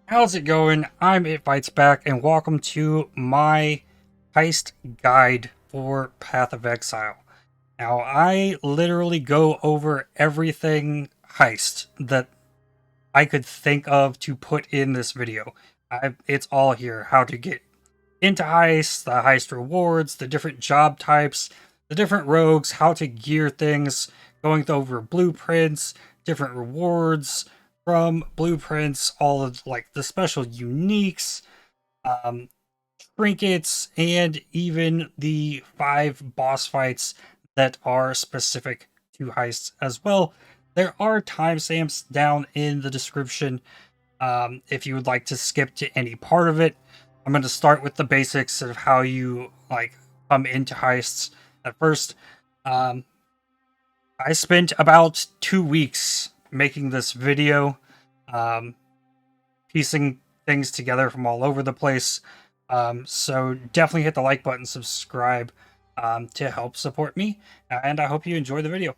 How's it going? I'm ItFightsBack, and welcome to my heist guide for Path of Exile. Now, I literally go over everything heist that I could think of to put in this video. It's all here. How to get into heists, the heist rewards, the different job types, the different rogues, how to gear things, going over blueprints, different rewards from blueprints, all of like the special uniques, um, trinkets, and even the 5 boss fights that are specific to heists as well. There are timestamps down in the description if you would like to skip to any part of it. I'm going to start with the basics of how you come into heists. At first, um, I spent about 2 weeks making this video, um, piecing things together from all over the place. So definitely hit the like button, subscribe to help support me, and I hope you enjoy the video.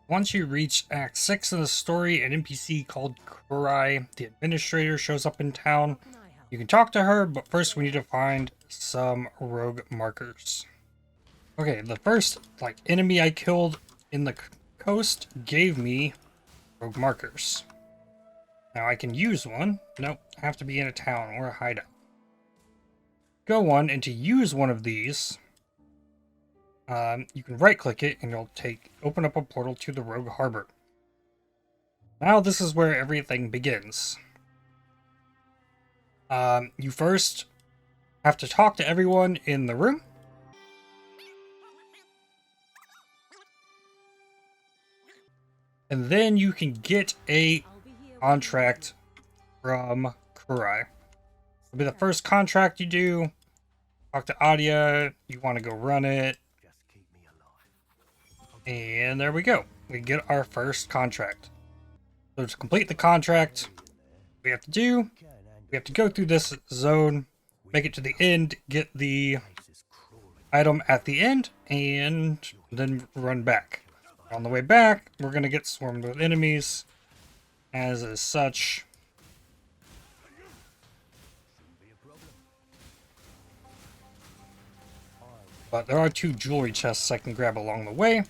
Once you reach Act 6 in the story, an NPC called Kurai, the administrator, shows up in town. You can talk to her, but first we need to find some rogue markers. Okay, the first enemy I killed in the coast gave me rogue markers. Now I can use one. Nope, I have to be in a town or a hideout. Go on, and to use one of these, you can right-click it, and it'll open up a portal to the Rogue Harbor. Now this is where everything begins. You first have to talk to everyone in the room. And then you can get a contract from Kurai. It'll be the first contract you do. Talk to Adia. You want to go run it. And there we go. We get our first contract. So to complete the contract, we have to go through this zone, make it to the end, get the item at the end, and then run back. On the way back, we're going to get swarmed with enemies, as is such. But there are 2 jewelry chests I can grab along the way.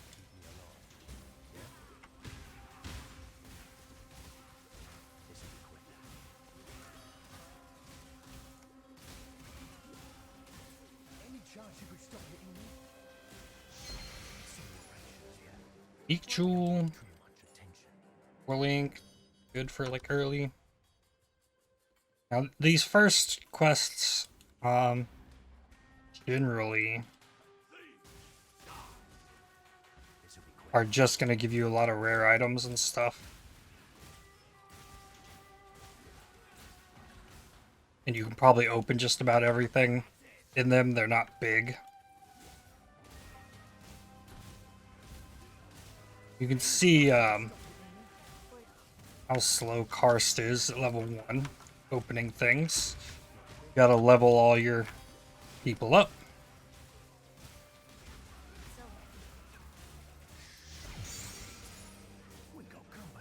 Eek jewel, link, good for early. Now these first quests, generally are just gonna give you a lot of rare items and stuff. And you can probably open just about everything in them. They're not big. You can see how slow Karst is at level 1, opening things. You gotta level all your people up.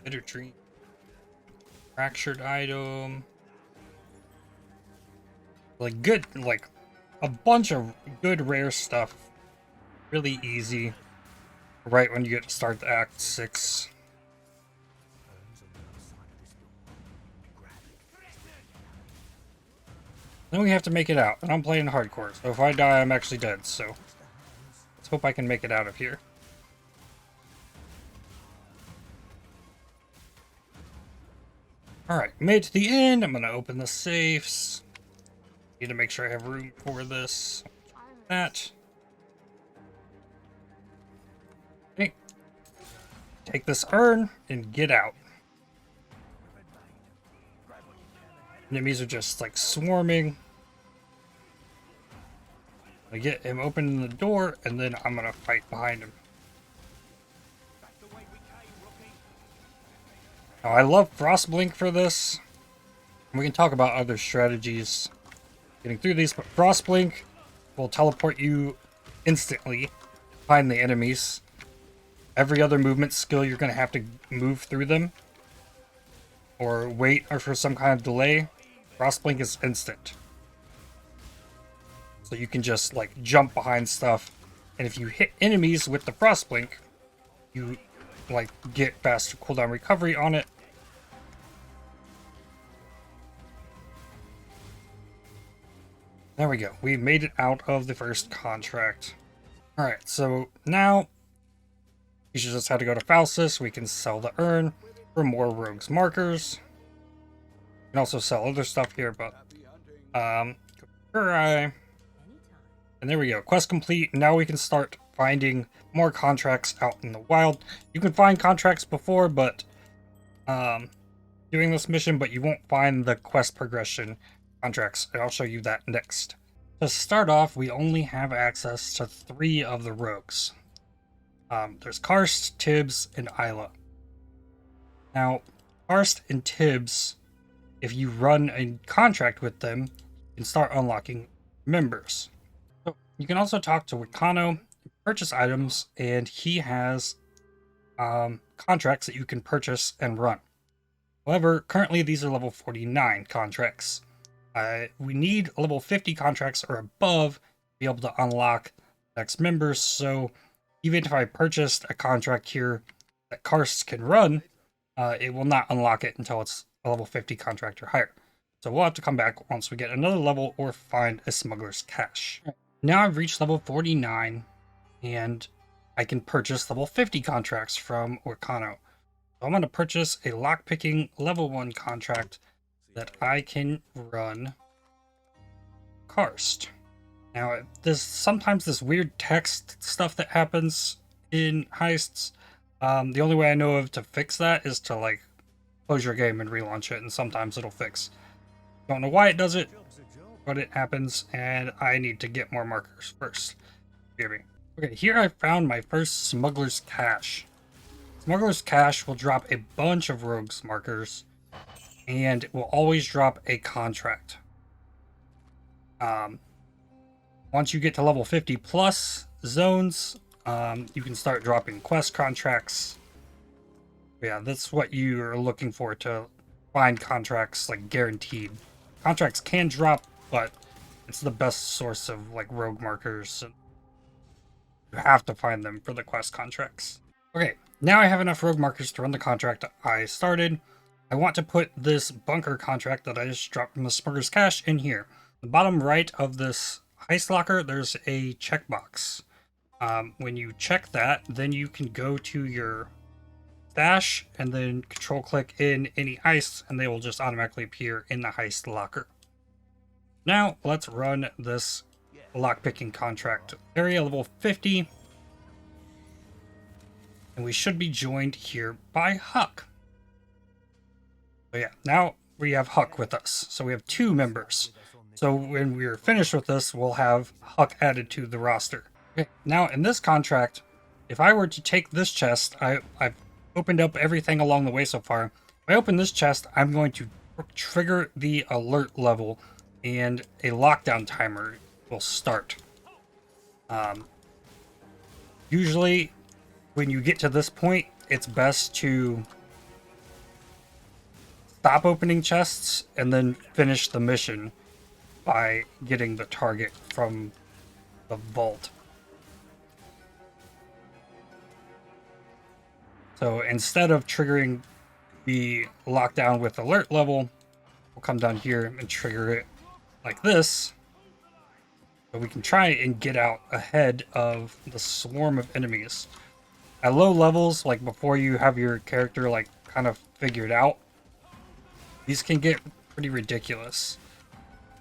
Bitter tree. Fractured item. A bunch of good rare stuff. Really easy. Right when you get to start the Act 6. Then we have to make it out, and I'm playing hardcore, so if I die, I'm actually dead, so let's hope I can make it out of here. Alright, made it to the end. I'm gonna open the safes. Need to make sure I have room for this. That. Okay. Take this urn and get out. Enemies are just swarming. I get him opening the door, and then I'm gonna fight behind him. Now, I love Frostblink for this. We can talk about other strategies getting through these, but Frostblink will teleport you instantly behind the enemies. Every other movement skill, you're going to have to move through them. or wait or for some kind of delay, crossblink is instant. So you can just like jump behind stuff, and if you hit enemies with the crossblink, you like get faster cooldown recovery on it. There we go. We made it out of the first contract. Alright, so now we should just have to go to Faustus. We can sell the urn for more rogues markers. We can also sell other stuff here, but and there we go. Quest complete. Now we can start finding more contracts out in the wild. You can find contracts before, but doing this mission, but you won't find the quest progression contracts. I'll show you that next. To start off, we only have access to 3 of the rogues. There's Karst, Tibbs, and Isla. Now, Karst and Tibbs, if you run a contract with them, you can start unlocking members. So you can also talk to Wicano, purchase items, and he has contracts that you can purchase and run. However, currently these are level 49 contracts. We need level 50 contracts or above to be able to unlock next members, so even if I purchased a contract here that Karst can run, it will not unlock it until it's a level 50 contract or higher. So we'll have to come back once we get another level or find a smuggler's cache. Now I've reached level 49 and I can purchase level 50 contracts from Wicano. So I'm going to purchase a lockpicking level 1 contract that I can run Karst. Now, there's sometimes this weird text stuff that happens in heists. The only way I know of to fix that is to like close your game and relaunch it, and sometimes it'll fix. Don't know why it does it, but it happens, and I need to get more markers first. Hear me. Okay, here I found my first smuggler's cache. Smuggler's cache will drop a bunch of rogues markers, and it will always drop a contract. Once you get to level 50 plus zones, you can start dropping quest contracts. Yeah, that's what you're looking for to find contracts, like guaranteed. Contracts can drop, but it's the best source of like rogue markers. And you have to find them for the quest contracts. Okay, now I have enough rogue markers to run the contract I started. I want to put this bunker contract that I just dropped from the smuggler's cache in here. The bottom right of this heist locker, there's a checkbox. When you check that, then you can go to your stash and then control click in any heists, and they will just automatically appear in the heist locker. Now let's run this lockpicking contract. Area level 50. And we should be joined here by Huck. So yeah, now we have Huck with us. So we have 2 members. So when we're finished with this, we'll have Huck added to the roster. Okay, now in this contract, if I were to take this chest, I've opened up everything along the way so far. If I open this chest, I'm going to trigger the alert level and a lockdown timer will start. Usually when you get to this point, it's best to stop opening chests and then finish the mission by getting the target from the vault. So instead of triggering the lockdown with alert level, we'll come down here and trigger it like this. So we can try and get out ahead of the swarm of enemies. At low levels, like before you have your character like kind of figured out, these can get pretty ridiculous.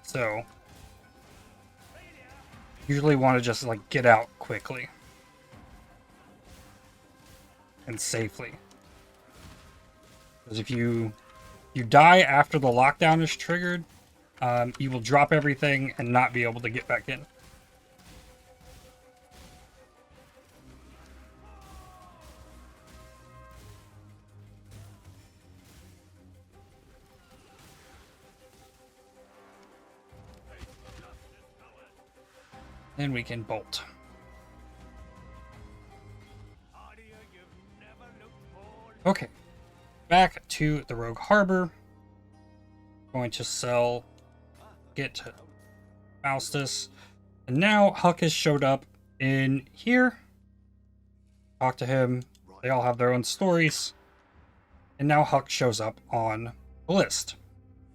So usually want to just like get out quickly and safely. Because if you die after the lockdown is triggered, you will drop everything and not be able to get back in. Then we can bolt. Okay. back to the Rogue Harbor. Going to sell, get Faustus. And now Huck has showed up in here. Talk to him. They all have their own stories. And now Huck shows up on the list.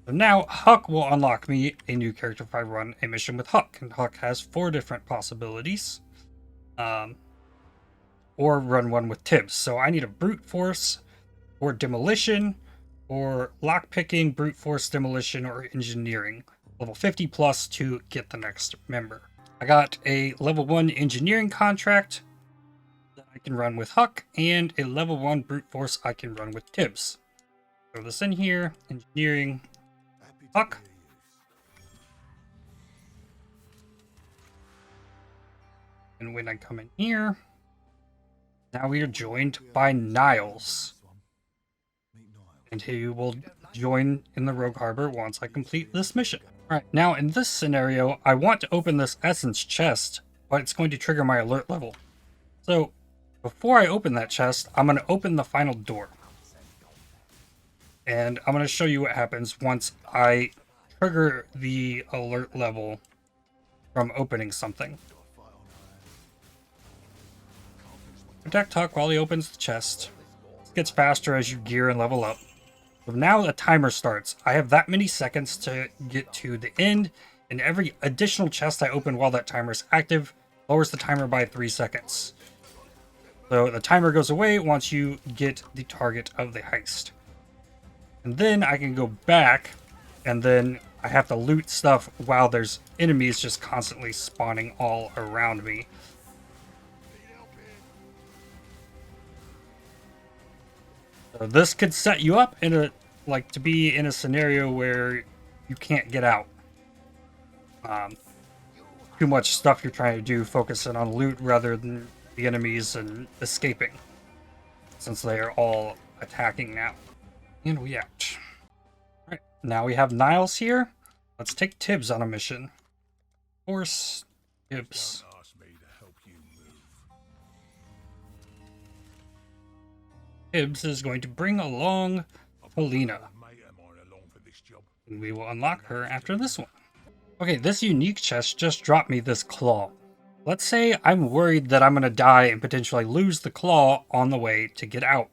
So now Huck will unlock me a new character if I run a mission with Huck. And Huck has 4 different possibilities. Or run one with Tibbs. So I need a brute force or demolition or lockpicking, brute force, demolition, or engineering. Level 50 plus to get the next member. I got a level 1 engineering contract that I can run with Huck, and a level 1 brute force I can run with Tibbs. Throw this in here, engineering, Huck. And when I come in here, now we are joined by Niles. And he will join in the Rogue Harbor once I complete this mission. Alright, now in this scenario, I want to open this Essence chest, but it's going to trigger my alert level. So, before I open that chest, I'm going to open the final door. And I'm going to show you what happens once I trigger the alert level from opening something. Protect Huck while he opens the chest. It gets faster as you gear and level up. So now a timer starts. I have that many seconds to get to the end, and every additional chest I open while that timer is active lowers the timer by 3 seconds. So the timer goes away once you get the target of the heist. And then I can go back, and then I have to loot stuff while there's enemies just constantly spawning all around me. So this could set you up in a to be in a scenario where you can't get out. Too much stuff you're trying to do, focusing on loot rather than the enemies and escaping, since they are all attacking now. And we out. Alright, now we have Niles here. Let's take Tibbs on a mission. Force Tibbs. Tibbs is going to bring along Helena. And we will unlock her after this one. Okay, this unique chest just dropped me this claw. Let's say I'm worried that I'm going to die and potentially lose the claw on the way to get out.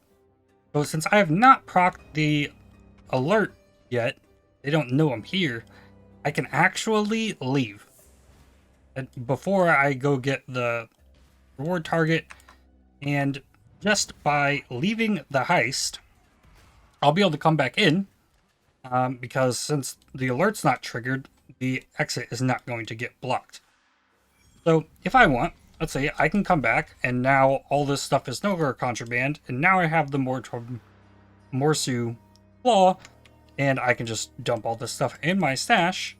So since I have not procced the alert yet, they don't know I'm here, I can actually leave. And before I go get the reward target, and just by leaving the heist, I'll be able to come back in, because since the alert's not triggered, the exit is not going to get blocked. So if I want, let's say I can come back, and now all this stuff is no longer contraband, and now I have the Morsu claw, and I can just dump all this stuff in my stash,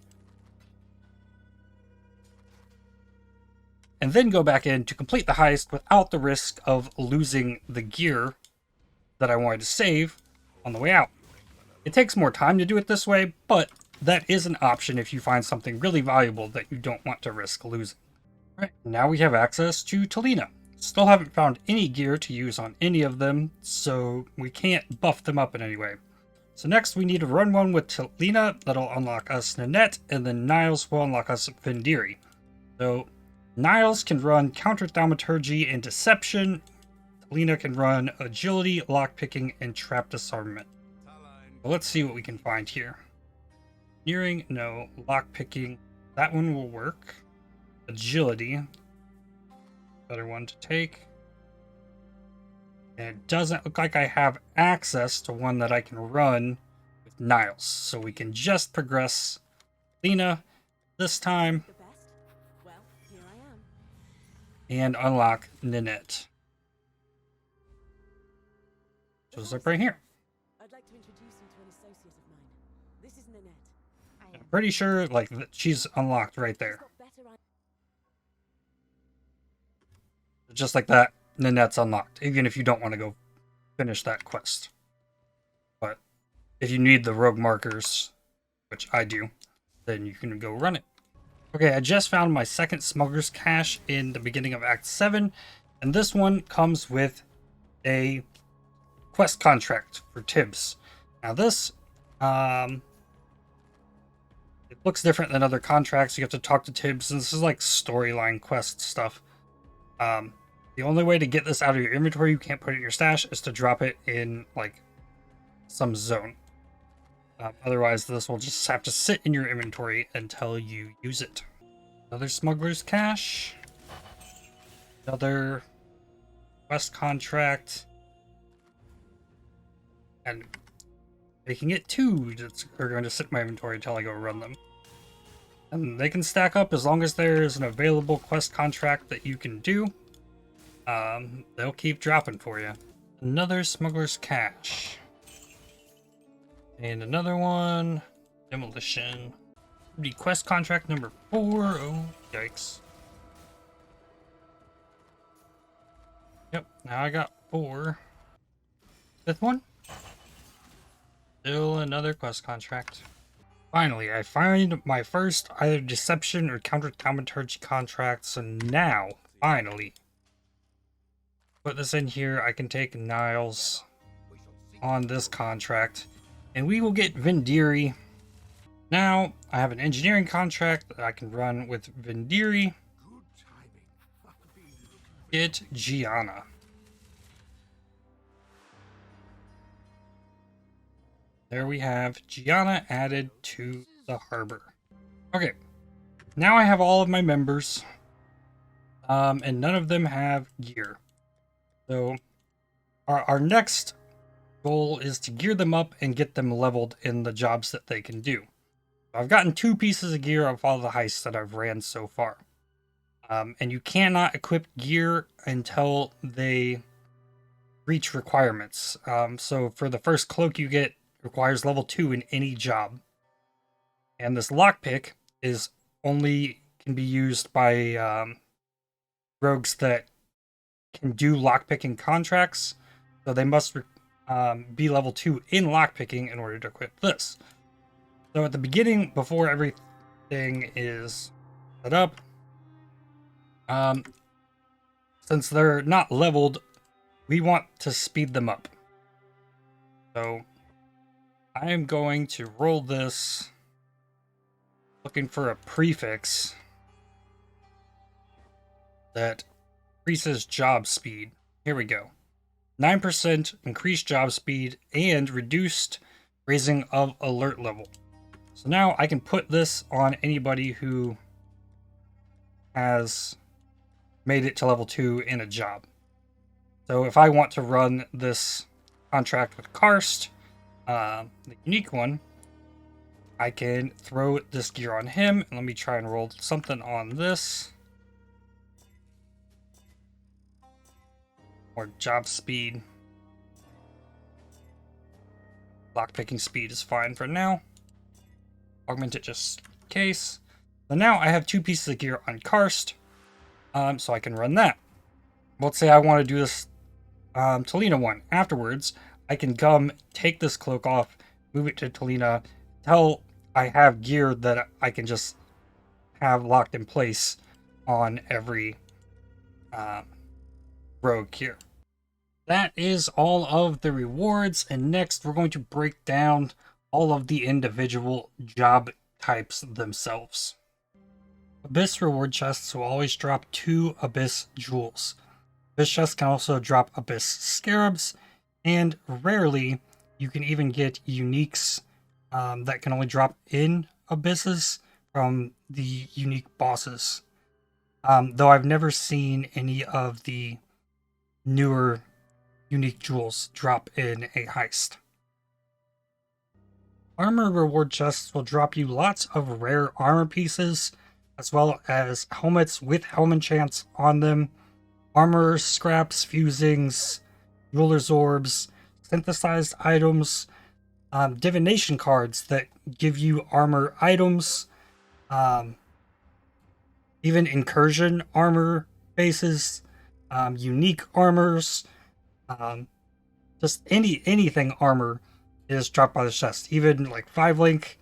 and then go back in to complete the heist without the risk of losing the gear that I wanted to save on the way out. It takes more time to do it this way, but that is an option if you find something really valuable that you don't want to risk losing. Alright, now we have access to Helena. Still haven't found any gear to use on any of them, so we can't buff them up in any way. So next we need to run one with Helena. That'll unlock us Nanette, and then Niles will unlock us Vendiri. So Niles can run Counter-Thaumaturgy and Deception. Helena can run Agility, Lockpicking, and Trap Disarmament. So let's see what we can find here. Engineering, no. Lockpicking, that one will work. Agility, better one to take. And it doesn't look like I have access to one that I can run with Niles. So we can just progress Helena this time. And unlock Nanette. Shows up right here. I'd like to introduce you to an associate of mine. This is Nanette. I'm pretty sure she's unlocked right there. Just like that, Nanette's unlocked, even if you don't want to go finish that quest. But if you need the rogue markers, which I do, then you can go run it. Okay, I just found my second smuggler's cache in the beginning of Act 7, and this one comes with a quest contract for Tibbs. Now this, it looks different than other contracts. You have to talk to Tibbs, and this is like storyline quest stuff. The only way to get this out of your inventory, you can't put it in your stash, is to drop it in like some zone. Otherwise, this will just have to sit in your inventory until you use it. Another smuggler's cache. Another quest contract. And making it 2 that are going to sit in my inventory until I go run them. And they can stack up as long as there is an available quest contract that you can do. They'll keep dropping for you. Another smuggler's cache. And another one. Demolition. The quest contract number 4. Oh, yikes. Yep, now I got 4. 5th one. Still another quest contract. Finally, I find my first either deception or counter-thaumaturgy contract, so now, finally, put this in here, I can take Niles on this contract, and we will get Vendiri. Now, I have an engineering contract that I can run with Vendiri. Get Gianna. There we have Gianna added to the harbor. Okay, now I have all of my members, and none of them have gear. So our next goal is to gear them up and get them leveled in the jobs that they can do. I've gotten 2 pieces of gear of all the heists that I've ran so far. And you cannot equip gear until they reach requirements. So for the first cloak you get, requires level 2 in any job. And this lockpick is only can be used by rogues that can do lockpicking contracts. So they must be level 2 in lockpicking in order to equip this. So at the beginning, before everything is set up, since they're not leveled, we want to speed them up. So I am going to roll this, looking for a prefix that increases job speed. Here we go. 9% increased job speed and reduced raising of alert level. So now I can put this on anybody who has made it to level 2 in a job. So if I want to run this contract with Karst, the unique one, I can throw this gear on him. And let me try and roll something on this. Or job speed. Lockpicking speed is fine for now. Augment it just in case. So now I have 2 pieces of gear on Karst. So I can run that. Let's say I want to do this Talina one. Afterwards, I can come take this cloak off, move it to Talina, until I have gear that I can just have locked in place on every rogue here. That is all of the rewards, and next we're going to break down all of the individual job types themselves. Abyss reward chests will always drop 2 Abyss jewels. Abyss chests can also drop Abyss scarabs, and rarely you can even get uniques that can only drop in Abysses from the unique bosses. Though I've never seen any of the newer unique jewels drop in a heist. Armor reward chests will drop you lots of rare armor pieces, as well as helmets with helm enchants on them, armor scraps, fusings, jeweler's orbs, synthesized items, divination cards that give you armor items, even incursion armor bases, unique armors, just anything armor is dropped by the chest. Even like 5-link,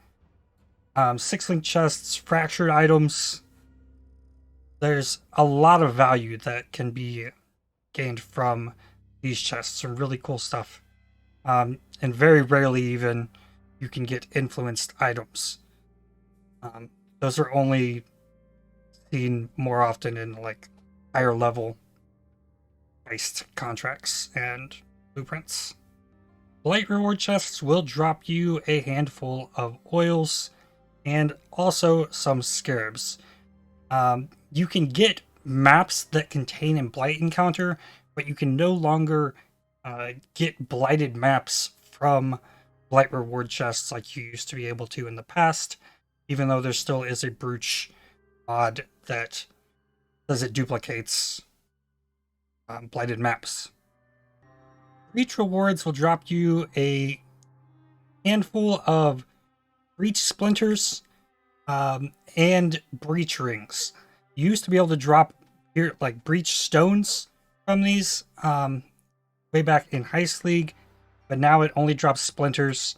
6-link chests, fractured items. There's a lot of value that can be gained from these chests. Some really cool stuff and very rarely even you can get influenced items. Those are only seen more often in like higher level heist contracts and blueprints. Light reward chests will drop you a handful of oils and also some scarabs. You can get maps that contain a blight encounter, but you can no longer get blighted maps from blight reward chests like you used to be able to in the past, even though there still is a brooch mod that says it duplicates blighted maps. Breach rewards will drop you a handful of breach splinters and breach rings. You used to be able to drop here like breach stones from these way back in Heist League, but now it only drops splinters,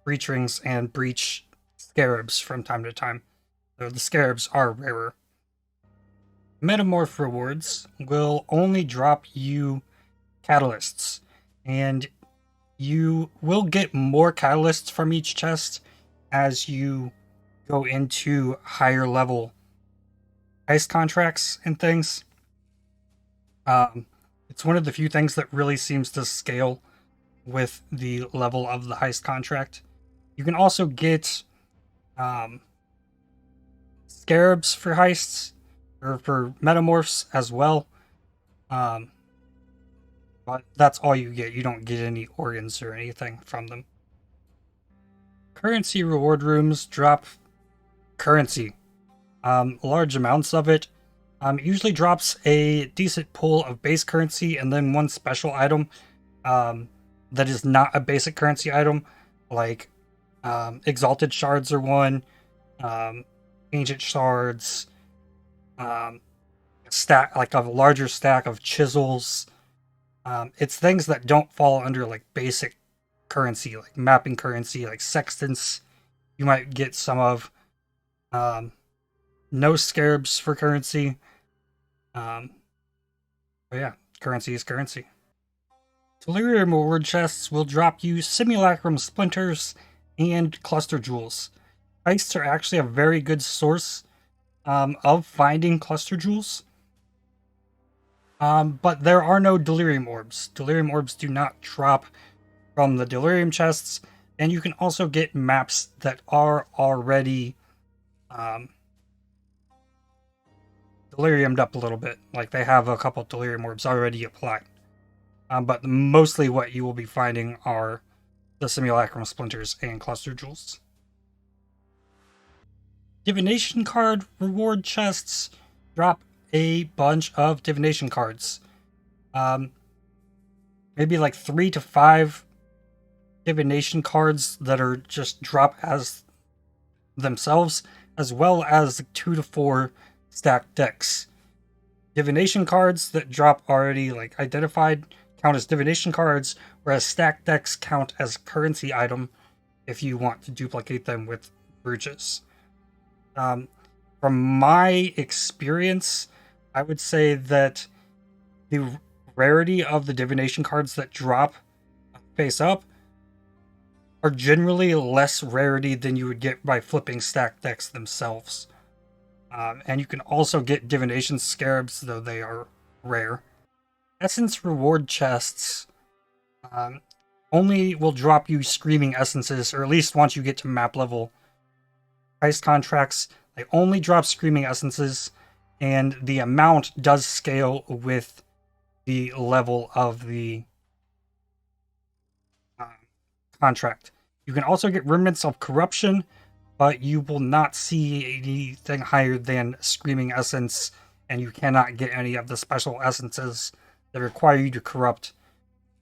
breach rings, and breach scarabs from time to time. So the scarabs are rarer. Metamorph rewards will only drop you catalysts, and you will get more catalysts from each chest as you go into higher level heist contracts and things. It's one of the few things that really seems to scale with the level of the heist contract. You can also get scarabs for heists, or for metamorphs as well. But that's all you get. You don't get any organs or anything from them. Currency reward rooms drop currency. Large amounts of it. It usually drops a decent pool of base currency and then one special item that is not a basic currency item, like exalted shards are one, ancient shards, stack like a larger stack of chisels. It's things that don't fall under like basic currency, like mapping currency, like sextants. You might get some of. No scarabs for currency. But yeah, currency is currency. Delirium reward chests will drop you simulacrum splinters and cluster jewels. Heists are actually a very good source of finding cluster jewels. But there are no delirium orbs. Delirium orbs do not drop from the delirium chests, and you can also get maps that are already deliriumed up a little bit. Like they have a couple delirium orbs already applied. But mostly what you will be finding are the simulacrum splinters and cluster jewels. Divination card reward chests drop a bunch of divination cards. Maybe like 3 to 5 divination cards that are just drop as themselves, as well as 2 to 4 stacked decks. Divination cards that drop already like identified count as divination cards, whereas stacked decks count as currency item if you want to duplicate them with brooches. From my experience, I would say that the rarity of the divination cards that drop face up are generally less rarity than you would get by flipping stacked decks themselves. And you can also get divination scarabs, though they are rare. Essence reward chests only will drop you screaming essences, or at least once you get to map level heist contracts. They only drop screaming essences, and the amount does scale with the level of the contract. You can also get remnants of corruption, but you will not see anything higher than screaming essence, and you cannot get any of the special essences that require you to corrupt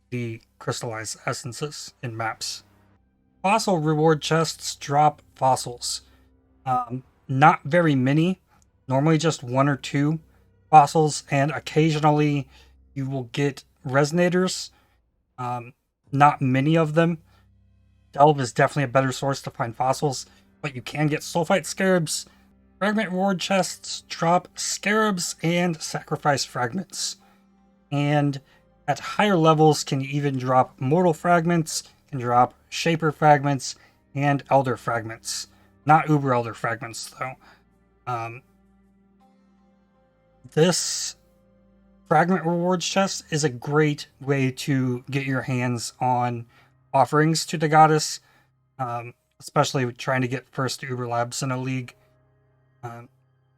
the crystallized essences in maps. Fossil reward chests drop fossils. Not very many, normally just 1 or 2 fossils, and occasionally you will get resonators. Not many of them. Delve is definitely a better source to find fossils, but you can get sulfite scarabs. Fragment reward chests drop scarabs and sacrifice fragments. And at higher levels can even drop mortal fragments, can drop shaper fragments, and elder fragments. Not uber elder fragments, though. This fragment rewards chest is a great way to get your hands on offerings to the goddess, especially trying to get first Uber Labs in a league.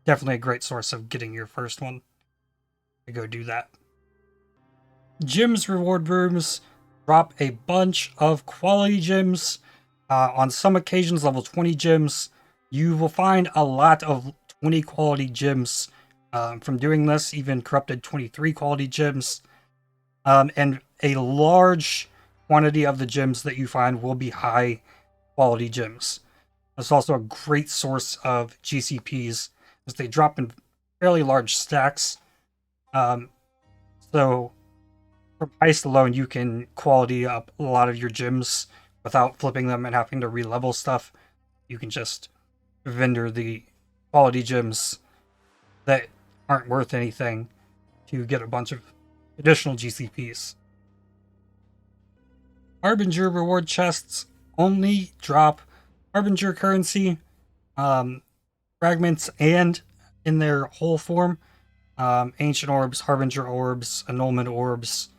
Definitely a great source of getting your first one. To go do that. Gems reward rooms drop a bunch of quality gems. On some occasions, level 20 gems. You will find a lot of 20 quality gems from doing this, even corrupted 23 quality gems. And a large quantity of the gems that you find will be high quality gems. It's also a great source of GCPs as they drop in fairly large stacks. So from Heist alone, you can quality up a lot of your gems without flipping them and having to re-level stuff. You can just vendor the quality gems that aren't worth anything to get a bunch of additional GCPs. Harbinger reward chests only drop Harbinger currency, fragments, and in their whole form, Ancient Orbs, Harbinger Orbs, Annulment Orbs,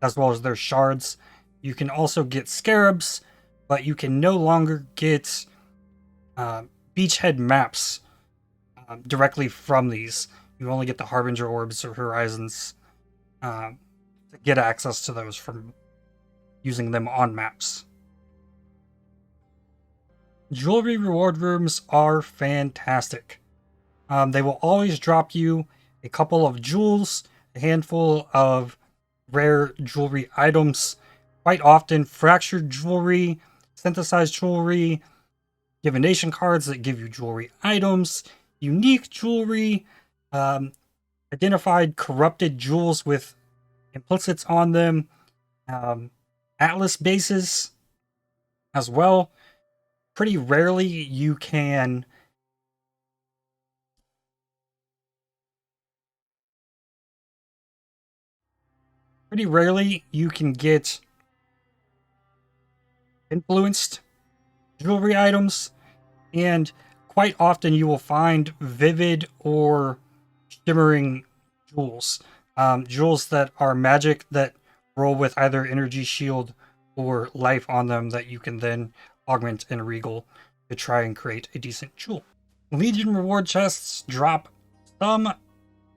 as well as their shards. You can also get Scarabs, but you can no longer get beachhead maps directly from these. You only get the Harbinger Orbs or Horizons to get access to those from using them on maps. Jewelry reward rooms are fantastic. They will always drop you a couple of jewels, a handful of rare jewelry items, quite often fractured jewelry, synthesized jewelry, divination cards that give you jewelry items, unique jewelry, identified corrupted jewels with implicits on them, Atlas bases as well. Pretty rarely you can get influenced jewelry items, and quite often you will find vivid or shimmering jewels. Jewels that are magic that roll with either energy shield or life on them that you can then augment in Regal to try and create a decent jewel. Legion reward chests drop some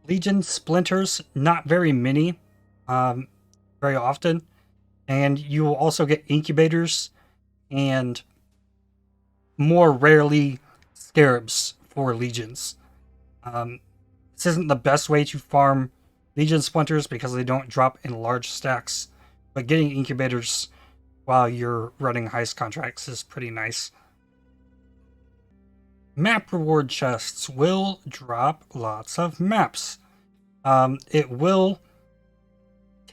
Legion splinters, not very many, very often, and you will also get incubators and more rarely scarabs for legions. This isn't the best way to farm Legion splinters because they don't drop in large stacks, but getting incubators while you're running heist contracts is pretty nice. Map reward chests will drop lots of maps. It will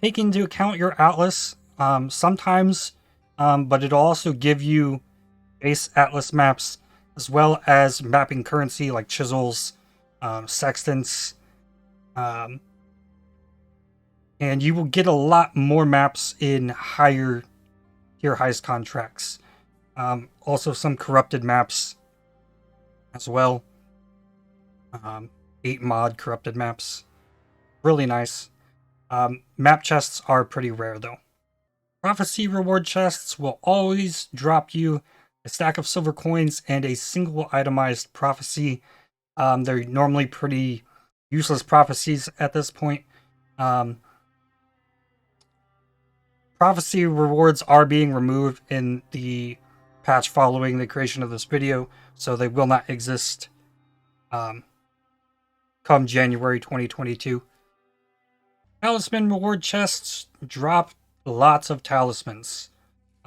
take into account your Atlas sometimes, but it'll also give you base Atlas maps as well as mapping currency like chisels, sextants, and you will get a lot more maps in higher tier heist contracts. Also some corrupted maps as well. 8 mod corrupted maps. Really nice. Map chests are pretty rare though. Prophecy reward chests will always drop you a stack of silver coins and a single itemized prophecy. They're normally pretty useless prophecies at this point. Prophecy rewards are being removed in the patch following the creation of this video, so they will not exist come January 2022. Talisman reward chests drop lots of talismans,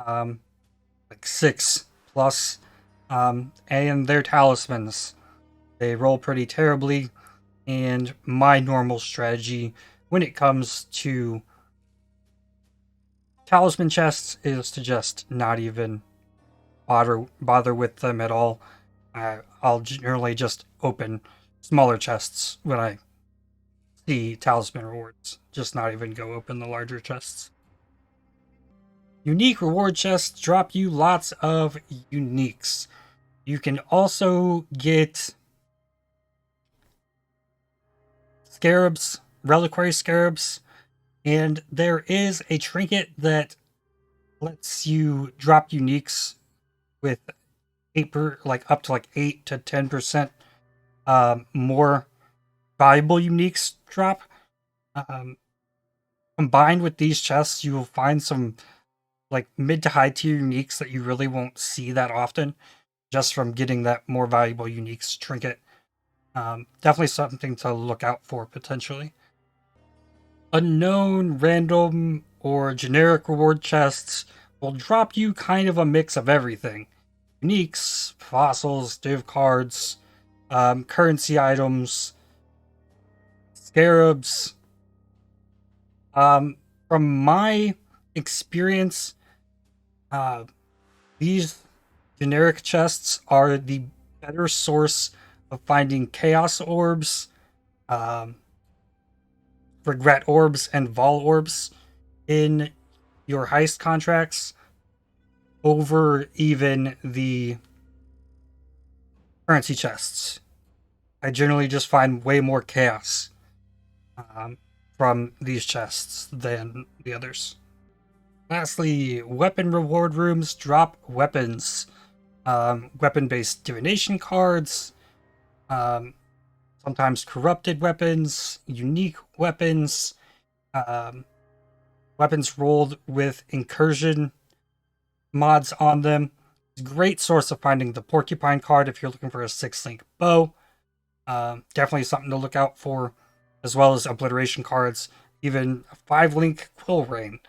like 6 plus, and they're talismans. They roll pretty terribly, and my normal strategy when it comes to talisman chests is to just not even bother with them at all. I'll generally just open smaller chests when I the talisman rewards, just not even go open the larger chests. Unique reward chests drop you lots of uniques. You can also get scarabs, reliquary scarabs, and there is a trinket that lets you drop uniques with up to 8 to 10% more valuable uniques drop. Combined with these chests, you will find some mid to high tier uniques that you really won't see that often, just from getting that more valuable uniques trinket. Definitely something to look out for potentially. Unknown, random, or generic reward chests will drop you kind of a mix of everything. Uniques, fossils, div cards, currency items, scarabs. From my experience, these generic chests are the better source of finding chaos orbs, regret orbs, and vol orbs in your heist contracts over even the currency chests. I generally just find way more chaos from these chests than the others. Lastly, weapon reward rooms drop weapons, weapon-based divination cards, sometimes corrupted weapons, unique weapons, weapons rolled with incursion mods on them. It's a great source of finding the porcupine card if you're looking for a 6-link bow. Definitely something to look out for, as well as obliteration cards. Even a 5-link quill rain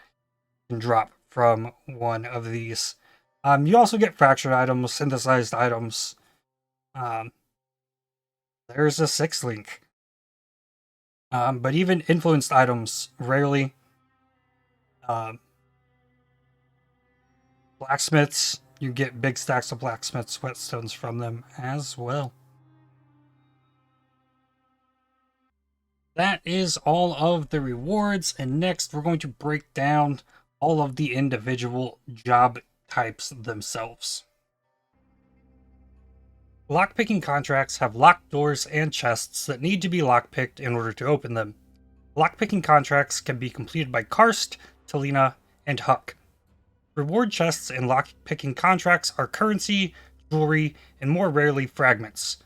can drop from one of these. You also get fractured items, synthesized items. There's a 6-link. But even influenced items rarely. Blacksmiths, you get big stacks of blacksmith sweatstones from them as well. That is all of the rewards, and next we're going to break down all of the individual job types themselves. Lockpicking contracts have locked doors and chests that need to be lockpicked in order to open them. Lockpicking contracts can be completed by Karst, Talina, and Huck. Reward chests in lockpicking contracts are currency, jewelry, and more rarely fragments.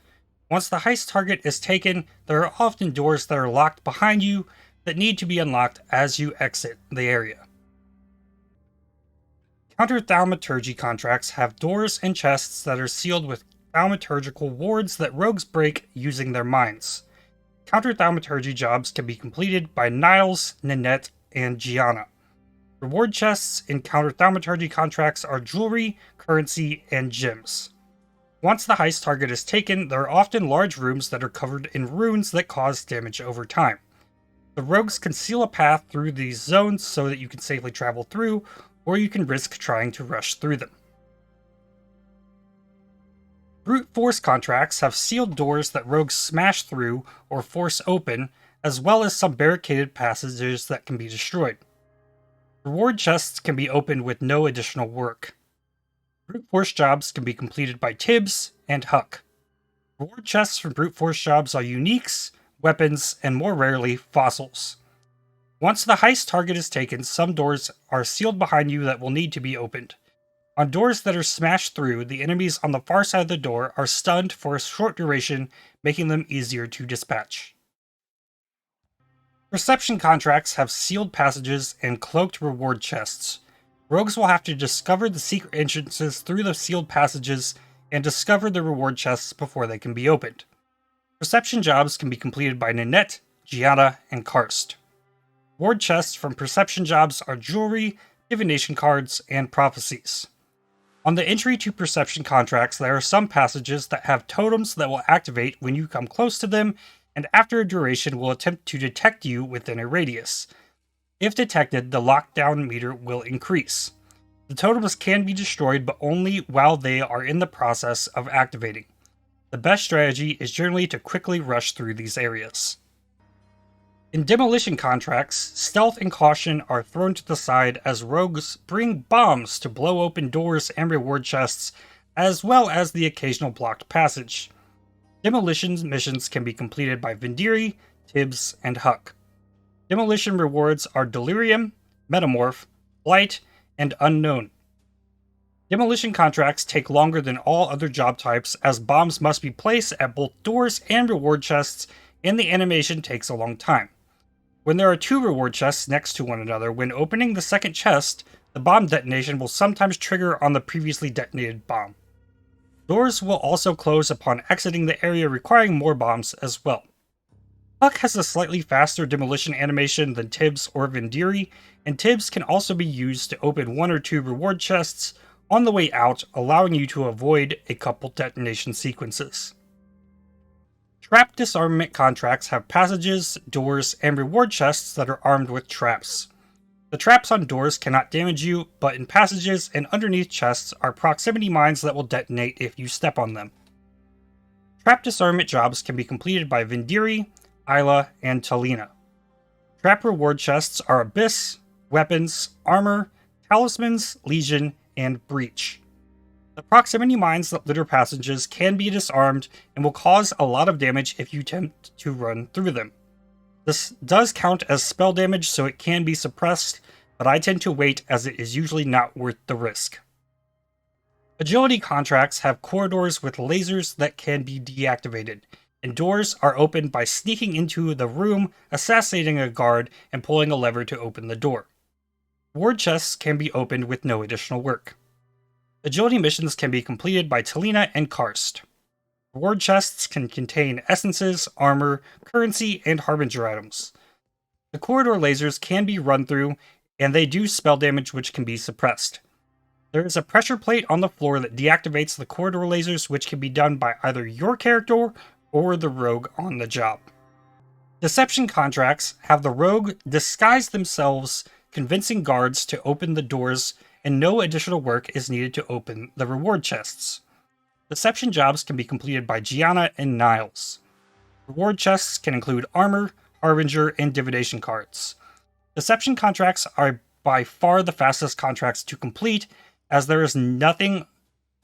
Once the heist target is taken, there are often doors that are locked behind you that need to be unlocked as you exit the area. Counter-Thaumaturgy contracts have doors and chests that are sealed with thaumaturgical wards that rogues break using their minds. Counter-Thaumaturgy jobs can be completed by Niles, Nanette, and Gianna. Reward chests in Counter-Thaumaturgy contracts are jewelry, currency, and gems. Once the heist target is taken, there are often large rooms that are covered in runes that cause damage over time. The rogues can seal a path through these zones so that you can safely travel through, or you can risk trying to rush through them. Brute force contracts have sealed doors that rogues smash through or force open, as well as some barricaded passages that can be destroyed. Reward chests can be opened with no additional work. Brute force jobs can be completed by Tibbs and Huck. Reward chests from brute force jobs are uniques, weapons, and more rarely, fossils. Once the heist target is taken, some doors are sealed behind you that will need to be opened. On doors that are smashed through, the enemies on the far side of the door are stunned for a short duration, making them easier to dispatch. Perception contracts have sealed passages and cloaked reward chests. Rogues will have to discover the secret entrances through the sealed passages and discover the reward chests before they can be opened. Perception jobs can be completed by Nanette, Gianna, and Karst. Reward chests from perception jobs are jewelry, divination cards, and prophecies. On the entry to perception contracts, there are some passages that have totems that will activate when you come close to them, and after a duration will attempt to detect you within a radius. If detected, the lockdown meter will increase. The totems can be destroyed, but only while they are in the process of activating. The best strategy is generally to quickly rush through these areas. In demolition contracts, stealth and caution are thrown to the side as rogues bring bombs to blow open doors and reward chests, as well as the occasional blocked passage. Demolition missions can be completed by Vendiri, Tibbs, and Huck. Demolition rewards are Delirium, Metamorph, Blight, and Unknown. Demolition contracts take longer than all other job types as bombs must be placed at both doors and reward chests, and the animation takes a long time. When there are two reward chests next to one another, when opening the second chest, the bomb detonation will sometimes trigger on the previously detonated bomb. Doors will also close upon exiting the area, requiring more bombs as well. Huck has a slightly faster demolition animation than Tibbs or Vendiri, and Tibbs can also be used to open one or two reward chests on the way out, allowing you to avoid a couple detonation sequences. Trap disarmament contracts have passages, doors, and reward chests that are armed with traps. The traps on doors cannot damage you, but in passages and underneath chests are proximity mines that will detonate if you step on them. Trap disarmament jobs can be completed by Vendiri, Isla, and Talina. Trap reward chests are Abyss, Weapons, Armor, Talismans, Legion, and Breach. The proximity mines that litter passages can be disarmed and will cause a lot of damage if you attempt to run through them. This does count as spell damage, so it can be suppressed, but I tend to wait as it is usually not worth the risk. Agility contracts have corridors with lasers that can be deactivated, and doors are opened by sneaking into the room, assassinating a guard, and pulling a lever to open the door. Reward chests can be opened with no additional work. Agility missions can be completed by Talina and Karst. Reward chests can contain essences, armor, currency, and harbinger items. The corridor lasers can be run through, and they do spell damage which can be suppressed. There is a pressure plate on the floor that deactivates the corridor lasers, which can be done by either your character or the rogue on the job. Deception contracts have the rogue disguise themselves, convincing guards to open the doors, and no additional work is needed to open the reward chests. Deception jobs can be completed by Gianna and Niles. Reward chests can include armor, harbinger, and divination cards. Deception contracts are by far the fastest contracts to complete, as there is nothing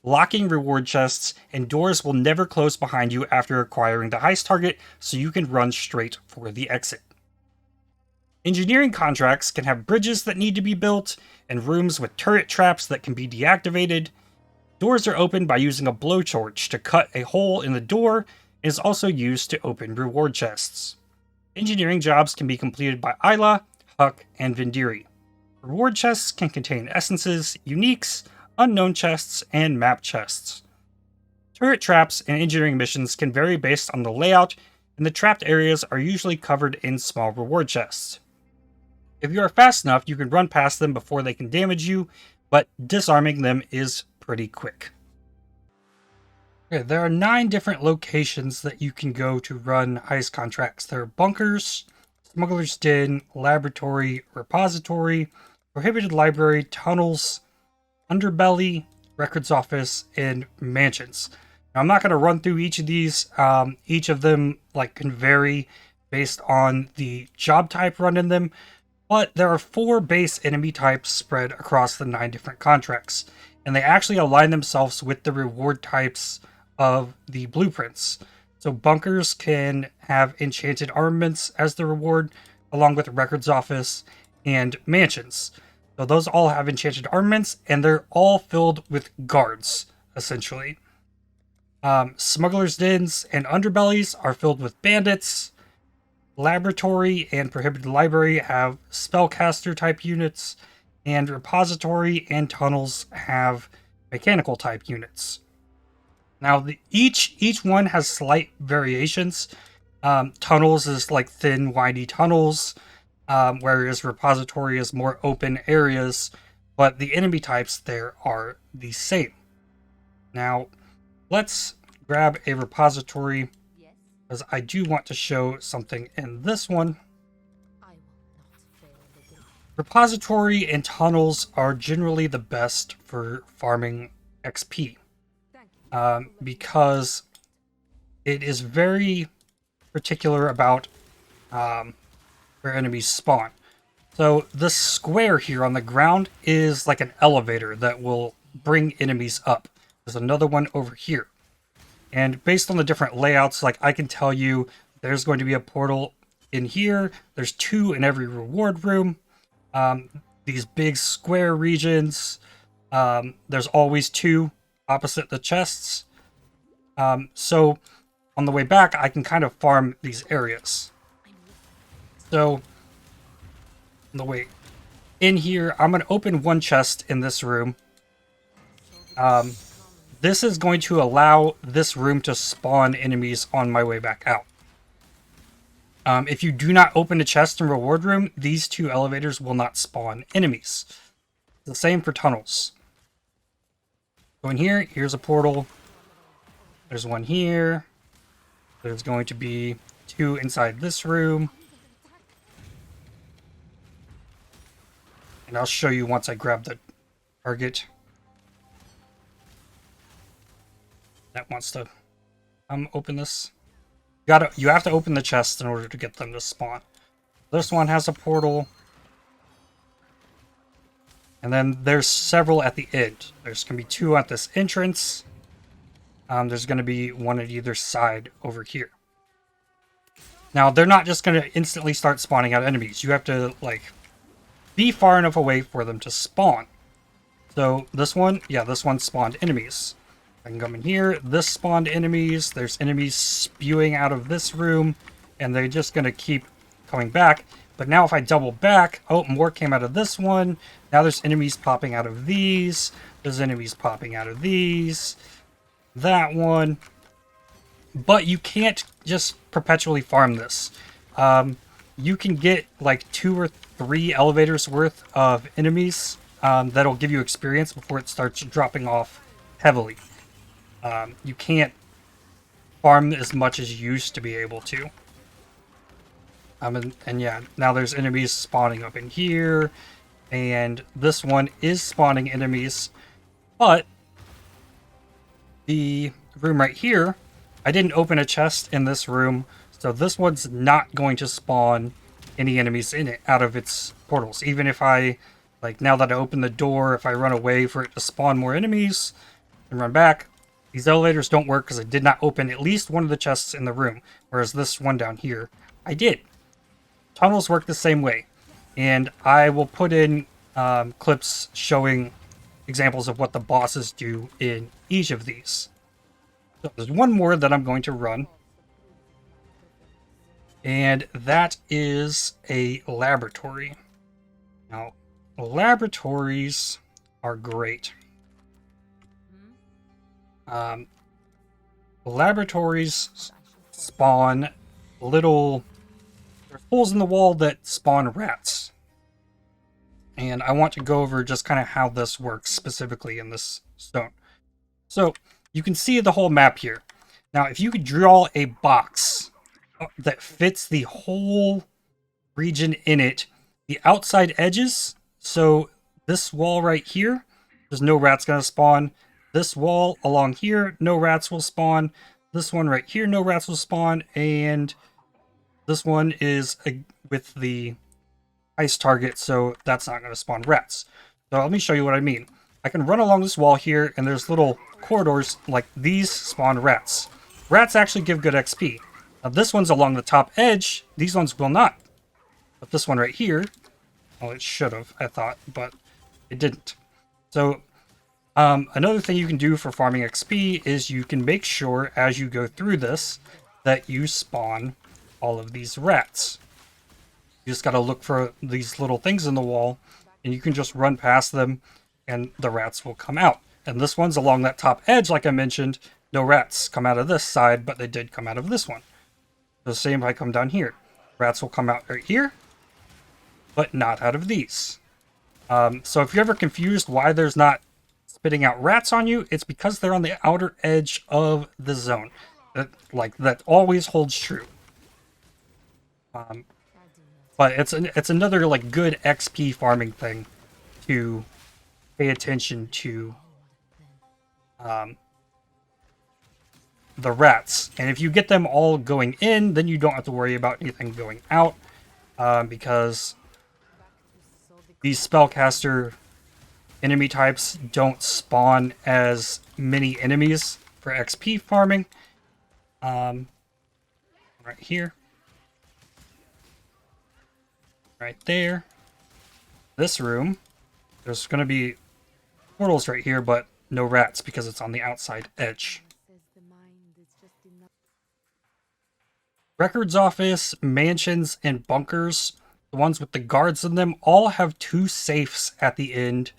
locking reward chests, and doors will never close behind you after acquiring the heist target, so you can run straight for the exit. Engineering contracts can have bridges that need to be built, and rooms with turret traps that can be deactivated. Doors are opened by using a blowtorch to cut a hole in the door, and is also used to open reward chests. Engineering jobs can be completed by Isla, Huck, and Vendiri. Reward chests can contain essences, uniques, unknown chests, and map chests. Turret traps and engineering missions can vary based on the layout, and the trapped areas are usually covered in small reward chests. If you are fast enough, you can run past them before they can damage you, but disarming them is pretty quick. Okay, there are 9 different locations that you can go to run heist contracts. There are bunkers, smuggler's den, laboratory, repository, prohibited library, tunnels, underbelly, records office, and mansions. Now, I'm not going to run through each of these. Each of them can vary based on the job type run in them, but there are 4 base enemy types spread across the 9 different contracts, and they actually align themselves with the reward types of the blueprints. So bunkers can have enchanted armaments as the reward, along with records office and mansions. So those all have enchanted armaments, and they're all filled with guards, essentially. Smuggler's dens and underbellies are filled with bandits. Laboratory and prohibited library have spellcaster type units, and repository and tunnels have mechanical type units. Now, each one has slight variations. Tunnels is thin, windy tunnels, whereas repository is more open areas, but the enemy types there are the same. Now, let's grab a repository, because I do want to show something in this one. Repository and tunnels are generally the best for farming XP, because it is very particular about where enemies spawn. So this square here on the ground is like an elevator that will bring enemies up. There's another one over here. And based on the different layouts, like I can tell you there's going to be a portal in here. There's 2 in every reward room. These big square regions, there's always 2 opposite the chests. So on the way back, I can kind of farm these areas. So on the way in here, I'm going to open one chest in this room. This is going to allow this room to spawn enemies on my way back out. If you do not open a chest in reward room, these 2 elevators will not spawn enemies. The same for tunnels. Go in here, here's a portal. There's one here. There's going to be 2 inside this room. And I'll show you once I grab the target. That wants to open this. You have to open the chest in order to get them to spawn. This one has a portal. And then there's several at the end. There's going to be 2 at this entrance. There's going to be 1 at either side over here. Now, they're not just going to instantly start spawning out enemies. You have to, like, be far enough away for them to spawn. So, this one, yeah, this one spawned enemies. I can come in here. This spawned enemies. There's enemies spewing out of this room. And they're just going to keep coming back. But now if I double back, oh, more came out of this one. Now there's enemies popping out of these. There's enemies popping out of these. That one. But you can't just perpetually farm this. You can get like 2 or 3 elevators worth of enemies that'll give you experience before it starts dropping off heavily. You can't farm as much as you used to be able to. And yeah, now there's enemies spawning up in here, and this one is spawning enemies, but the room right here, I didn't open a chest in this room, so this one's not going to spawn any enemies in it out of its portals. Even if I, like, now that I open the door, if I run away for it to spawn more enemies and run back, these elevators don't work because I did not open at least one of the chests in the room, whereas this one down here, I did. Tunnels work the same way, and I will put in clips showing examples of what the bosses do in each of these. So there's one more that I'm going to run, and that is a laboratory. Now, laboratories are great. Laboratories spawn little... There's holes in the wall that spawn rats. And I want to go over just kind of how this works specifically in this zone. So, you can see the whole map here. Now, if you could draw a box that fits the whole region in it, the outside edges, so this wall right here, there's no rats going to spawn. This wall along here, no rats will spawn. This one right here, no rats will spawn. And this one is with the heist target, so that's not going to spawn rats. So let me show you what I mean. I can run along this wall here, and there's little corridors like these spawn rats. Rats actually give good XP. Now this one's along the top edge. These ones will not. But this one right here, well, it should have, I thought, but it didn't. So another thing you can do for farming XP is you can make sure as you go through this that you spawn all of these rats. You just got to look for these little things in the wall, and you can just run past them, and the rats will come out. And this one's along that top edge, like I mentioned. No rats come out of this side, but they did come out of this one. The same if I come down here. Rats will come out right here, but not out of these. So if you're ever confused why there's not spitting out rats on you, it's because they're on the outer edge of the zone. That always holds true. But it's another like good XP farming thing to pay attention to the rats. And if you get them all going in, then you don't have to worry about anything going out. because these spellcaster enemy types don't spawn as many enemies for XP farming. Right here. Right there. This room. There's going to be portals right here, but no rats because it's on the outside edge. Records office, mansions, and bunkers, the ones with the guards in them, all have 2 safes at the end,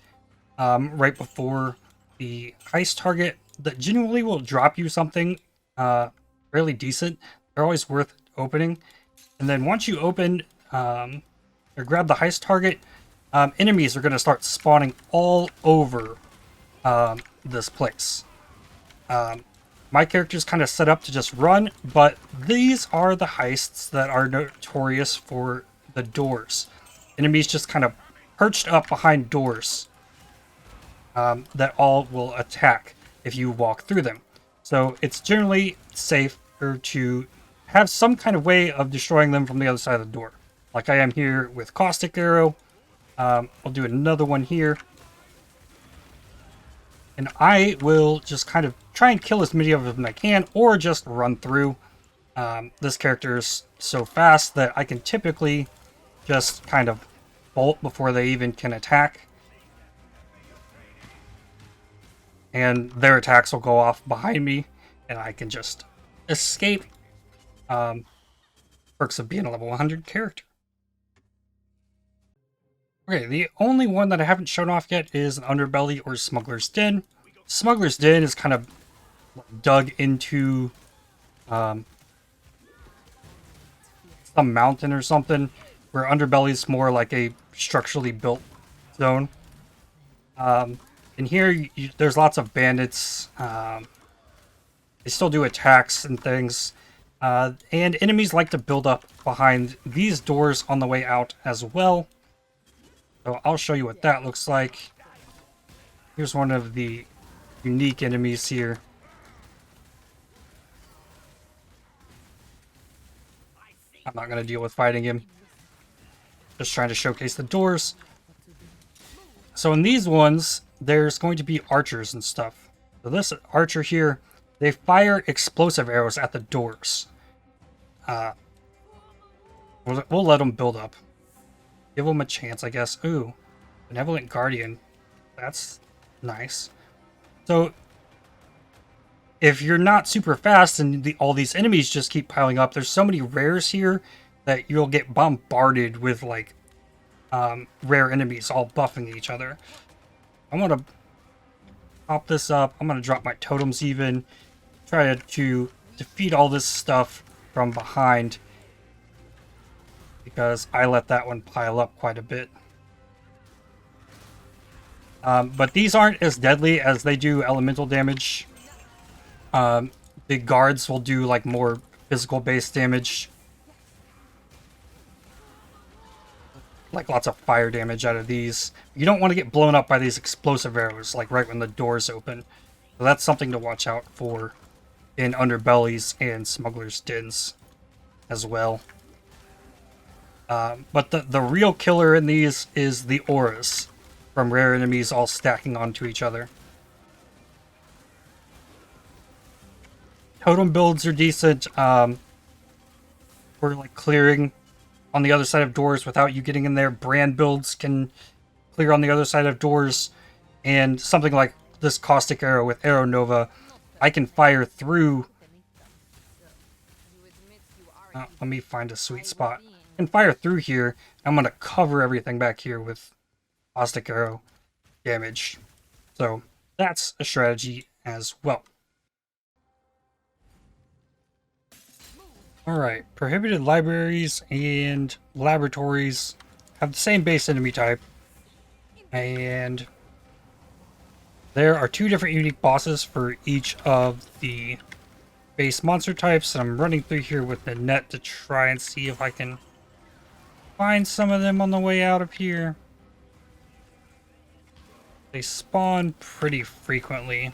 right before the heist target that genuinely will drop you something fairly decent. They're always worth opening. And then once you open or grab the heist target, enemies are going to start spawning all over this place. My character's kind of set up to just run, but these are the heists that are notorious for the doors. Enemies just kind of perched up behind doors that all will attack if you walk through them. So it's generally safer to have some kind of way of destroying them from the other side of the door. Like I am here with Caustic Arrow. I'll do another one here. And I will just kind of try and kill as many of them as I can, or just run through. This character is so fast that I can typically just kind of bolt before they even can attack. And their attacks will go off behind me, and I can just escape. Perks of being a level 100 character. Okay, the only one that I haven't shown off yet is an Underbelly or Smuggler's Den. Smuggler's Den is kind of dug into some mountain or something, where Underbelly is more like a structurally built zone. In here, there's lots of bandits. They still do attacks and things. And enemies like to build up behind these doors on the way out as well. So I'll show you what that looks like. Here's one of the unique enemies here. I'm not going to deal with fighting him. Just trying to showcase the doors. So in these ones, there's going to be archers and stuff. So this archer here, they fire explosive arrows at the doors. We'll let them build up. Give them a chance, I guess. Ooh, Benevolent Guardian. That's nice. So, if you're not super fast and all these enemies just keep piling up, there's so many rares here that you'll get bombarded with, like, rare enemies all buffing each other. I'm going to pop this up. I'm going to drop my totems even. Try to defeat all this stuff from behind, because I let that one pile up quite a bit. But these aren't as deadly as they do elemental damage. The guards will do like more physical based damage. Like lots of fire damage out of these. You don't want to get blown up by these explosive arrows, like right when the doors open. So that's something to watch out for in Underbellies and Smuggler's Dens as well. But the real killer in these is the auras from rare enemies all stacking onto each other. Totem builds are decent for like clearing on the other side of doors without you getting in there. Brand builds can clear on the other side of doors, and something like this Caustic Arrow with Arrow Nova, I can fire through. Let me find a sweet spot. I can fire through here. I'm going to cover everything back here with Caustic Arrow damage. So that's a strategy as well. Alright, prohibited libraries and laboratories have the same base enemy type. And there are 2 different unique bosses for each of the base monster types. And I'm running through here with the net to try and see if I can find some of them on the way out of here. They spawn pretty frequently.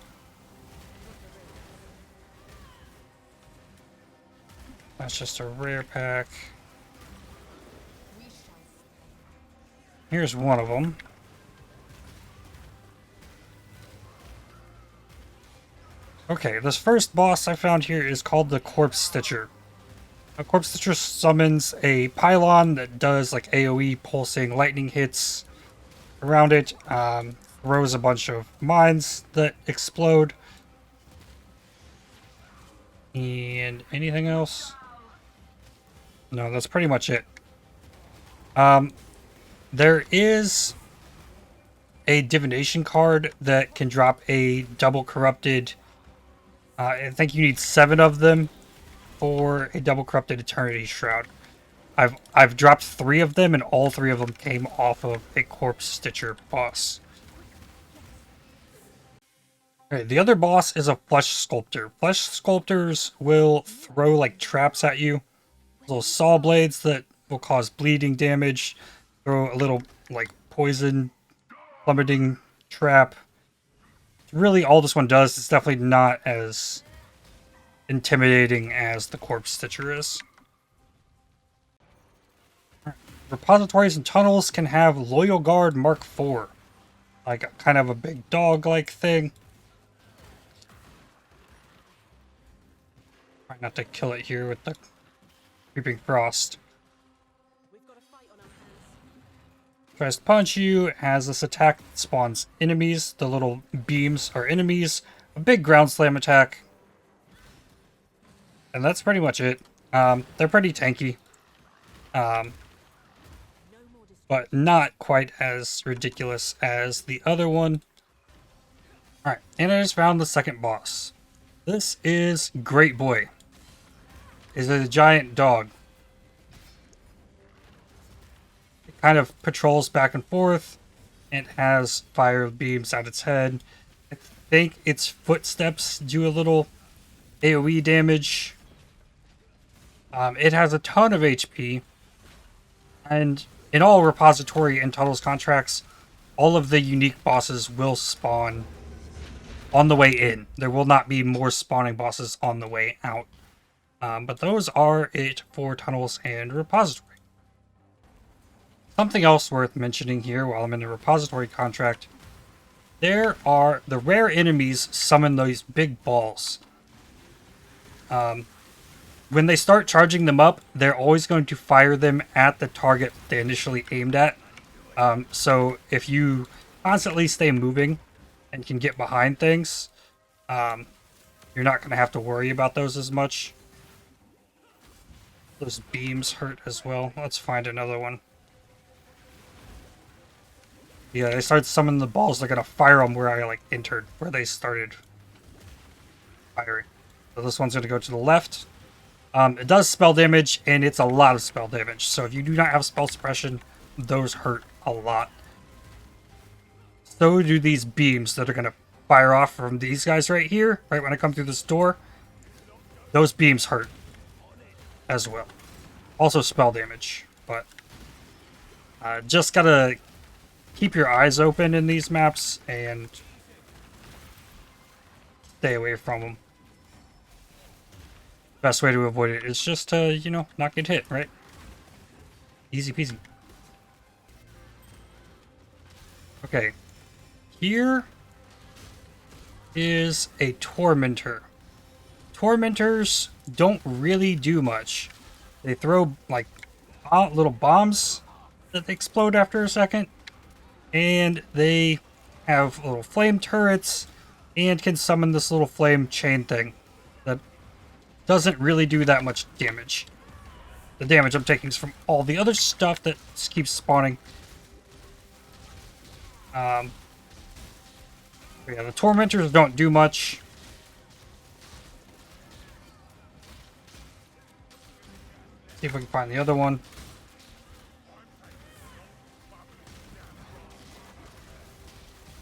That's just a rare pack. Here's one of them. Okay, this first boss I found here is called the Corpse Stitcher. A Corpse Stitcher summons a pylon that does like AoE pulsing lightning hits around it, throws a bunch of mines that explode. And anything else? No, that's pretty much it. There is a divination card that can drop a double corrupted. I think you need 7 of them for a double corrupted eternity shroud. I've dropped 3 of them, and all 3 of them came off of a Corpse Stitcher boss. Okay, the other boss is a Flesh Sculptor. Flesh Sculptors will throw like traps at you, little saw blades that will cause bleeding damage. Throw a little like poison plummeting trap. Really, all this one does is definitely not as intimidating as the Corpse Stitcher is. Repositories and tunnels can have Loyal Guard Mark IV, like kind of a big dog-like thing. Try not to kill it here with the Creeping Frost. We've got a fight on our hands. Tries to punch you, has this attack that spawns enemies. The little beams are enemies. A big ground slam attack. And that's pretty much it. They're pretty tanky. But not quite as ridiculous as the other one. Alright, and I just found the second boss. This is Great Boy. Is a giant dog. It kind of patrols back and forth and has fire beams at its head. I think its footsteps do a little AoE damage. It has a ton of HP, and in all repository and tunnels contracts, all of the unique bosses will spawn on the way in. There will not be more spawning bosses on the way out. But those are it for tunnels and repository. Something else worth mentioning here while I'm in the repository contract, there are the rare enemies summon those big balls. When they start charging them up, they're always going to fire them at the target they initially aimed at. So if you constantly stay moving and can get behind things, you're not going to have to worry about those as much. Those beams hurt as well. Let's find another one. Yeah, they start summoning the balls. They're going to fire them where I entered, where they started firing. So this one's going to go to the left. It does spell damage, and it's a lot of spell damage. So if you do not have spell suppression, those hurt a lot. So do these beams that are going to fire off from these guys right here, right when I come through this door. Those beams hurt as well. Also spell damage, but just gotta keep your eyes open in these maps and stay away from them. Best way to avoid it is just to, you know, not get hit, right? Easy peasy. Okay. Here is a Tormentor. Tormentors don't really do much. They throw, like, little bombs that explode after a second. And they have little flame turrets and can summon this little flame chain thing that doesn't really do that much damage. The damage I'm taking is from all the other stuff that keeps spawning. Yeah, the Tormentors don't do much. See if we can find the other one.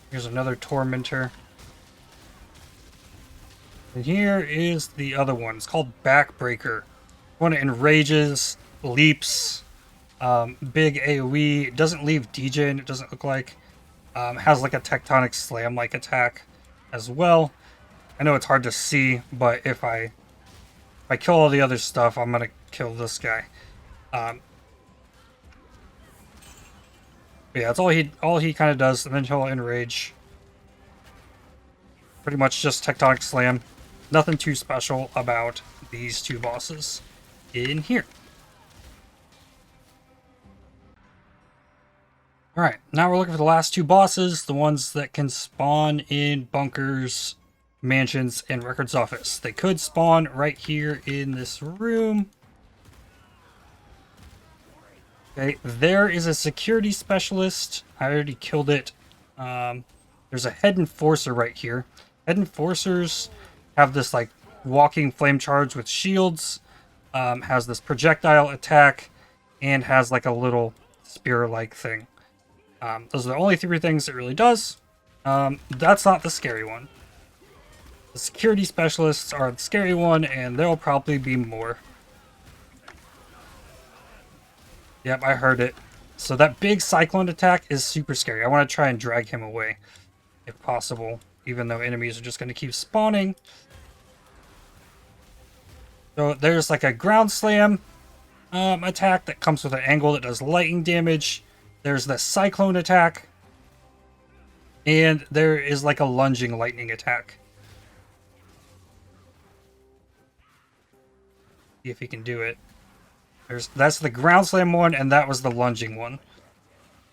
Here's another Tormentor. And here is the other one. It's called Backbreaker. One that enrages, leaps, big AoE. It doesn't leave degen, it doesn't look like. Has like a tectonic slam-like attack as well. I know it's hard to see, but if I kill all the other stuff, I'm gonna kill this guy. But But yeah, that's all he kind of does, and then he'll enrage. Pretty much just tectonic slam. Nothing too special about these two bosses in here. Alright, now we're looking for the last two bosses, the ones that can spawn in bunkers, mansions, and records office. They could spawn right here in this room. Okay, there is a security specialist. I already killed it. There's a head enforcer right here. Head enforcers have this like walking flame charge with shields, has this projectile attack, and has like a little spear-like thing. Those are the only three things it really does. That's not the scary one. The security specialists are the scary one, and there'll probably be more. Yep, I heard it. So that big cyclone attack is super scary. I want to try and drag him away, if possible, even though enemies are just going to keep spawning. So there's like a ground slam attack that comes with an angle that does lightning damage. There's the cyclone attack. And there is like a lunging lightning attack. See if he can do it. That's the ground slam one, and that was the lunging one.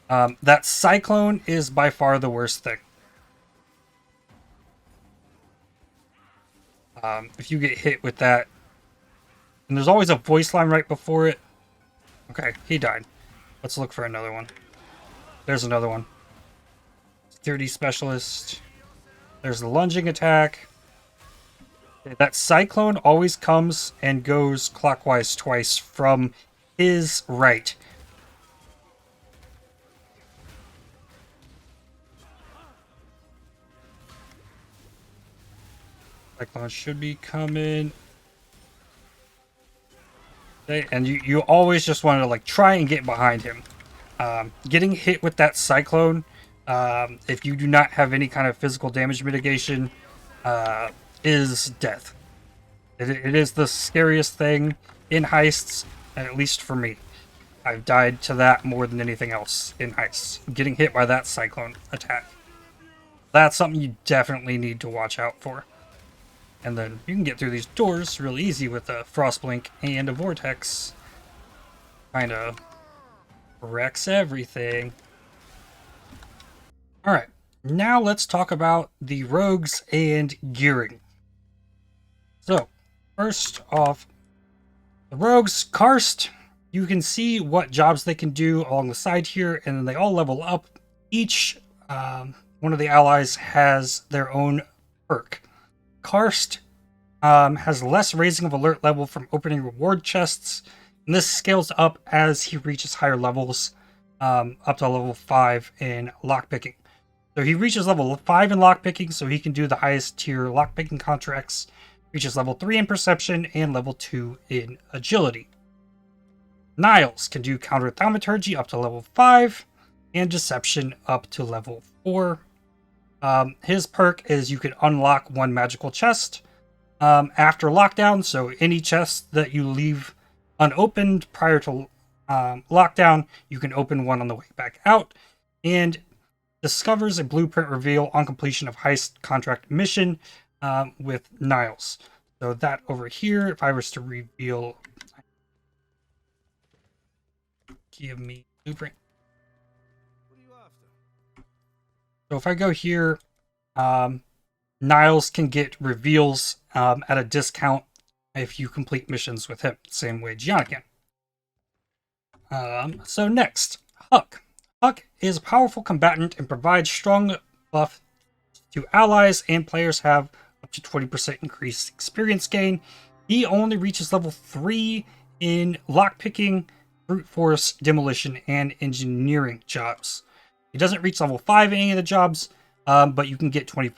That cyclone is by far the worst thing. If you get hit with that, and there's always a voice line right before it. Okay, he died. Let's look for another one. There's another one. Security specialist. There's the lunging attack. That cyclone always comes and goes clockwise twice from his right. Cyclone should be coming. Okay, and you always just want to like try and get behind him. Getting hit with that cyclone, if you do not have any kind of physical damage mitigation, is death. It is the scariest thing in heists, at least for me. I've died to that more than anything else in heists. Getting hit by that cyclone attack. That's something you definitely need to watch out for. And then you can get through these doors real easy with a Frostblink and a Vortex. Kinda wrecks everything. Alright, now let's talk about the rogues and gearing. So, first off, the rogues, Karst, you can see what jobs they can do along the side here, and then they all level up. Each one of the allies has their own perk. Karst has less raising of alert level from opening reward chests, and this scales up as he reaches higher levels, up to level 5 in lockpicking. So he reaches level 5 in lockpicking, so he can do the highest tier lockpicking contracts. Reaches level 3 in perception and level 2 in agility. Niles can do Counter-Thaumaturgy up to level 5 and deception up to level 4. His perk is you can unlock one magical chest after lockdown, so any chest that you leave unopened prior to lockdown, you can open one on the way back out, and discovers a blueprint reveal on completion of heist contract mission with Niles. So that over here, if I was to reveal, give me blueprint. So if I go here, Niles can get reveals at a discount if you complete missions with him, same way Gianna can. So next, Huck. Huck is a powerful combatant and provides strong buff to allies, and players have up to 20% increased experience gain. He only reaches level 3 in lockpicking, brute force, demolition, and engineering jobs. He doesn't reach level 5 in any of the jobs, but you can get 20%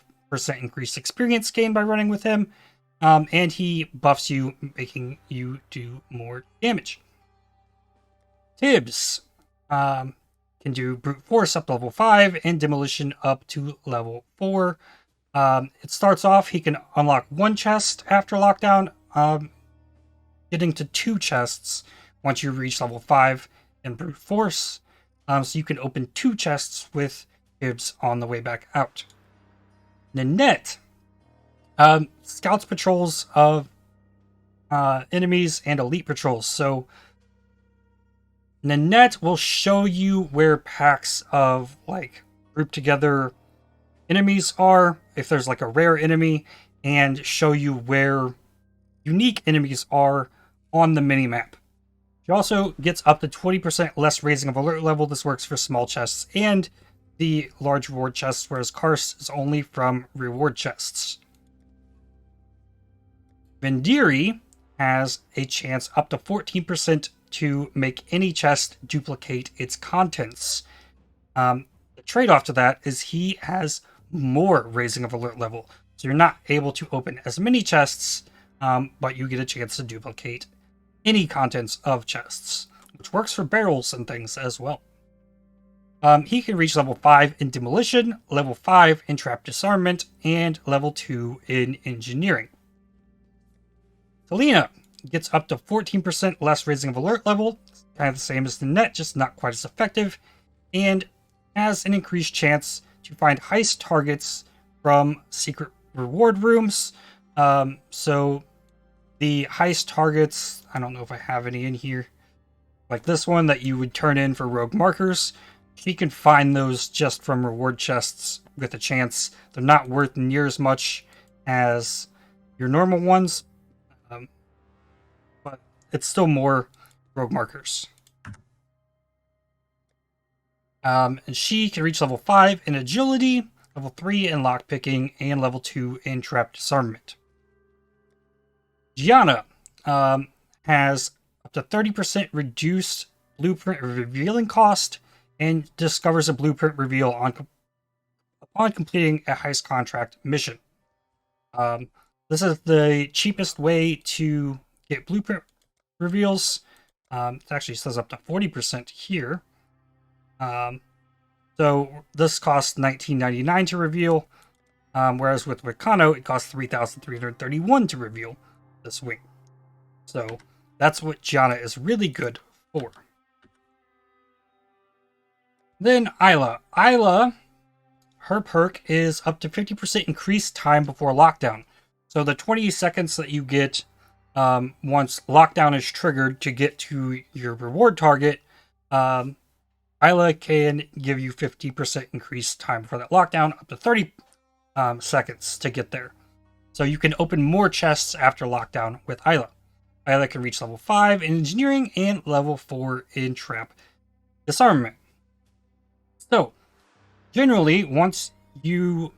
increased experience gain by running with him, and he buffs you, making you do more damage. Tibbs can do brute force up to level 5 and demolition up to level 4. It starts off, he can unlock one chest after lockdown, getting to 2 chests once you reach level 5 in brute force. so you can open 2 chests with Tibbs on the way back out. Nanette scouts patrols of enemies and elite patrols. So Nanette will show you where packs of like grouped together enemies are, if there's like a rare enemy, and show you where unique enemies are on the minimap. She also gets up to 20% less raising of alert level. This works for small chests and the large reward chests, whereas Karst is only from reward chests. Vendiri has a chance up to 14% to make any chest duplicate its contents. The trade-off to that is he has more raising of alert level. So you're not able to open as many chests, but you get a chance to duplicate any contents of chests, which works for barrels and things as well. He can reach level 5 in Demolition, level 5 in Trap Disarmament, and level 2 in Engineering. Selena gets up to 14% less raising of alert level, kind of the same as the net, just not quite as effective, and has an increased chance to find heist targets from secret reward rooms. So the heist targets, I don't know if I have any in here, like this one that you would turn in for rogue markers. She can find those just from reward chests with a chance. They're not worth near as much as your normal ones, but it's still more rogue markers. And she can reach level 5 in agility, level 3 in lockpicking, and level 2 in trap disarmament. Gianna has up to 30% reduced blueprint revealing cost and discovers a blueprint reveal upon completing a heist contract mission. This is the cheapest way to get blueprint reveals. It actually says up to 40% here. So this costs $19.99 to reveal, whereas with Wicano it costs $3,331 to reveal this wing. So that's what Gianna is really good for. Then Isla. Her perk is up to 50% increased time before lockdown. So the 20 seconds that you get once lockdown is triggered to get to your reward target, Isla can give you 50% increased time for that lockdown, up to 30 seconds to get there. So you can open more chests after lockdown with Isla. Isla can reach level 5 in engineering and level 4 in trap disarmament. So, generally, once you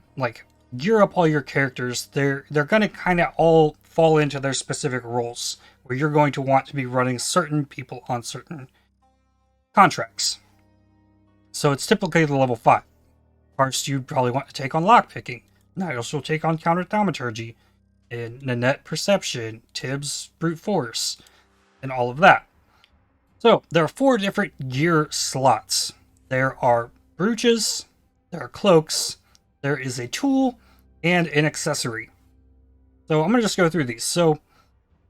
gear up all your characters, they're going to kind of all fall into their specific roles, where you're going to want to be running certain people on certain contracts. So it's typically the level 5. First, you probably want to take on lockpicking. Niles will take on Counter-Thaumaturgy, and Nanette Perception, Tibbs Brute Force, and all of that. So, there are 4 different gear slots. There are brooches, there are cloaks, there is a tool, and an accessory. So I'm going to just go through these. So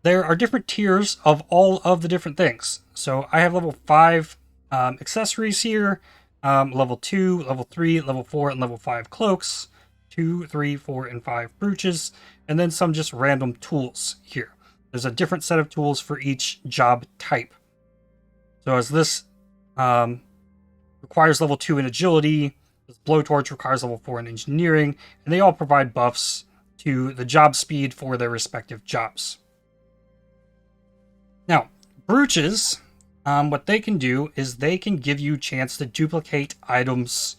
there are different tiers of all of the different things. So I have level 5 accessories here, level 2, level 3, level 4, and level 5 cloaks, 2, 3, 4, and 5 brooches, and then some just random tools here. There's a different set of tools for each job type. So as this requires level 2 in agility, this blowtorch requires level 4 in engineering, and they all provide buffs to the job speed for their respective jobs. Now, brooches, what they can do is they can give you a chance to duplicate items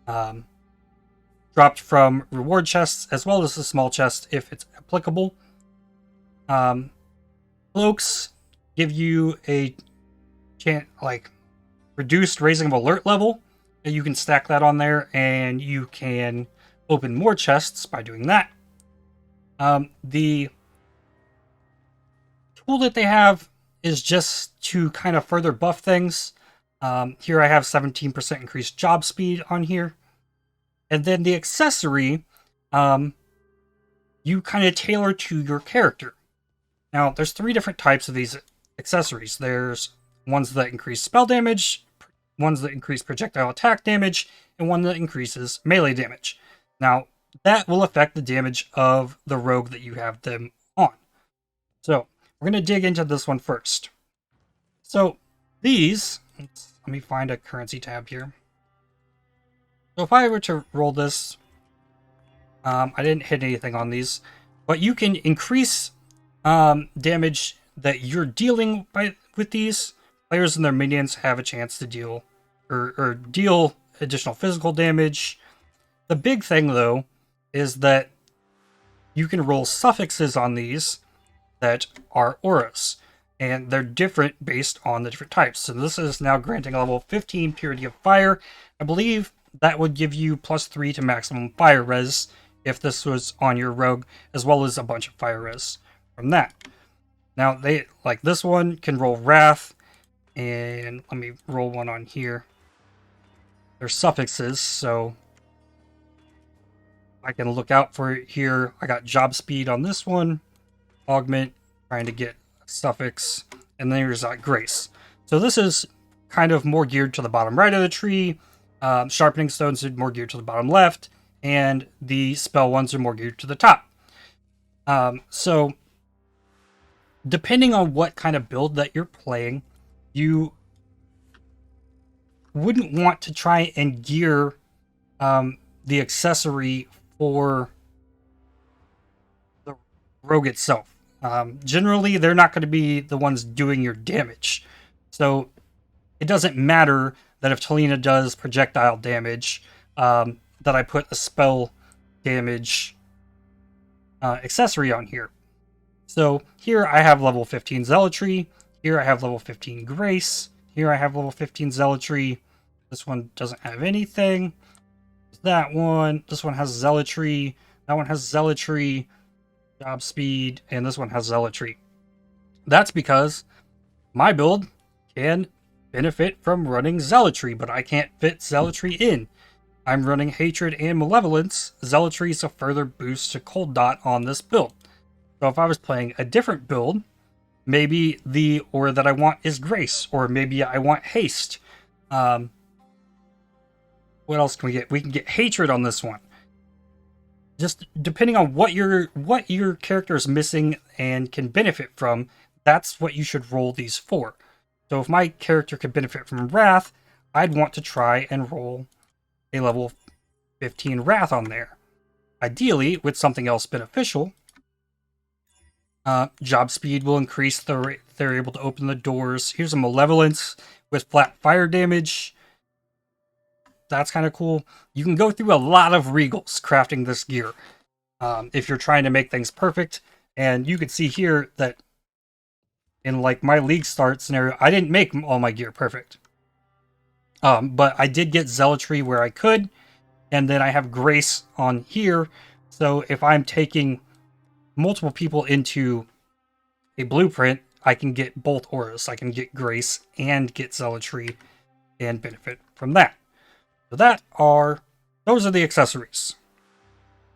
dropped from reward chests, as well as the small chest if it's applicable. Cloaks give you a chance, reduced raising of alert level. You can stack that on there, and you can open more chests by doing that. The tool that they have is just to kind of further buff things. Here I have 17% increased job speed on here. And then the accessory, you kind of tailor to your character. Now, there's 3 different types of these accessories. There's ones that increase spell damage, ones that increase projectile attack damage, and one that increases melee damage. Now, that will affect the damage of the rogue that you have them on. So, we're going to dig into this one first. So, these, let me find a currency tab here. So if I were to roll this, I didn't hit anything on these, but you can increase damage that you're dealing with these. Players and their minions have a chance to deal or deal additional physical damage. The big thing, though, is that you can roll suffixes on these that are auras, and they're different based on the different types. So this is now granting a level 15 Purity of Fire. I believe that would give you +3 to maximum fire res if this was on your rogue, as well as a bunch of fire res from that. Now, they like this one can roll Wrath, and let me roll one on here. They're suffixes, so I can look out for it here. I got Job Speed on this one, Augment, trying to get a suffix, and then there's Grace. So this is kind of more geared to the bottom right of the tree. Sharpening Stones are more geared to the bottom left, and the spell ones are more geared to the top. So, depending on what kind of build that you're playing, you wouldn't want to try and gear the accessory for the rogue itself. Generally, they're not going to be the ones doing your damage. So, it doesn't matter that if Talina does projectile damage, that I put a spell damage accessory on here. So here I have level 15 Zealotry, here I have level 15 Grace, here I have level 15 Zealotry. This one doesn't have anything. That one, this one has Zealotry, that one has Zealotry, Job Speed, and this one has Zealotry. That's because my build can benefit from running Zealotry, but I can't fit Zealotry in. I'm running Hatred and Malevolence. Zealotry is a further boost to Cold Dot on this build. So if I was playing a different build, maybe the aura that I want is Grace, or maybe I want Haste. What else can we get? We can get Hatred on this one. Just depending on what your character is missing and can benefit from, that's what you should roll these for. So if my character could benefit from Wrath, I'd want to try and roll a level 15 Wrath on there. Ideally, with something else beneficial. Job Speed will increase the rate they're able to open the doors. Here's a Malevolence with flat fire damage. That's kind of cool. You can go through a lot of regals crafting this gear if you're trying to make things perfect. And you can see here that in like my league start scenario, I didn't make all my gear perfect. But I did get Zealotry where I could, and then I have Grace on here. So if I'm taking multiple people into a blueprint, I can get both auras. I can get Grace and get Zealotry and benefit from that. So those are the accessories.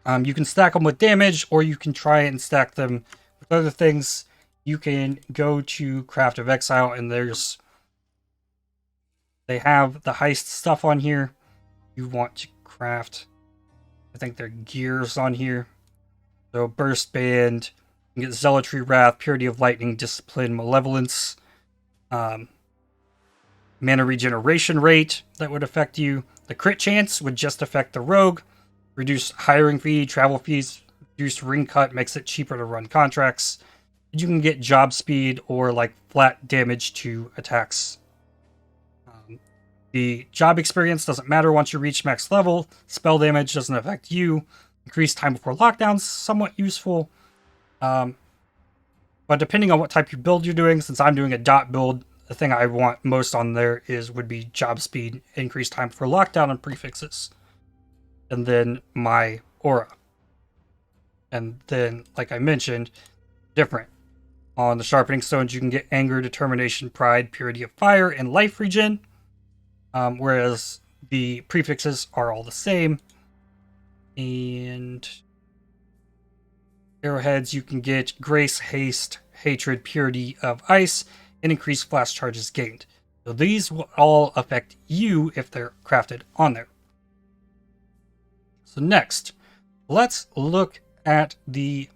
You can stack them with damage, or you can try and stack them with other things. You can go to Path of Exile, and they have the heist stuff on here. You want to craft, I think they're gears on here. So Burst Band, you can get Zealotry, Wrath, Purity of Lightning, Discipline, Malevolence, mana regeneration rate that would affect you. The crit chance would just affect the rogue. Reduced hiring fee, travel fees, reduced ring cut makes it cheaper to run contracts. You can get job speed or like flat damage to attacks. The job experience doesn't matter once you reach max level. Spell damage doesn't affect you. Increased time before lockdowns, somewhat useful. But depending on what type of build you're doing, since I'm doing a dot build, the thing I want most on there would be job speed, increased time before lockdown, and prefixes. And then my aura. And then, like I mentioned, different. On the Sharpening Stones, you can get Anger, Determination, Pride, Purity of Fire, and Life Regen. Whereas the prefixes are all the same. And arrowheads, you can get Grace, Haste, Hatred, Purity of Ice, and increased flash charges gained. So these will all affect you if they're crafted on there. So next, let's look at the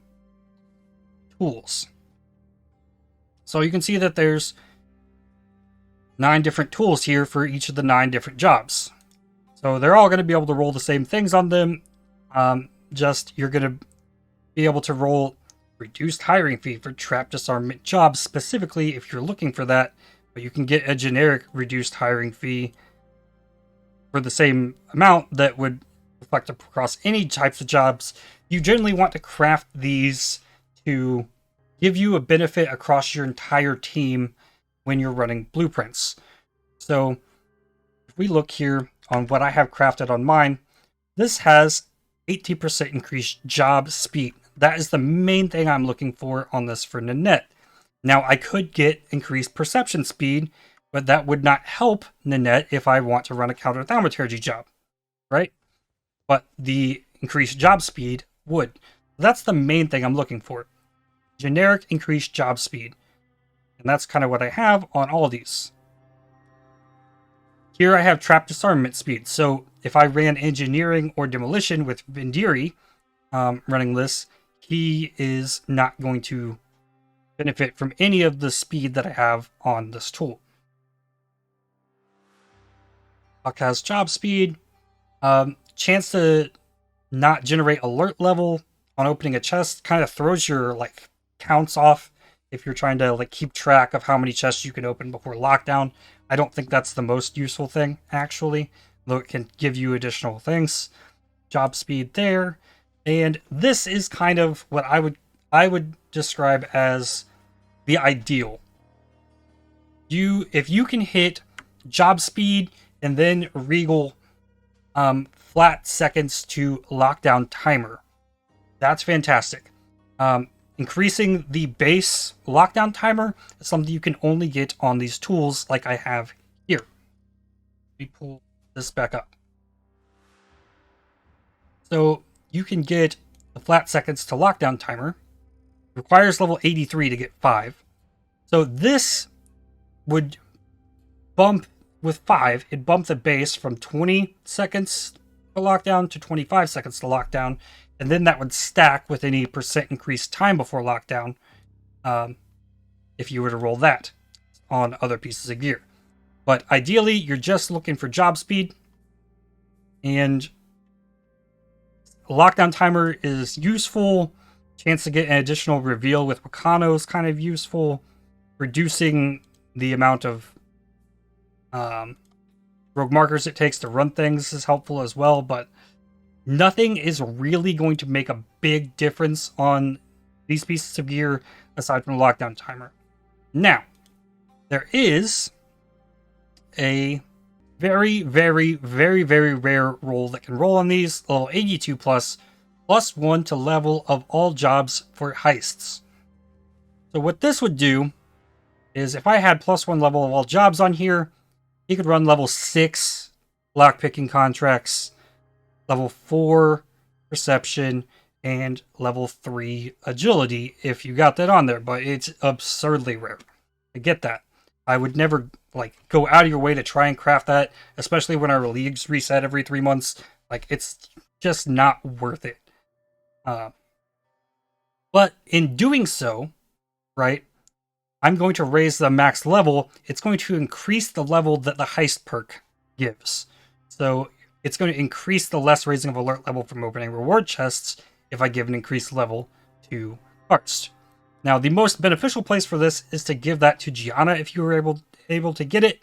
tools. So you can see that there's 9 different tools here for each of the 9 different jobs. So they're all going to be able to roll the same things on them. Just you're going to be able to roll reduced hiring fee for trap disarmament jobs specifically if you're looking for that, but you can get a generic reduced hiring fee for the same amount that would reflect across any types of jobs. You generally want to craft these to give you a benefit across your entire team when you're running blueprints. So if we look here on what I have crafted on mine, this has 80% increased job speed. That is the main thing I'm looking for on this for Nanette. Now, I could get increased perception speed, but that would not help Nanette if I want to run a Counter-Thaumaturgy job, right? But the increased job speed would. That's the main thing I'm looking for. Generic increased job speed. And that's kind of what I have on all these. Here I have trap disarmament speed. So if I ran engineering or demolition with Vindiri running this, he is not going to benefit from any of the speed that I have on this tool. Puck has job speed. Chance to not generate alert level on opening a chest kind of throws your counts off if you're trying to keep track of how many chests you can open before lockdown. I don't think that's the most useful thing, actually, though it can give you additional things. Job speed there. And this is kind of what I would describe as the ideal. If you can hit job speed and then regal flat seconds to lockdown timer, that's fantastic. Increasing the base lockdown timer is something you can only get on these tools like I have here. Let me pull this back up. So you can get the flat seconds to lockdown timer. Requires level 83 to get 5. So this would bump with 5. It bumped the base from 20 seconds to lockdown to 25 seconds to lockdown. And then that would stack with any percent increased time before lockdown if you were to roll that on other pieces of gear. But ideally, you're just looking for job speed. And lockdown timer is useful. Chance to get an additional reveal with Wakano is kind of useful. Reducing the amount of rogue markers it takes to run things is helpful as well. But nothing is really going to make a big difference on these pieces of gear aside from the lockdown timer. Now, there is a very, very, very, very rare roll that can roll on these. Level 82 plus 1 to level of all jobs for heists. So what this would do is if I had +1 level of all jobs on here, you could run level 6 lockpicking contracts, level 4 perception, and level 3 agility if you got that on there, but it's absurdly rare. I get that. I would never go out of your way to try and craft that, especially when our leagues reset every 3 months. It's just not worth it. But in doing so, right, I'm going to raise the max level. It's going to increase the level that the heist perk gives. So it's going to increase the less raising of alert level from opening reward chests if I give an increased level to Heist. Now, the most beneficial place for this is to give that to Gianna if you were able to get it.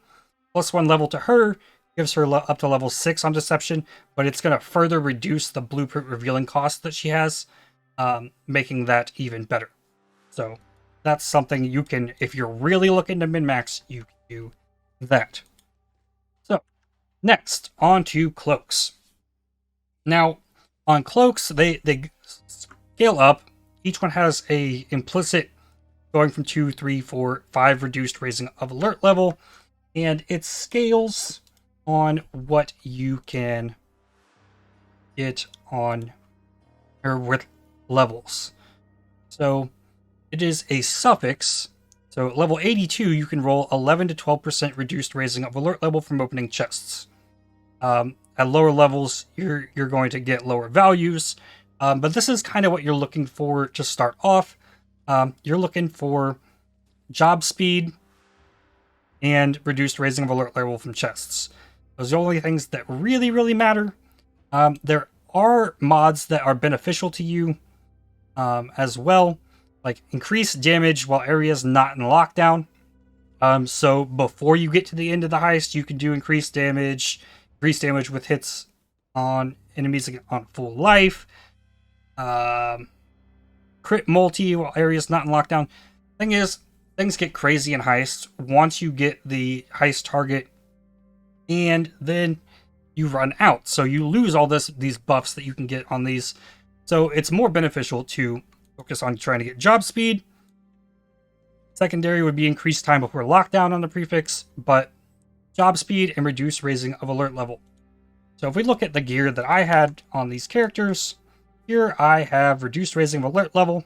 +1 level to her gives her up to level 6 on Deception, but it's going to further reduce the blueprint revealing cost that she has, making that even better. So that's something you can, if you're really looking to min-max, you can do that. So next, on to cloaks. Now, on cloaks, they scale up. Each one has a implicit going from 2, 3, 4, 5 reduced raising of alert level, and it scales on what you can get on or with levels. So it is a suffix So at level 82, you can roll 11 to 12% reduced raising of alert level from opening chests. At lower levels, you're going to get lower values, but this is kind of what you're looking for to start off. You're looking for job speed and reduced raising of alert level from chests. Those are the only things that really, really matter. There are mods that are beneficial to you as well, like increased damage while areas not in lockdown. So before you get to the end of the heist, you can do increased damage with hits on enemies on full life. Crit multi while areas not in lockdown. Thing is, things get crazy in heists once you get the heist target, and then you run out. So you lose all these buffs that you can get on these. So it's more beneficial to focus on trying to get job speed. Secondary would be increased time before lockdown on the prefix, but job speed and reduced raising of alert level. So if we look at the gear that I had on these characters, here I have reduced raising of alert level,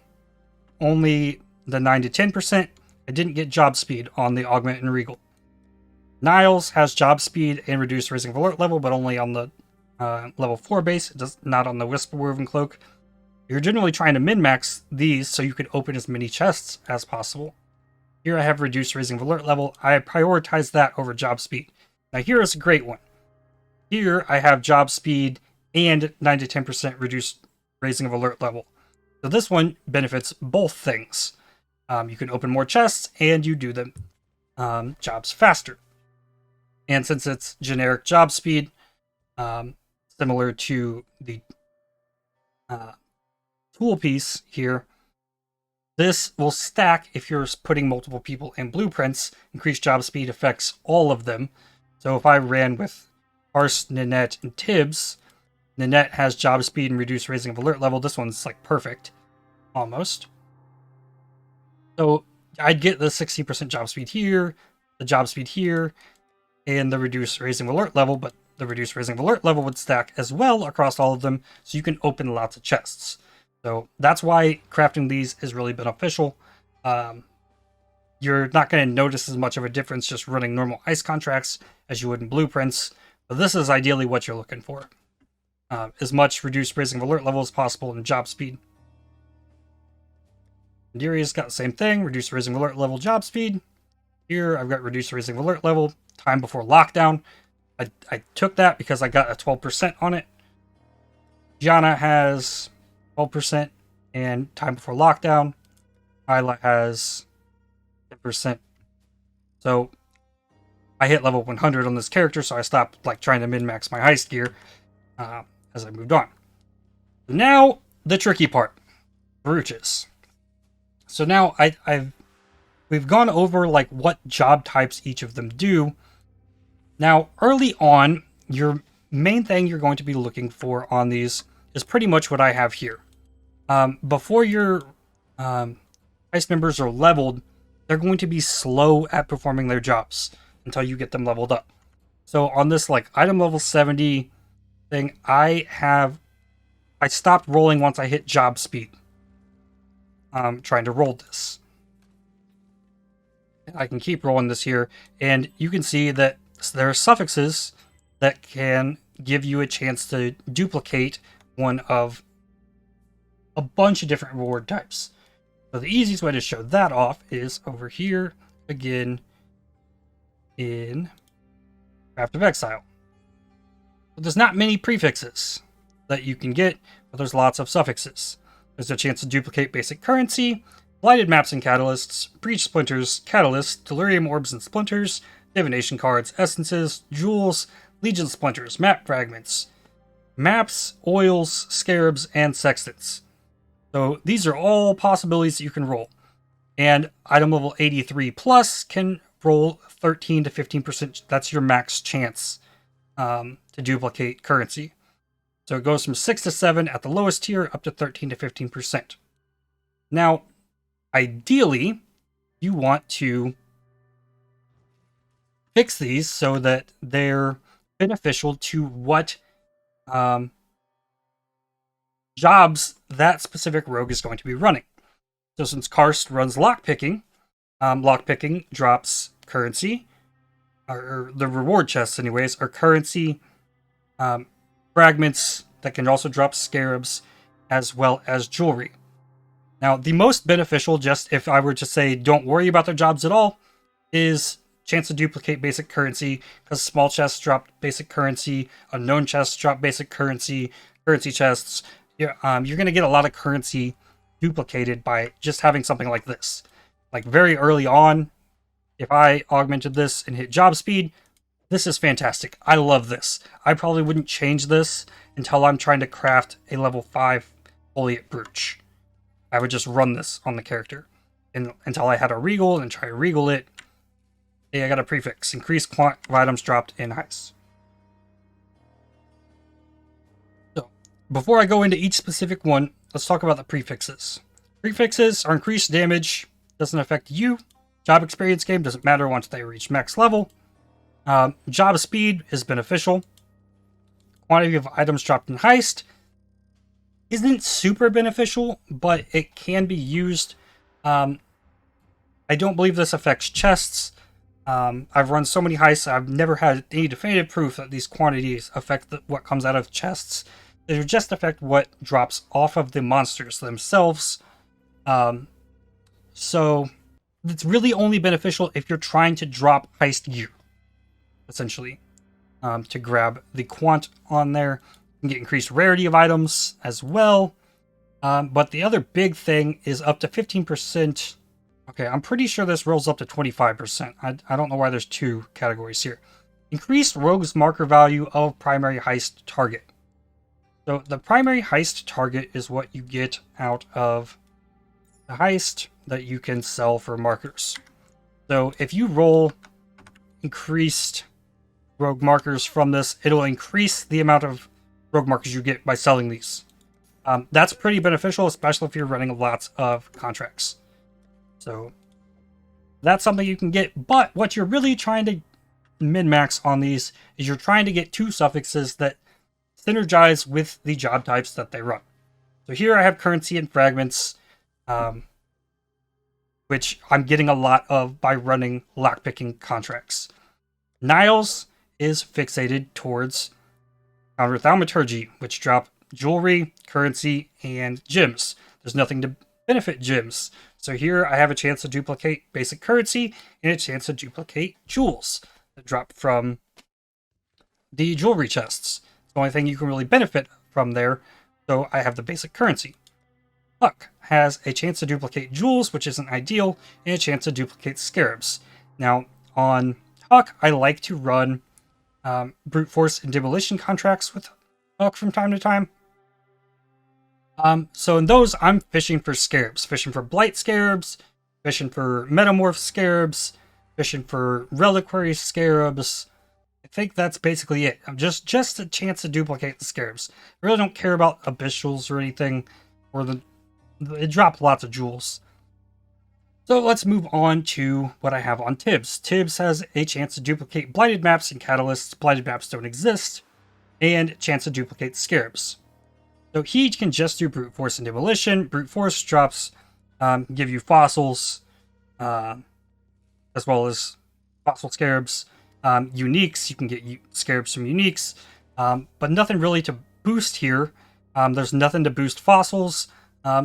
only the 9 to 10%. I didn't get job speed on the Augment and Regal. Niles has job speed and reduced raising of alert level, but only on the level 4 base. It does not on the Whisperwoven Cloak. You're generally trying to min-max these so you can open as many chests as possible. Here I have reduced raising of alert level. I prioritize that over job speed. Now here is a great one. Here I have job speed and 9 to 10% reduced raising of alert level. So this one benefits both things. You can open more chests and you do the jobs faster. And since it's generic job speed, similar to the tool piece here, this will stack if you're putting multiple people in blueprints. Increased job speed affects all of them. So if I ran with Arse, Nanette, and Tibbs, Nanette has job speed and reduced raising of alert level. This one's like perfect, almost. So I'd get the 60% job speed here, the job speed here, and the reduced raising of alert level, but the reduced raising of alert level would stack as well across all of them, so you can open lots of chests. So that's why crafting these is really beneficial. You're not going to notice as much of a difference just running normal ice contracts as you would in blueprints, but this is ideally what you're looking for. As much reduced raising of alert level as possible in job speed. Diria's got the same thing, reduced raising of alert level, job speed. Here I've got reduced raising of alert level, time before lockdown. I took that because I got a 12% on it. Gianna has 12% and time before lockdown. Isla has 10%. So I hit level 100 on this character, so I stopped like trying to min-max my heist gear as I moved on. Now the tricky part, brooches. So now we've gone over like what job types each of them do. Now early on, your main thing you're going to be looking for on these is pretty much what I have here. Before your heist members are leveled, they're going to be slow at performing their jobs until you get them leveled up. So on this like item level 70 thing, I stopped rolling once I hit job speed. Trying to roll this. I can keep rolling this here, and you can see that there are suffixes that can give you a chance to duplicate one of a bunch of different reward types. So the easiest way to show that off is over here again in Path of Exile. So there's not many prefixes that you can get, but there's lots of suffixes. There's a chance to duplicate basic currency, blighted maps and catalysts, breach splinters, catalysts, delirium orbs and splinters, divination cards, essences, jewels, legion splinters, map fragments, maps, oils, scarabs, and sextants. So these are all possibilities that you can roll. And item level 83 plus can roll 13 to 15%. That's your max chance to duplicate currency. So it goes from 6 to 7 at the lowest tier up to 13 to 15%. Now, ideally, you want to fix these so that they're beneficial to what jobs that specific rogue is going to be running. So since Karst runs lockpicking, Lockpicking drops currency, or the reward chests, anyways, are currency. Fragments that can also drop scarabs, as well as jewelry. Now, the most beneficial, just if I were to say don't worry about their jobs at all, is chance to duplicate basic currency, because small chests drop basic currency, unknown chests drop basic currency, currency chests. You're going to get a lot of currency duplicated by just having something like this. Like very early on, if I augmented this and hit job speed, this is fantastic. I love this. I probably wouldn't change this until I'm trying to craft a level 5 Foliate Brooch. I would just run this on the character until I had a regal and try to regal it. Hey, I got a prefix. Increased quant of items dropped in Heist. So, before I go into each specific one, let's talk about the prefixes. Prefixes are increased damage. Doesn't affect you. Job experience game doesn't matter once they reach max level. Job speed is beneficial. Quantity of items dropped in Heist isn't super beneficial, but it can be used. I don't believe this affects chests. I've run so many heists, I've never had any definitive proof that these quantities affect what comes out of chests. They just affect what drops off of the monsters themselves. So it's really only beneficial if you're trying to drop heist gear, essentially, to grab the quant on there. You can get increased rarity of items as well. But the other big thing is up to 15%. Okay, I'm pretty sure this rolls up to 25%. I don't know why there's two categories here. Increased rogue's marker value of primary heist target. So the primary heist target is what you get out of the heist that you can sell for markers. So if you roll increased rogue markers from this, it'll increase the amount of rogue markers you get by selling these. That's pretty beneficial, especially if you're running lots of contracts. So that's something you can get, but what you're really trying to min-max on these is you're trying to get two suffixes that synergize with the job types that they run. So here I have currency and fragments, which I'm getting a lot of by running lockpicking contracts. Niles is fixated towards Counter-Thaumaturgy, which drop jewelry, currency, and gems. There's nothing to benefit gems. So here I have a chance to duplicate basic currency and a chance to duplicate jewels that drop from the jewelry chests. It's the only thing you can really benefit from there. So I have the basic currency. Huck has a chance to duplicate jewels, which isn't ideal, and a chance to duplicate scarabs. Now on Huck, I like to run brute force and demolition contracts with Huck from time to time. So in those, I'm fishing for scarabs, fishing for blight scarabs, fishing for metamorph scarabs, fishing for reliquary scarabs. I think that's basically it. I'm just a chance to duplicate the scarabs. I really don't care about abyssals or anything, or it dropped lots of jewels. So let's move on to what I have on Tibbs. Tibbs has a chance to duplicate blighted maps and catalysts. Blighted maps don't exist, and a chance to duplicate scarabs. So he can just do brute force and demolition. Brute force drops give you fossils, as well as fossil scarabs. Uniques, you can get scarabs from uniques, but nothing really to boost here. There's nothing to boost fossils.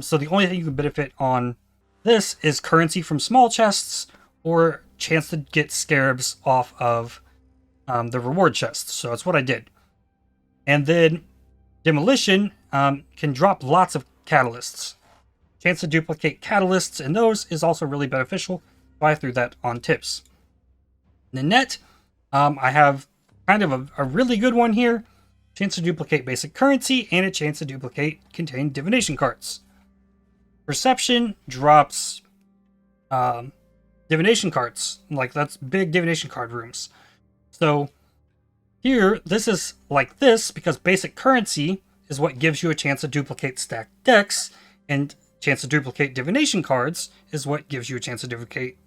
So the only thing you can benefit on this is currency from small chests or chance to get scarabs off of the reward chests. So that's what I did. And then demolition can drop lots of catalysts. Chance to duplicate catalysts in those is also really beneficial, so I threw that on tips. Nanette, I have kind of a really good one here. Chance to duplicate basic currency and a chance to duplicate contained divination cards. Perception drops divination cards. Like, that's big divination card rooms. So here, this is like this because basic currency is what gives you a chance to duplicate stacked decks, and chance to duplicate divination cards is what gives you a chance to duplicate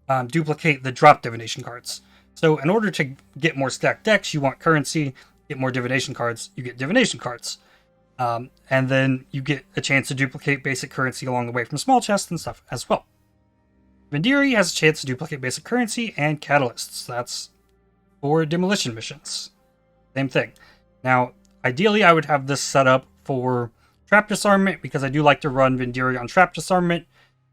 the drop divination cards. So in order to get more stacked decks, you want currency. Get more divination cards, you get divination cards. And then you get a chance to duplicate basic currency along the way from small chests and stuff as well. Vendiri has a chance to duplicate basic currency and catalysts. That's for demolition missions. Same thing. Now, ideally, I would have this set up for trap disarmament because I do like to run Vendiri on trap disarmament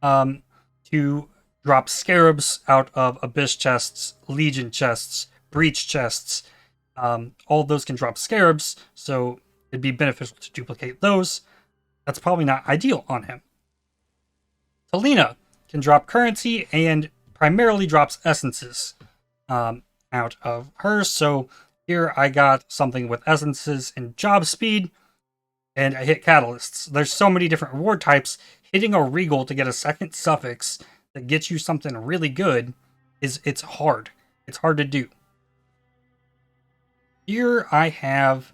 to drop scarabs out of abyss chests, legion chests, breach chests. All of those can drop scarabs, so it'd be beneficial to duplicate those. That's probably not ideal on him. Talina can drop currency and primarily drops essences out of hers. So here I got something with essences and job speed, and I hit catalysts. There's so many different reward types. Hitting a regal to get a second suffix that gets you something really good it's hard. It's hard to do. Here I have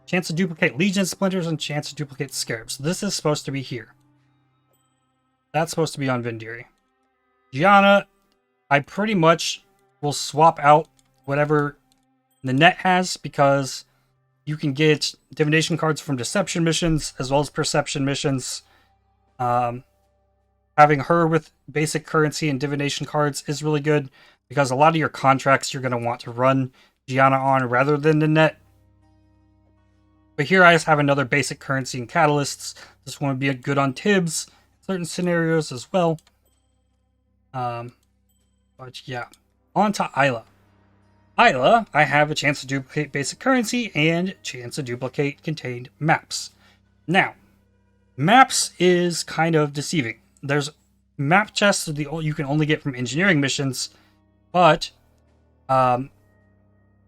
chance to duplicate legion splinters and chance to duplicate scarabs. This is supposed to be here. That's supposed to be on Vendiri. Gianna, I pretty much will swap out whatever the net has because you can get divination cards from deception missions as well as perception missions. Having her with basic currency and divination cards is really good because a lot of your contracts you're going to want to run Gianna on rather than the net. But here I just have another basic currency and catalysts. This one would be good on Tibbs, certain scenarios as well. But yeah, on to Isla. Isla, I have a chance to duplicate basic currency and chance to duplicate contained maps. Now, maps is kind of deceiving. There's map chests that you can only get from engineering missions, but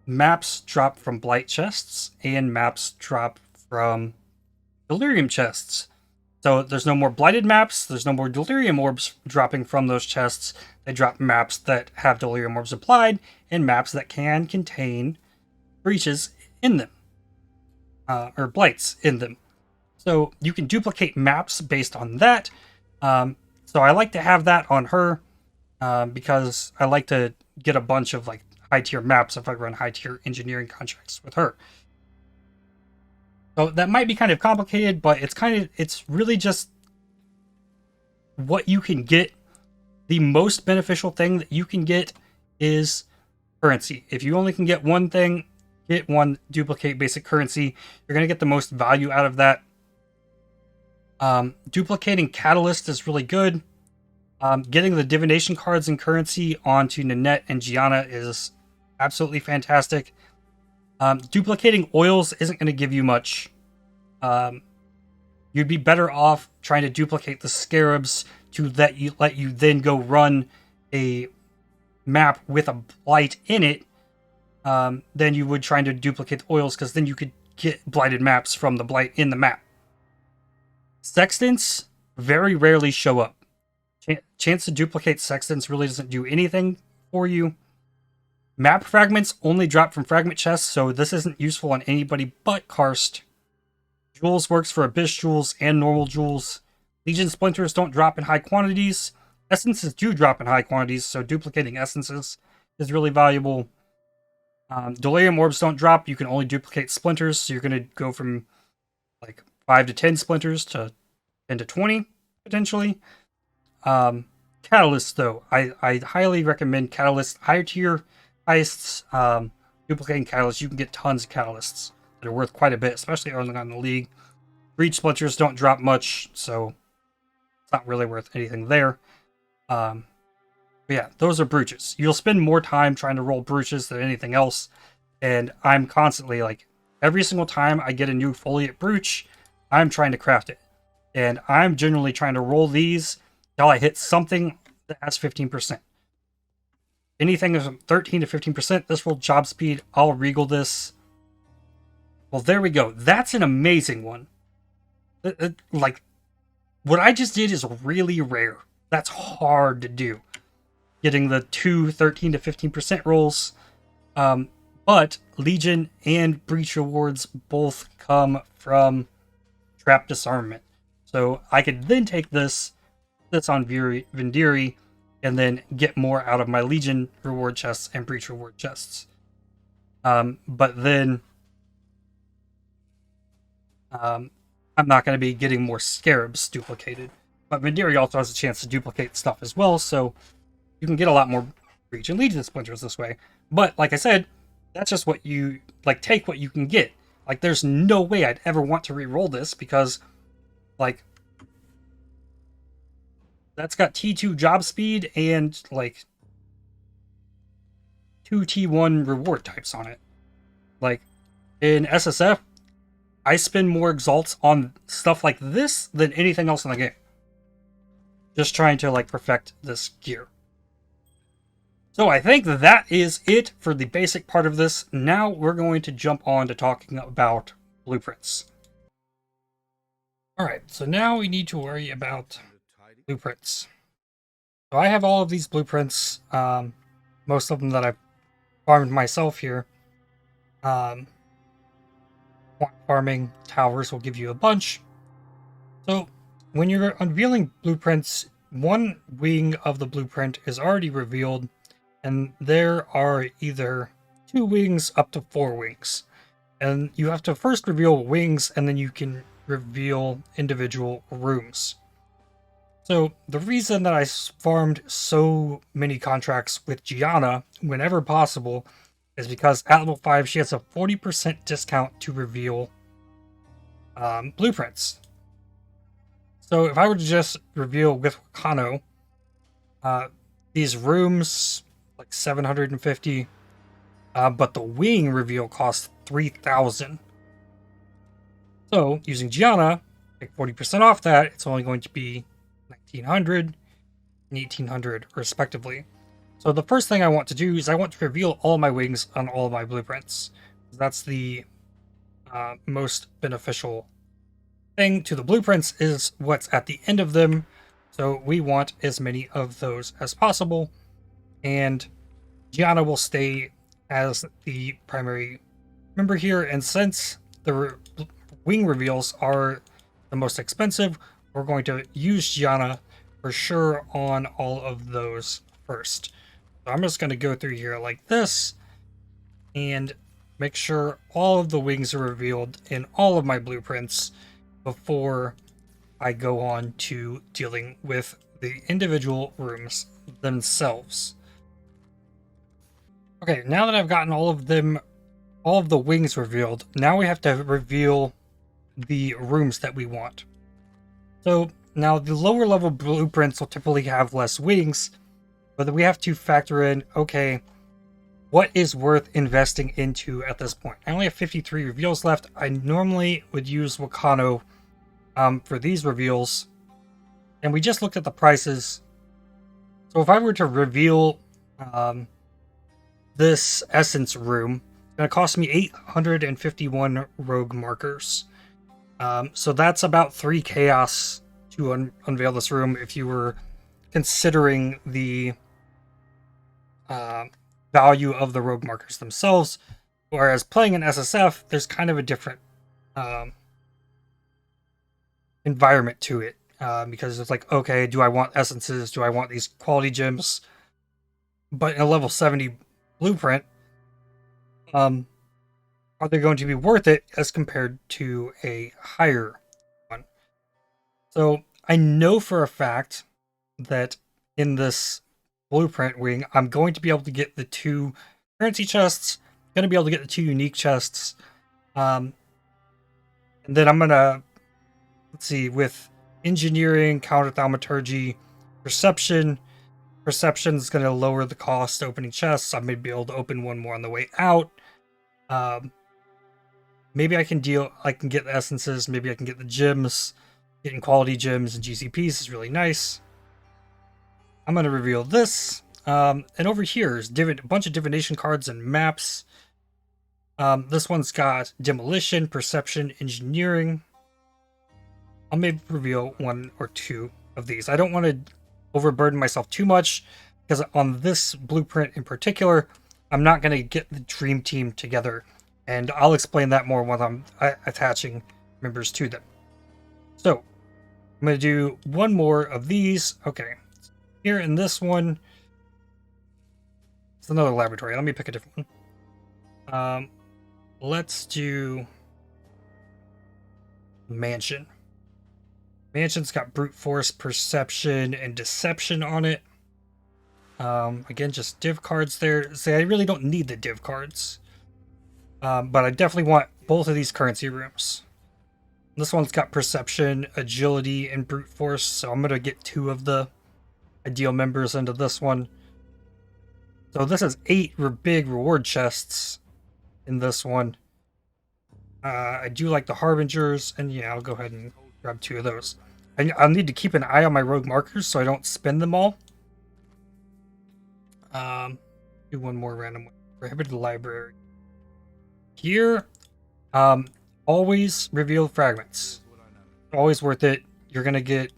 maps drop from blight chests and maps drop from delirium chests. So there's no more blighted maps, there's no more delirium orbs dropping from those chests. They drop maps that have delirium orbs applied and maps that can contain breaches in them, or blights in them. So you can duplicate maps based on that. So I like to have that on her because I like to get a bunch of like high tier maps if I run high tier engineering contracts with her. So that might be kind of complicated, but it's really just what you can get. The most beneficial thing that you can get is currency. If you only can get one thing, get one, duplicate basic currency. You're going to get the most value out of that. Duplicating catalyst is really good. Getting the divination cards and currency onto Nanette and Gianna is absolutely fantastic. Duplicating oils isn't going to give you much. You'd be better off trying to duplicate the scarabs to let you then go run a map with a blight in it than you would trying to duplicate the oils, because then you could get blighted maps from the blight in the map. Sextants very rarely show up. Chance to duplicate sextants really doesn't do anything for you. Map fragments only drop from fragment chests, so this isn't useful on anybody but Karst. Jewels works for Abyss Jewels and normal Jewels. Legion Splinters don't drop in high quantities. Essences do drop in high quantities, so duplicating essences is really valuable. Delirium Orbs don't drop. You can only duplicate Splinters, so you're going to go from like 5 to 10 Splinters to 10 to 20, potentially. Catalysts, though. I highly recommend Catalysts. Higher tier heists, duplicating Catalysts. You can get tons of Catalysts that are worth quite a bit, especially early on in the league. Breach Splinters don't drop much, so it's not really worth anything there. But yeah, those are brooches. You'll spend more time trying to roll brooches than anything else, and I'm constantly, like, every single time I get a new foliate brooch, I'm trying to craft it. And I'm generally trying to roll these until I hit something that has 15%. Anything from 13 to 15%, this will job speed. I'll regal this. Well, there we go. That's an amazing one. Like, what I just did is really rare. That's hard to do. Getting the two 13 to 15% rolls. But Legion and Breach Rewards both come from Trap Disarmament. So I could then take this that's on Vendiri, and then get more out of my Legion reward chests and Breach reward chests. But then I'm not going to be getting more scarabs duplicated. But Vendiri also has a chance to duplicate stuff as well, so you can get a lot more Breach and Legion splinters this way. But like I said, that's just what you like. Take what you can get. Like, there's no way I'd ever want to re-roll this because, like, that's got T2 job speed and like 2 T1 reward types on it. Like, in SSF, I spend more exalts on stuff like this than anything else in the game. Just trying to, like, perfect this gear. So I think that is it for the basic part of this. Now we're going to jump on to talking about blueprints. Alright, so now we need to worry about blueprints. So I have all of these blueprints, most of them that I've farmed myself here. Farming towers will give you a bunch. So when you're unveiling blueprints, one wing of the blueprint is already revealed, and there are either 2 wings up to 4 wings. And you have to first reveal wings, and then you can reveal individual rooms. So the reason that I farmed so many contracts with Gianna whenever possible is because at level 5 she has a 40% discount to reveal blueprints. So if I were to just reveal with Wakano, these rooms, like 750, but the wing reveal costs 3,000. So using Gianna, like 40% off that, it's only going to be 1,900 and 1,800 respectively. So the first thing I want to do is I want to reveal all my wings on all of my blueprints. That's the most beneficial thing to the blueprints, is what's at the end of them. So we want as many of those as possible. And Gianna will stay as the primary member here. And since the wing reveals are the most expensive, we're going to use Gianna for sure on all of those first. So I'm just going to go through here like this and make sure all of the wings are revealed in all of my blueprints before I go on to dealing with the individual rooms themselves. Okay, now that I've gotten all of the wings revealed, now we have to reveal the rooms that we want. So now the lower level blueprints will typically have less wings, but we have to factor in, okay, what is worth investing into at this point? I only have 53 reveals left. I normally would use Wakano for these reveals, and we just looked at the prices. So if I were to reveal this Essence room, it's going to cost me 851 rogue markers. So that's about 3 chaos to unveil this room if you were considering the value of the rogue markers themselves. Whereas playing in SSF, there's kind of a different environment to it, because it's like, okay, do I want essences? Do I want these quality gems? But in a level 70 blueprint, are they going to be worth it as compared to a higher one? So I know for a fact that in this blueprint wing, I'm going to be able to get the 2 currency chests, going to be able to get the 2 unique chests, and then I'm gonna, let's see, with engineering, Counter-Thaumaturgy, perception is going to lower the cost opening chests. I may be able to open one more on the way out. Maybe I can get the essences, maybe I can get the gems. Getting quality gems and GCPs is really nice. I'm going to reveal this. And over here is a bunch of divination cards and maps. This one's got demolition, perception, engineering. I'll maybe reveal 1 or 2 of these. I don't want to overburden myself too much, because on this blueprint in particular, I'm not going to get the dream team together. And I'll explain that more when I'm attaching members to them. So I'm going to do 1 more of these. Okay. Here in this one, it's another laboratory. Let me pick a different one. Let's do mansion. Mansion's got brute force, perception, and deception on it. Again, just div cards there. Say, I really don't need the div cards. But I definitely want both of these currency rooms. This one's got perception, agility, and brute force, so I'm going to get 2 of the ideal members into this one. So this is 8 big reward chests in this one. I do like the Harbingers, and yeah, I'll go ahead and grab 2 of those. I'll need to keep an eye on my rogue markers so I don't spend them all. Do one more random one. Prohibited library. Here, always reveal fragments. Always worth it. You're gonna get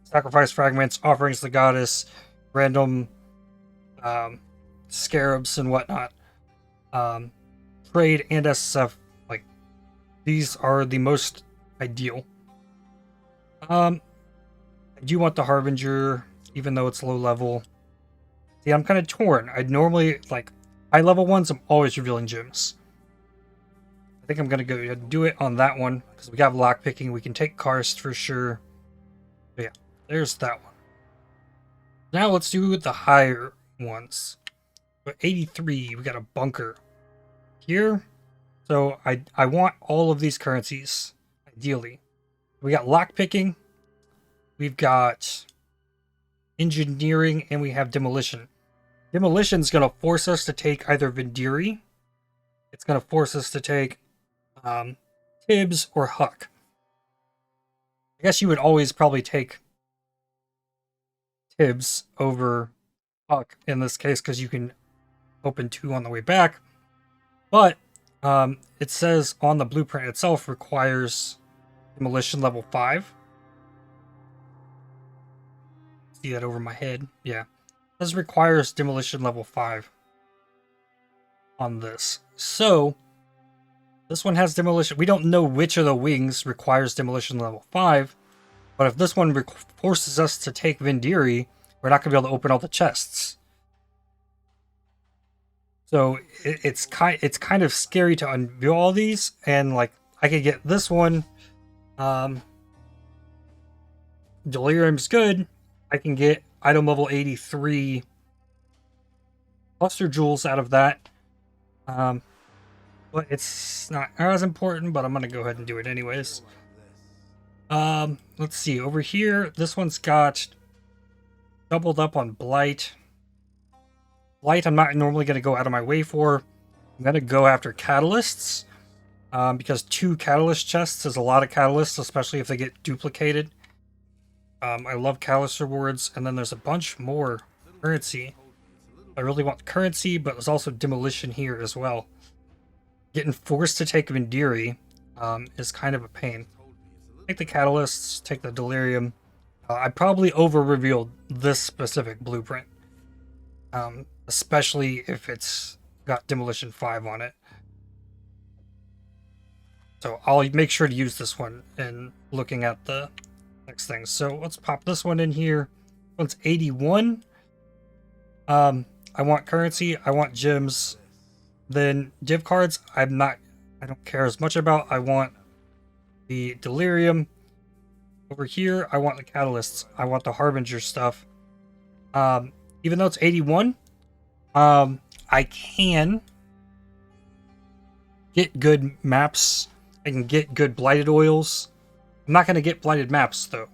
sacrifice fragments, offerings to the goddess, random scarabs and whatnot. Trade and SSF, like, these are the most ideal. I do want the Harbinger, even though it's low level. See, I'm kind of torn. I'd normally, like, high level ones, I'm always revealing gems. I think I'm going to go ahead and do it on that one, because we got lockpicking. We can take karst for sure. But yeah, there's that one. Now let's do the higher ones. But 83, we got a bunker here. So I want all of these currencies, ideally. We got lockpicking, we've got engineering, and we have demolition. Demolition is going to force us to take either Vendiri. It's going to force us to take Tibbs or Huck. I guess you would always probably take Tibbs over Huck in this case because you can open 2 on the way back. But it says on the blueprint itself requires demolition level 5. See that over my head? Yeah. This requires demolition level 5 on this. So this one has demolition. We don't know which of the wings requires demolition level 5, but if this one forces us to take Vendiri, we're not going to be able to open all the chests. So it's kind of scary to unveil all these, and like I could get this one. Delirium's good. I can get item level 83 cluster jewels out of that. But it's not as important, but I'm going to go ahead and do it anyways. Let's see. Over here, this one's got doubled up on Blight. Blight, I'm not normally going to go out of my way for. I'm going to go after Catalysts. Because 2 Catalyst chests is a lot of Catalysts, especially if they get duplicated. I love Catalyst rewards, and then there's a bunch more currency. I really want currency, but there's also demolition here as well. Getting forced to take Vendiri is kind of a pain. Take the Catalysts, take the Delirium. I probably over-revealed this specific blueprint. Especially if it's got Demolition 5 on it. So I'll make sure to use this one in looking at the next thing. So let's pop this one in here. This one's 81. I want currency. I want gems. Then div cards, I don't care as much about. I want the Delirium. Over here, I want the Catalysts. I want the Harbinger stuff. Even though it's 81, I can get good maps. I can get good blighted oils. I'm not going to get blighted maps, though.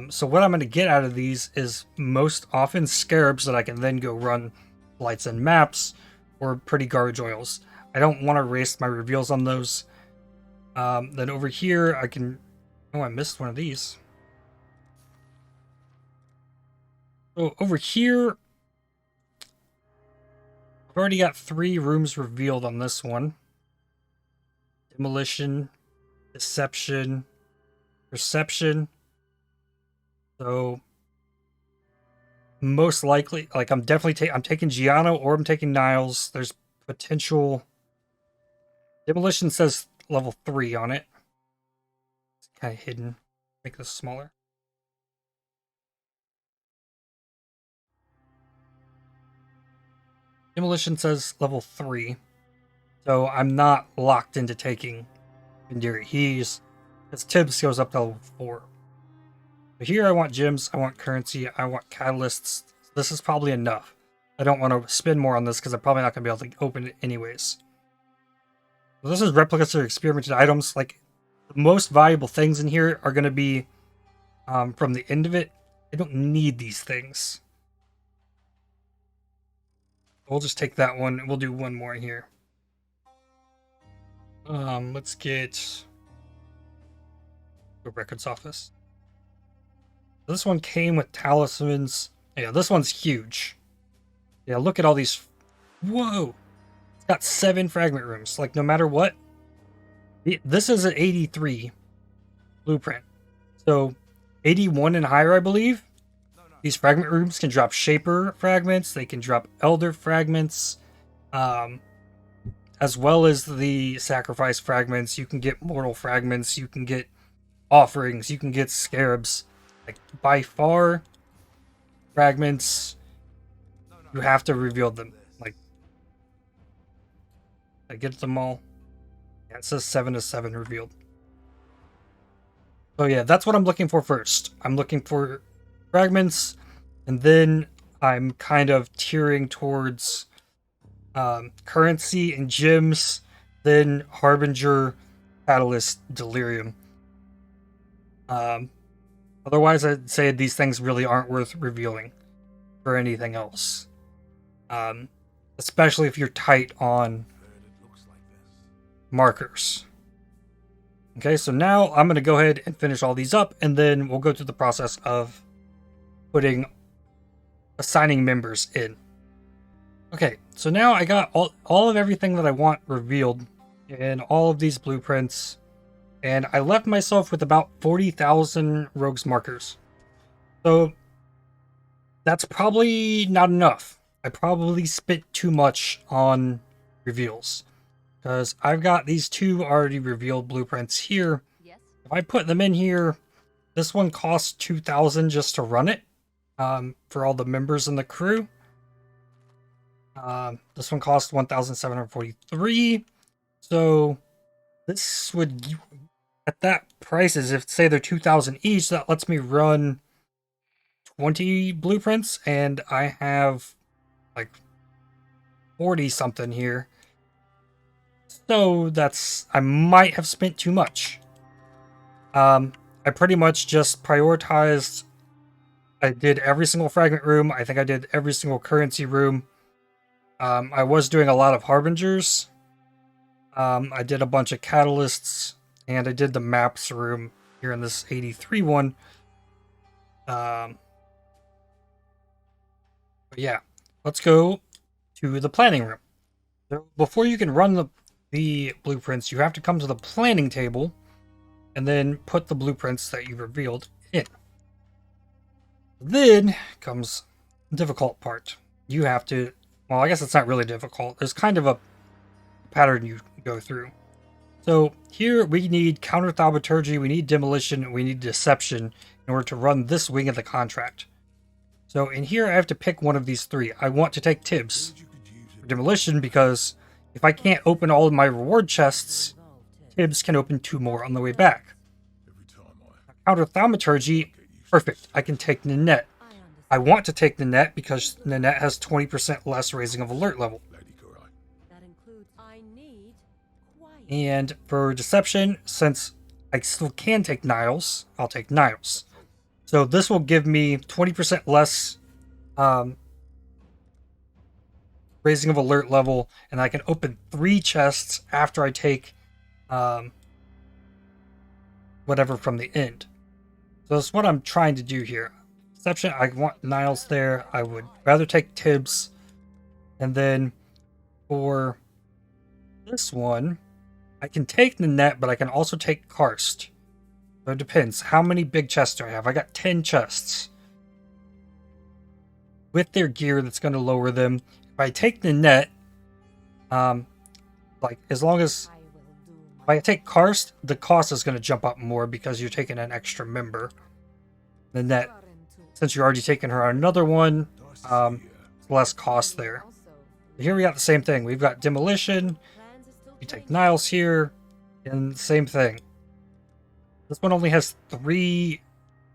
So what I'm going to get out of these is most often scarabs that I can then go run blights and maps, or pretty garbage oils. I don't want to waste my reveals on those. Then over here, I can... Oh, I missed one of these. So over here, I've already got 3 rooms revealed on this one. Demolition, Deception, Perception. So most likely, like I'm definitely I'm taking Giano or I'm taking Niles. There's potential. Demolition says level 3 on it. It's kind of hidden. Make this smaller. Demolition says level 3. So I'm not locked into taking Vendiri. His Tibbs goes up to level 4. But here I want gems, I want currency, I want catalysts. This is probably enough. I don't want to spend more on this because I'm probably not going to be able to open it anyways. So this is replicas or experimented items. Like, the most valuable things in here are going to be from the end of it. I don't need these things. We'll just take that one. We'll do one more here. Let's get the records office. This one came with talismans. Yeah, this one's huge. Yeah, look at all these. Whoa! It's got 7 fragment rooms. Like, no matter what. This is an 83 blueprint. So, 81 and higher, I believe. These fragment rooms can drop Shaper fragments. They can drop Elder fragments. As well as the Sacrifice fragments. You can get Mortal fragments. You can get Offerings. You can get Scarabs. Like, by far, fragments, you have to reveal them. Like, I get them all. Yeah, it says 7 to 7 revealed. So yeah, that's what I'm looking for first. I'm looking for fragments, and then I'm kind of tiering towards currency and gems, then Harbinger, Catalyst, Delirium. Otherwise, I'd say these things really aren't worth revealing for anything else. Especially if you're tight on markers. Okay, so now I'm going to go ahead and finish all these up, and then we'll go through the process of assigning members in. Okay, so now I got all of everything that I want revealed in all of these blueprints. And I left myself with about 40,000 rogues markers. So that's probably not enough. I probably spent too much on reveals. Because I've got these 2 already revealed blueprints here. Yes. If I put them in here, this one costs 2,000 just to run it. For all the members in the crew. This one costs 1,743. So this would... At that price, is if say they're 2,000 each, that lets me run 20 blueprints, and I have like 40 something here. So I might have spent too much. I pretty much just prioritized. I did every single fragment room. I think I did every single currency room. I was doing a lot of harbingers. I did a bunch of catalysts. And I did the maps room here in this 83 one. But yeah, let's go to the planning room. So before you can run the blueprints, you have to come to the planning table and then put the blueprints that you revealed in. Then comes the difficult part. You have to, well, I guess it's not really difficult. There's kind of a pattern you go through. So here we need Counter-Thaumaturgy, we need Demolition, we need Deception in order to run this wing of the contract. So in here I have to pick one of these 3. I want to take Tibbs for Demolition because if I can't open all of my reward chests, Tibbs can open 2 more on the way back. Counter-Thaumaturgy, perfect. I can take Nanette. I want to take Nanette because Nanette has 20% less raising of alert level. And for Deception, since I still can take Niles, I'll take Niles. So this will give me 20% less raising of alert level, and I can open 3 chests after I take whatever from the end. So that's what I'm trying to do here. Deception, I want Niles there. I would rather take Tibbs. And then for this one, I can take Nanette, but I can also take Karst. So it depends. How many big chests do I have? I got 10 chests. With their gear, that's going to lower them. If I take Nanette, like, as long as... If I take Karst, the cost is going to jump up more because you're taking an extra member. Nanette, since you're already taking her on another one, less cost there. Here we got the same thing. We've got Demolition. We take Niles here, and same thing. This one only has 3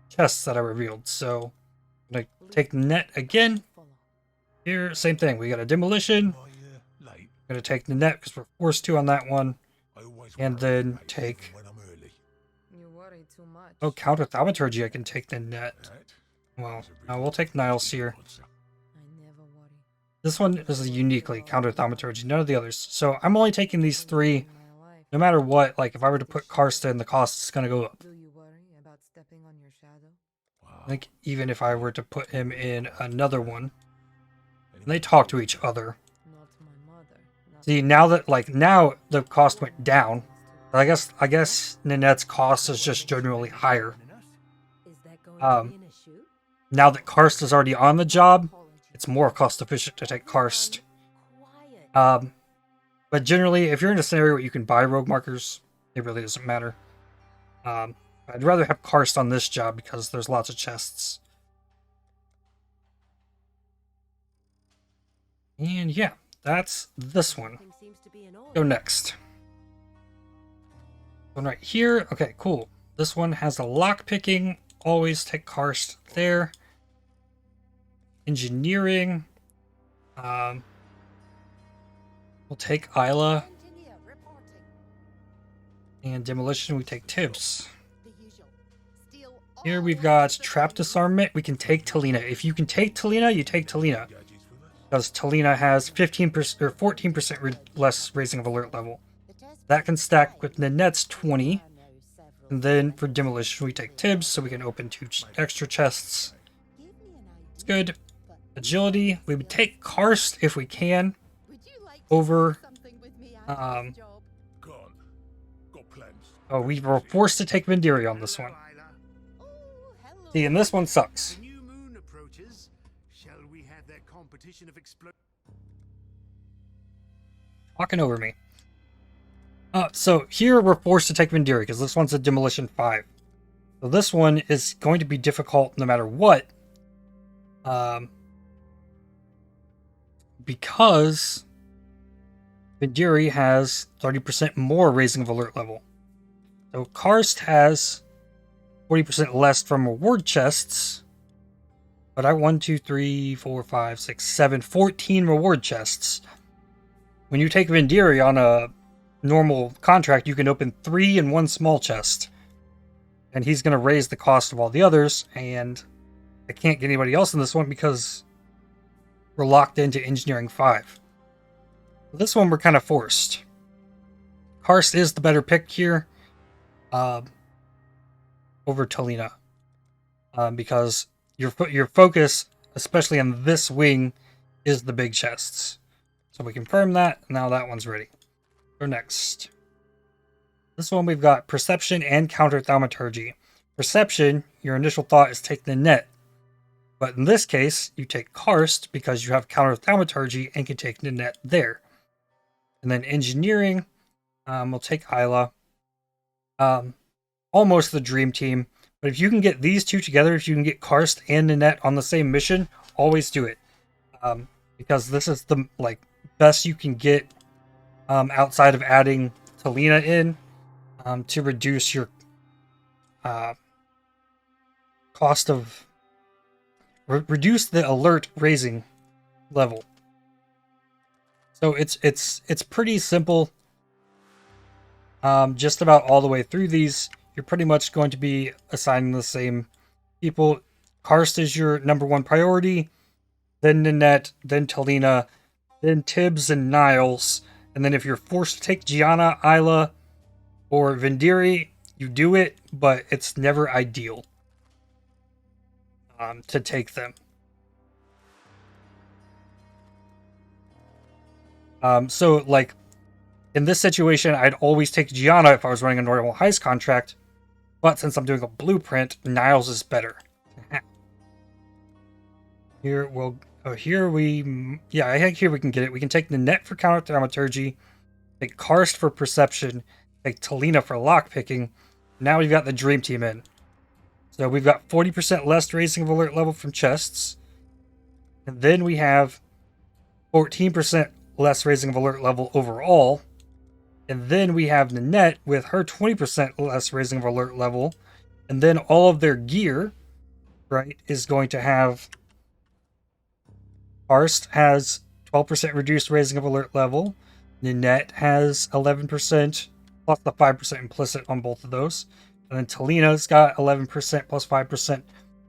chests that I revealed, so I'm going to take Net again. Here, same thing. We got a demolition. Late. Gonna take the net because we're forced to on that one. I always And worry then late take- even when I'm early. You worry too much. Oh, Counter-Thaumaturgy, I can take the net. That Well, is a we'll take Niles here. monster. I never worry. This one is uniquely Counter-Thaumaturgy, none of the others. So I'm only taking these three. No matter what, like if I were to put Karsta in, the cost is gonna go up. Do you worry about stepping on your shadow? I think even if I were to put him in another one, and they talk to each other. Not my mother. Not See, now that now the cost went down. But I guess Nanette's cost is just generally higher. Is that going Um, to be an issue? Now that Karst is already on the job, it's more cost efficient to take Karst. Quiet. But generally, if you're in a scenario where you can buy rogue markers, it really doesn't matter. I'd rather have Karst on this job because there's lots of chests. And yeah, that's this one. Everything seems to be in order. Go next. One right here. Okay, cool. This one has a lock picking. Always take Karst there. Engineering. We'll take Isla. Engineer reporting. And demolition, we take Tibbs. The usual. Steal all Here we've got the trap things. disarmament. We can take Talina. If you can take Talina, you take Talina. Gadgets with us. Because Talina has 15% or 14% less raising of alert level. The test That can stack with Nanette's 20. I know several. And then for demolition, we take Tibbs, so we can open 2 extra chests. Give me an It's idea. good. Agility, we would take Karst if we can. Would you like to Over, do something with me after this job? Go on. Got plans. Oh, we were forced to take Vendiri on this one. Oh, hello. See, and this one sucks. The new moon approaches. Shall we have that competition of explosion? Talking over me. So here we're forced to take Vendiri because this one's a demolition 5. So this one is going to be difficult no matter what. Because Vendiri has 30% more raising of alert level. So Karst has 40% less from reward chests. But I 1, 2, 3, 4, 5, 6, 7, 14 reward chests. When you take Vendiri on a normal contract, you can open 3 in 1 small chest. And he's going to raise the cost of all the others. And I can't get anybody else in this one because we're locked into Engineering 5. This one we're kind of forced. Karst is the better pick here over Talina. Because your focus, especially on this wing, is the big chests. So we confirm that. Now that one's ready. Go next. This one we've got Perception and Counter-Thaumaturgy. Perception, your initial thought is take the net. But in this case, you take Karst because you have Counter-Thaumaturgy and can take the net there. And then Engineering, we'll take Isla. Almost the dream team. But if you can get these two together, if you can get Karst and Nanette on the same mission, always do it. Because this is the best you can get outside of adding Talina in to reduce your cost of... reduce the alert raising level. So it's pretty simple. Just about all the way through these, you're pretty much going to be assigning the same people. Karst is your number 1 priority, then Nanette, then Talina, then Tibbs and Niles, and then if you're forced to take Gianna, Isla, or Vendiri, you do it, but it's never ideal to take them. So in this situation, I'd always take Gianna if I was running a normal heist contract, but since I'm doing a blueprint, Niles is better. Here we can get it. We can take the net for Counter-Thaumaturgy, take Karst for Perception, take Talina for lockpicking. Now we've got the dream team in. So we've got 40% less raising of alert level from chests, and then we have 14% less raising of alert level overall. And then we have Nanette with her 20% less raising of alert level. And then all of their gear, right, is going to have Karst has 12% reduced raising of alert level. Nanette has 11% plus the 5% implicit on both of those. And then Talina's got 11% plus 5%.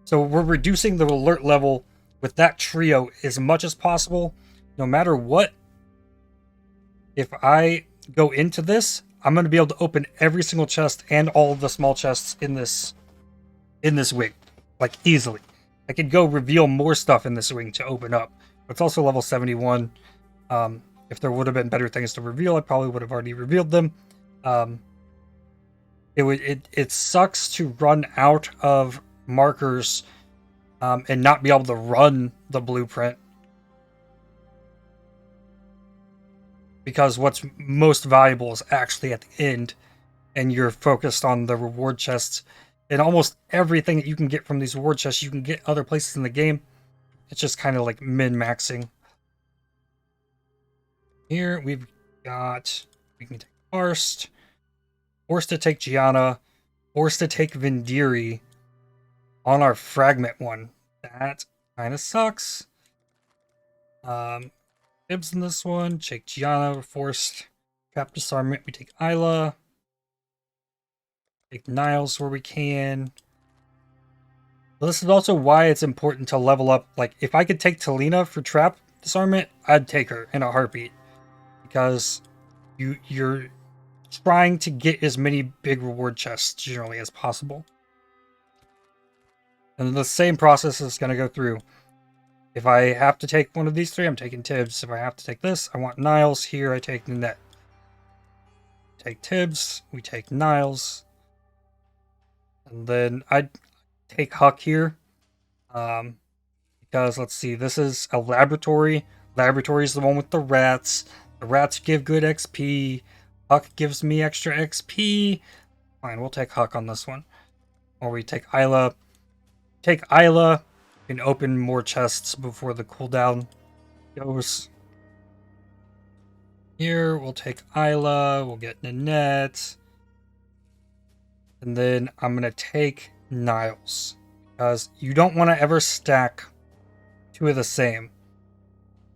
So we're reducing the alert level with that trio as much as possible, no matter what. If I go into this, I'm going to be able to open every single chest and all of the small chests in this wing, like easily. I could go reveal more stuff in this wing to open up. It's also level 71. If there would have been better things to reveal, I probably would have already revealed them. It sucks to run out of markers and not be able to run the blueprint, because what's most valuable is actually at the end, and you're focused on the reward chests. And almost everything that you can get from these reward chests, you can get other places in the game. It's just kind of like min-maxing. Here we've got, we can take Karst, forced to take Gianna, forced to take Vendiri on our fragment one. That kind of sucks. Fibs in this one, take Gianna, forced trap disarmament, we take Isla, take Niles where we can. This is also why it's important to level up. Like, if I could take Talina for trap disarmament, I'd take her in a heartbeat, because you're trying to get as many big reward chests generally as possible. And the same process is going to go through. If I have to take one of these three, I'm taking Tibbs. If I have to take this, I want Niles. Here I take Nanette. Take Tibbs, we take Niles. And then I'd take Huck here. Because, let's see, this is a laboratory. Laboratory is the one with the rats. The rats give good XP. Huck gives me extra XP. Fine, we'll take Huck on this one. Or we take Isla. Take Isla. We can open more chests before the cooldown goes. Here, we'll take Isla. We'll get Nanette. And then I'm going to take Niles, because you don't want to ever stack two of the same,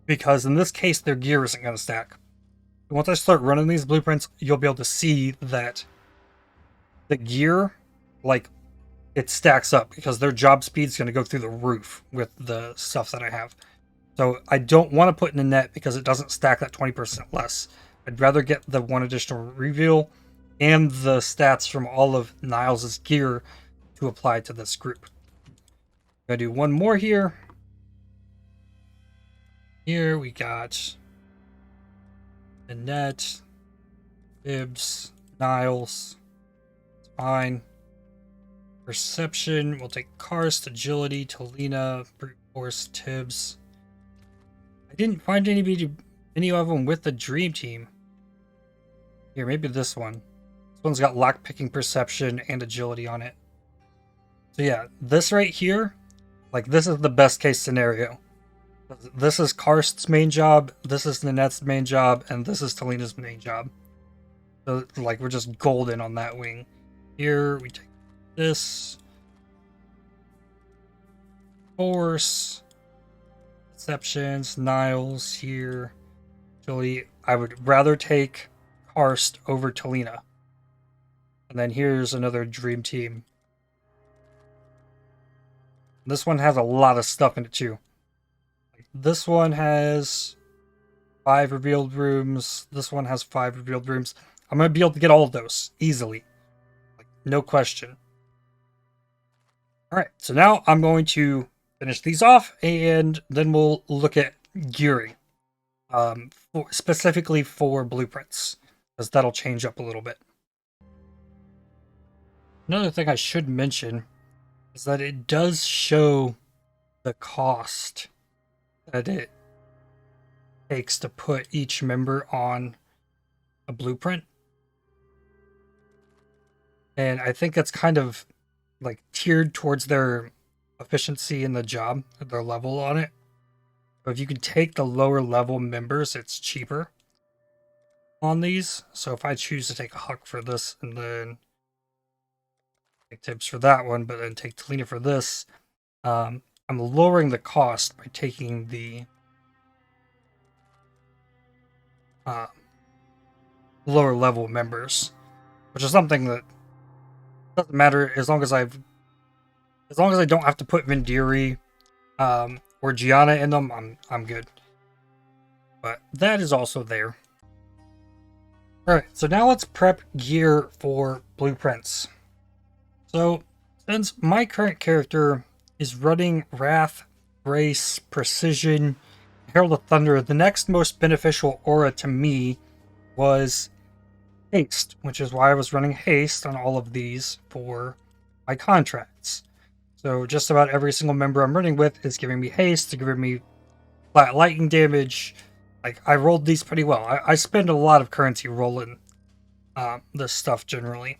because in this case their gear isn't going to stack. Once I start running these blueprints, you'll be able to see that the gear, like, it stacks up, because their job speed is going to go through the roof with the stuff that I have. So I don't want to put in a net because it doesn't stack that 20% less. I'd rather get the one additional reveal and the stats from all of Niles' gear to apply to this group. I'm going to do one more here. Here we got Nanette, Bibbs, Niles. It's fine. Perception, we'll take Karst, Agility, Talina, Brute Force, Tibbs. I didn't find any of them with the Dream Team. Here, maybe this one. This one's got lockpicking, Perception, and Agility on it. So yeah, this right here, like, this is the best case scenario. This is Karst's main job, this is Nanette's main job, and this is Talina's main job. So, like, we're just golden on that wing. Here, we take this. Force. Perceptions, Niles here. Actually, I would rather take Karst over Talina. And then here's another Dream Team. This one has a lot of stuff in it too. This one has 5 revealed rooms. This one has 5 revealed rooms. I'm going to be able to get all of those easily. Like, no question. Alright, so now I'm going to finish these off, and then we'll look at gearing. Specifically for blueprints, because that'll change up a little bit. Another thing I should mention is that it does show the cost that it takes to put each member on a blueprint. And I think it's kind of like tiered towards their efficiency in the job, their level on it. But if you can take the lower level members, it's cheaper on these. So if I choose to take a Huck for this, and then take Tibbs for that one, but then take Talina for this, I'm lowering the cost by taking the lower level members, which is something that doesn't matter as long as I don't have to put Vendiri or Gianna in them. I'm good. But that is also there. Alright, so now let's prep gear for blueprints. So, since my current character is running Wrath, Grace, Precision, Herald of Thunder, the next most beneficial aura to me was Haste, which is why I was running Haste on all of these for my contracts. So just about every single member I'm running with is giving me Haste, giving me flat lightning damage. Like, I rolled these pretty well. I spend a lot of currency rolling this stuff generally.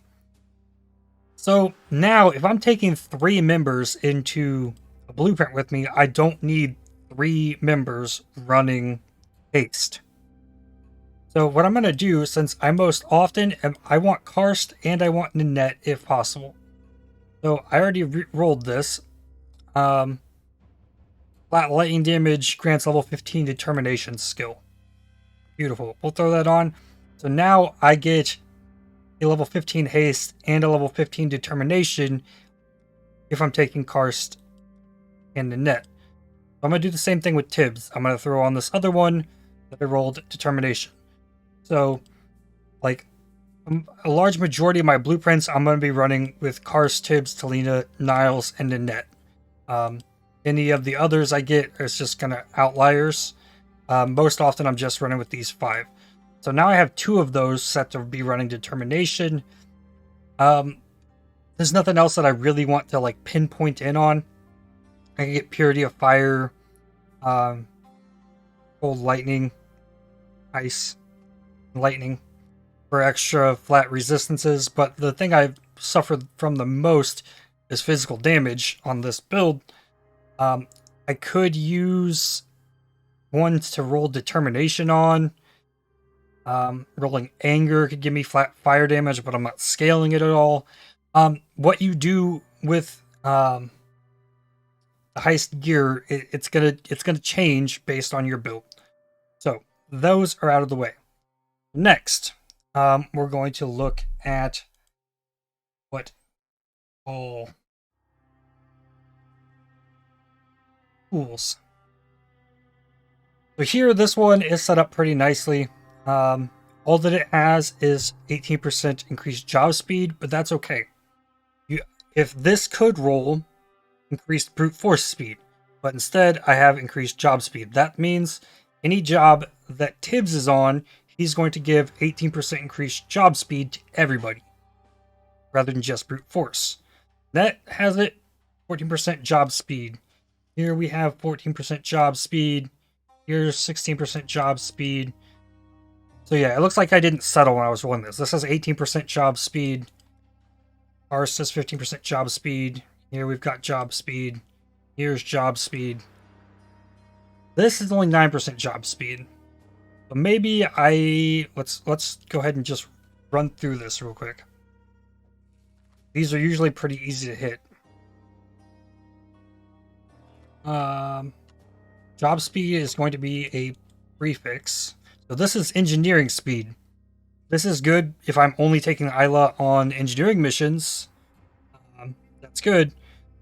So now, if I'm taking 3 members into a blueprint with me, I don't need 3 members running Haste. So what I'm going to do, since I most often I want Karst and I want Nanette if possible. So I already rolled this. Flat lightning damage grants level 15 determination skill. Beautiful. We'll throw that on. So now I get a level 15 haste and a level 15 determination if I'm taking Karst and Nanette. So I'm going to do the same thing with Tibbs. I'm going to throw on this other one that I rolled determination. So, like, a large majority of my blueprints I'm going to be running with Karst, Tibbs, Talina, Niles, and Nanette. Any of the others I get is just kind of outliers. Most often I'm just running with these 5. So now I have 2 of those set to be running determination. There's nothing else that I really want to like pinpoint in on. I can get Purity of Fire, Cold Lightning, Ice, Lightning for extra flat resistances, but the thing I've suffered from the most is physical damage on this build. I could use ones to roll determination on. Rolling anger could give me flat fire damage, but I'm not scaling it at all. What you do with the heist gear, it's gonna change based on your build. So those are out of the way. Next, we're going to look at what all tools. So here, this one is set up pretty nicely. All that it has is 18% increased job speed, but that's okay. If this could roll increased brute force speed, but instead I have increased job speed. That means any job that Tibbs is on, he's going to give 18% increased job speed to everybody, rather than just brute force. That has it 14% job speed. Here we have 14% job speed. Here's 16% job speed. So yeah, it looks like I didn't settle when I was rolling this. This has 18% job speed. Ours says 15% job speed. Here we've got job speed. Here's job speed. This is only 9% job speed. So maybe let's go ahead and just run through this real quick. These are usually pretty easy to hit. Job speed is going to be a prefix. So this is engineering speed. This is good if I'm only taking Isla on engineering missions. That's good,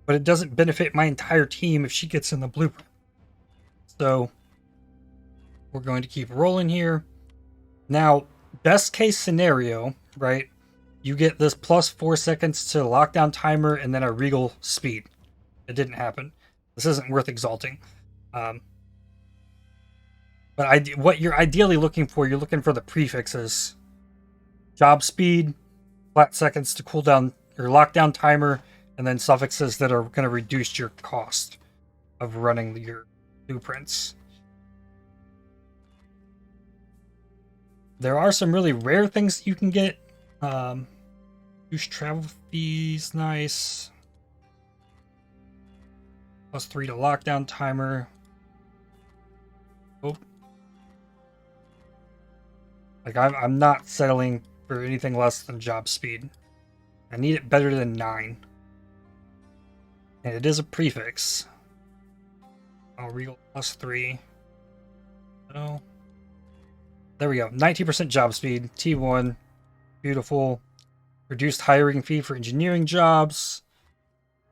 but it doesn't benefit my entire team if she gets in the blueprint. So we're going to keep rolling here. Now, best case scenario, right? You get this plus 4 seconds to the lockdown timer and then a regal speed. It didn't happen. This isn't worth exalting. But what you're ideally looking for, you're looking for the prefixes. Job speed, flat seconds to cooldown or lockdown timer, and then suffixes that are going to reduce your cost of running your blueprints. There are some really rare things you can get. Use travel fees, nice. +3 to lockdown timer. Oh. Like, I'm not settling for anything less than job speed. I need it better than 9. And it is a prefix. I'll regal +3. No. There we go. 19% job speed. T1. Beautiful. Reduced hiring fee for engineering jobs.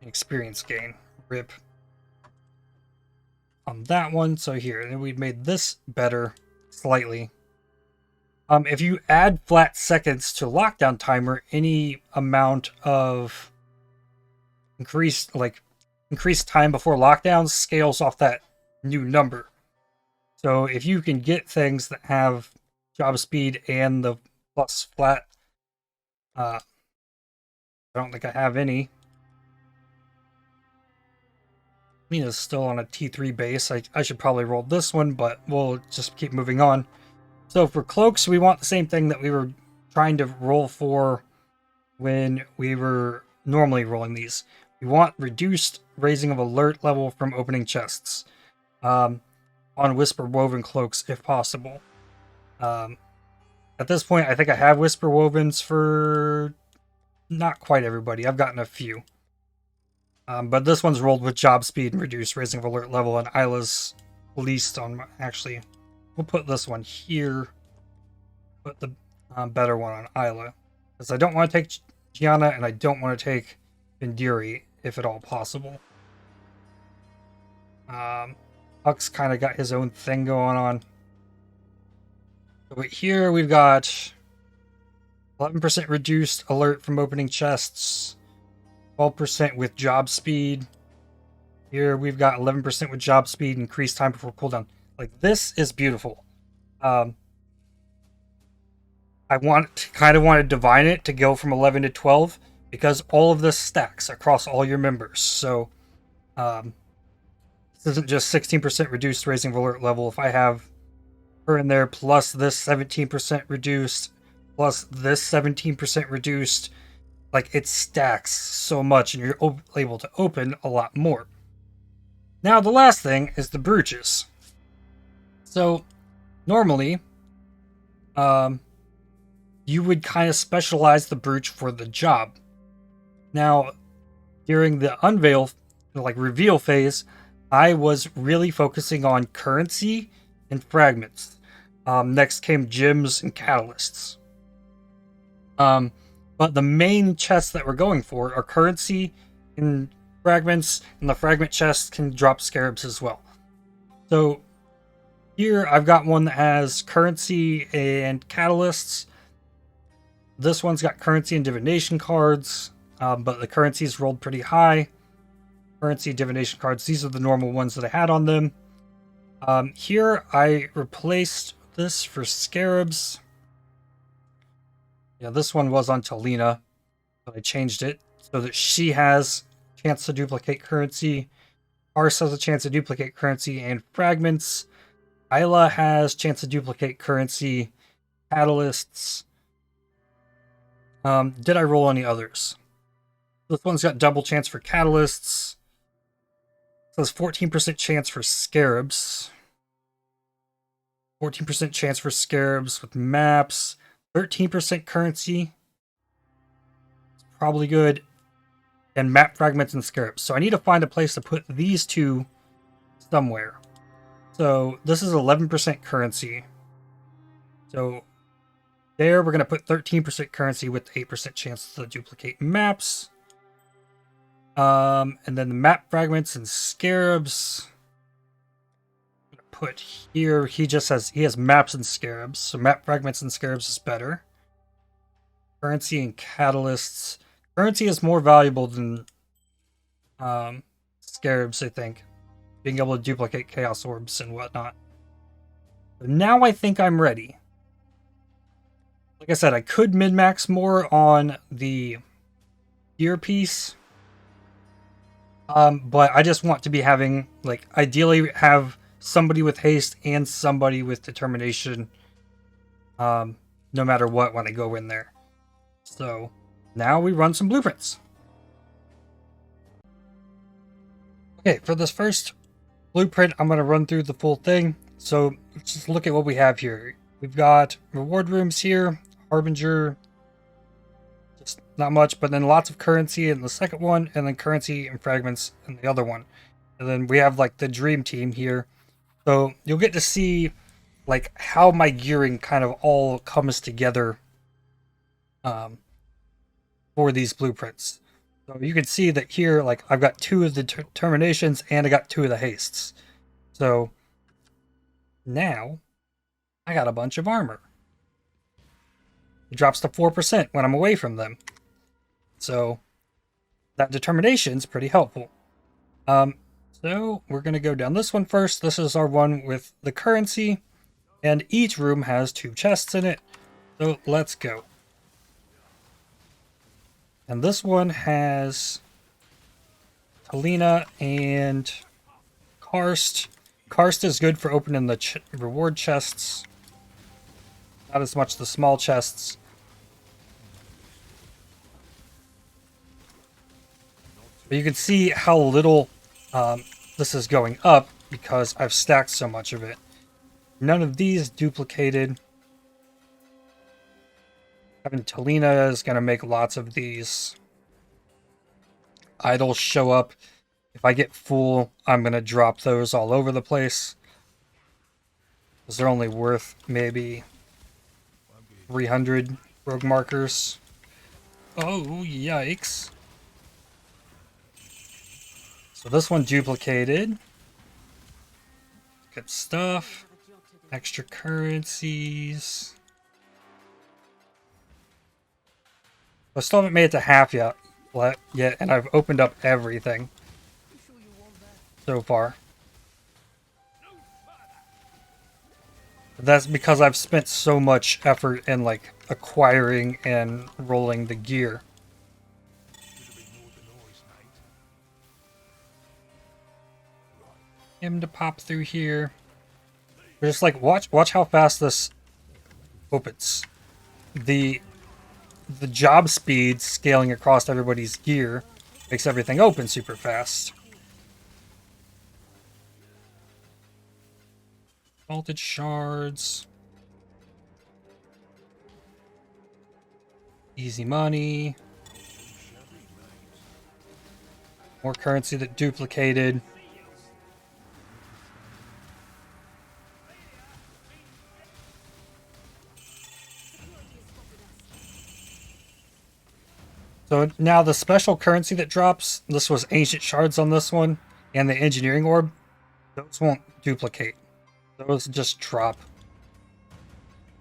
Experience gain. RIP. On that one. So here. And we made this better. Slightly. If you add flat seconds to lockdown timer, any amount of increased time before lockdowns scales off that new number. So if you can get things that have job speed and the plus flat, I don't think I have any. Mina's still on a T3 base. I should probably roll this one, but we'll just keep moving on. So for cloaks, we want the same thing that we were trying to roll for when we were normally rolling these. We want reduced raising of alert level from opening chests on Whisper Woven cloaks if possible. At this point, I think I have Whisper Wovens for not quite everybody. I've gotten a few. But this one's rolled with job speed and reduced raising of alert level, and Isla's least on actually. We'll put this one here. Put the better one on Isla. Because I don't want to take Gianna and I don't want to take Indiri, if at all possible. Huck's kind of got his own thing going on. But here we've got 11% reduced alert from opening chests. 12% with job speed. Here we've got 11% with job speed, increased time before cooldown. Like, this is beautiful. I kind of want to divine it to go from 11 to 12 because all of this stacks across all your members. So this isn't just 16% reduced raising of alert level. If I have her in there plus this 17% reduced plus this 17% reduced, like, it stacks so much and you're able to open a lot more. Now the last thing is the brooches. So, normally, you would kind of specialize the brooch for the job. Now, during the reveal phase, I was really focusing on currency and fragments. Next came gems and catalysts. But the main chests that we're going for are currency and fragments, and the fragment chests can drop scarabs as well. So, here, I've got one that has currency and catalysts. This one's got currency and divination cards, but the currency's rolled pretty high. Currency, divination cards, these are the normal ones that I had on them. Here, I replaced this for scarabs. Yeah, this one was on Talina, but I changed it so that she has a chance to duplicate currency. Ars has a chance to duplicate currency and fragments. Isla has chance to duplicate currency, catalysts. Did I roll any others? This one's got double chance for catalysts. It says 14% chance for scarabs. 14% chance for scarabs with maps. 13% currency. It's probably good. And map fragments and scarabs. So I need to find a place to put these two somewhere. So this is 11% currency. So there we're going to put 13% currency with 8% chance to duplicate maps. And then the map fragments and scarabs. I'm going to put here, he has maps and scarabs. So map fragments and scarabs is better. Currency and catalysts. Currency is more valuable than scarabs, I think. Being able to duplicate chaos orbs and whatnot. But now I think I'm ready. Like I said, I could min-max more on the gear piece. But I just want to be having, like, ideally have somebody with haste and somebody with determination. No matter what when I go in there. So, now we run some blueprints. Okay, for this first blueprint, I'm going to run through the full thing. So let's just look at what we have here. We've got reward rooms here, Harbinger, just not much, but then lots of currency in the second one, and then currency and fragments in the other one. And then we have like the dream team here. So you'll get to see like how my gearing kind of all comes together for these blueprints. So you can see that here, like I've got 2 of the terminations and I got 2 of the hastes. So now I got a bunch of armor. It drops to 4% when I'm away from them. So that determination's pretty helpful. So we're going to go down this one first. This is our one with the currency, and each room has 2 chests in it. So let's go. And this one has Helena and Karst. Karst is good for opening the reward chests. Not as much the small chests. But you can see how little this is going up because I've stacked so much of it. None of these duplicated. Having Talina is going to make lots of these idols show up. If I get full, I'm going to drop those all over the place. Because they're only worth maybe 300 rogue markers. Oh, yikes. So this one duplicated. Good stuff. Extra currencies. I still haven't made it to half yet, and I've opened up everything so far. That's because I've spent so much effort in like acquiring and rolling the gear. Him to pop through here. Just like watch how fast this opens. The job speed scaling across everybody's gear makes everything open super fast. Vaulted shards. Easy money. More currency that duplicated. So now the special currency that drops, this was ancient shards on this one, and the engineering orb, those won't duplicate. Those just drop.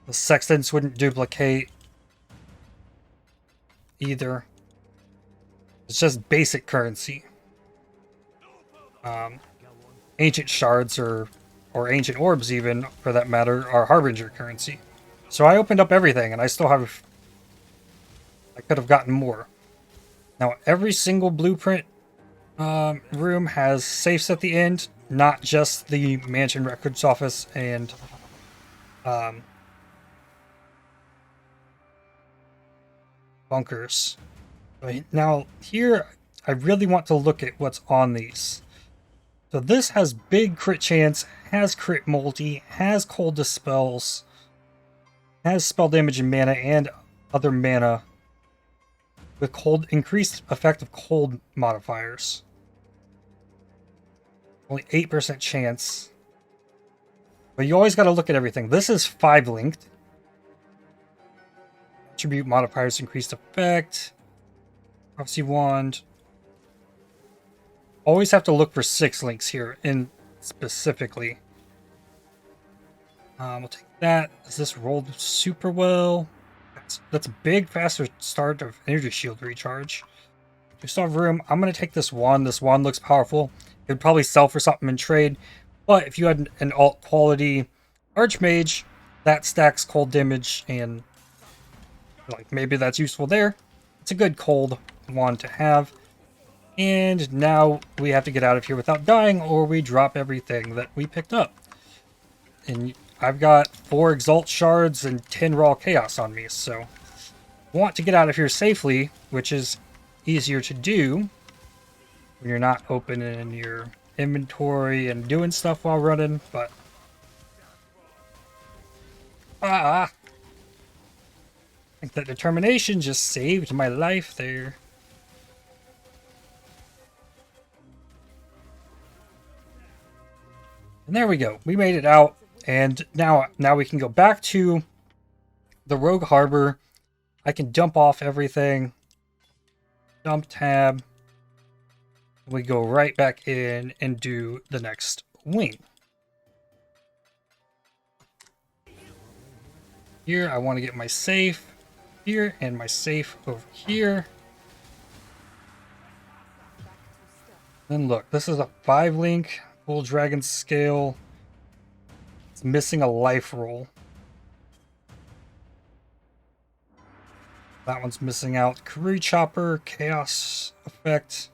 The sextants wouldn't duplicate either. It's just basic currency. Ancient shards or ancient orbs even, for that matter, are harbinger currency. So I opened up everything and I still have... I could have gotten more. Now every single blueprint room has safes at the end, not just the mansion records office and bunkers. Now here I really want to look at what's on these. So this has big crit chance, has crit multi, has cold dispels, has spell damage and mana and other mana with cold increased effective cold modifiers. Only 8% chance. But you always got to look at everything. This is 5 linked. Attribute modifiers increased effect. Prophecy wand. Always have to look for 6 links here in specifically. We'll take that. Is this rolled super well? That's a big faster start of energy shield recharge. We still have room. I'm going to take this wand. This wand looks powerful. It would probably sell for something in trade. But if you had an alt quality archmage, that stacks cold damage and like maybe that's useful there. It's a good cold wand to have. And now we have to get out of here without dying or we drop everything that we picked up. And I've got 4 Exalt shards and 10 Raw Chaos on me, so I want to get out of here safely, which is easier to do when you're not opening your inventory and doing stuff while running, but... I think that determination just saved my life there. And there we go. We made it out. And now we can go back to the Rogue Harbor. I can dump off everything. Dump tab. We go right back in and do the next wing. Here, I want to get my safe here and my safe over here. Then look, this is a 5-link, full dragon scale. It's missing a life roll. That one's missing out. Career chopper, chaos effect.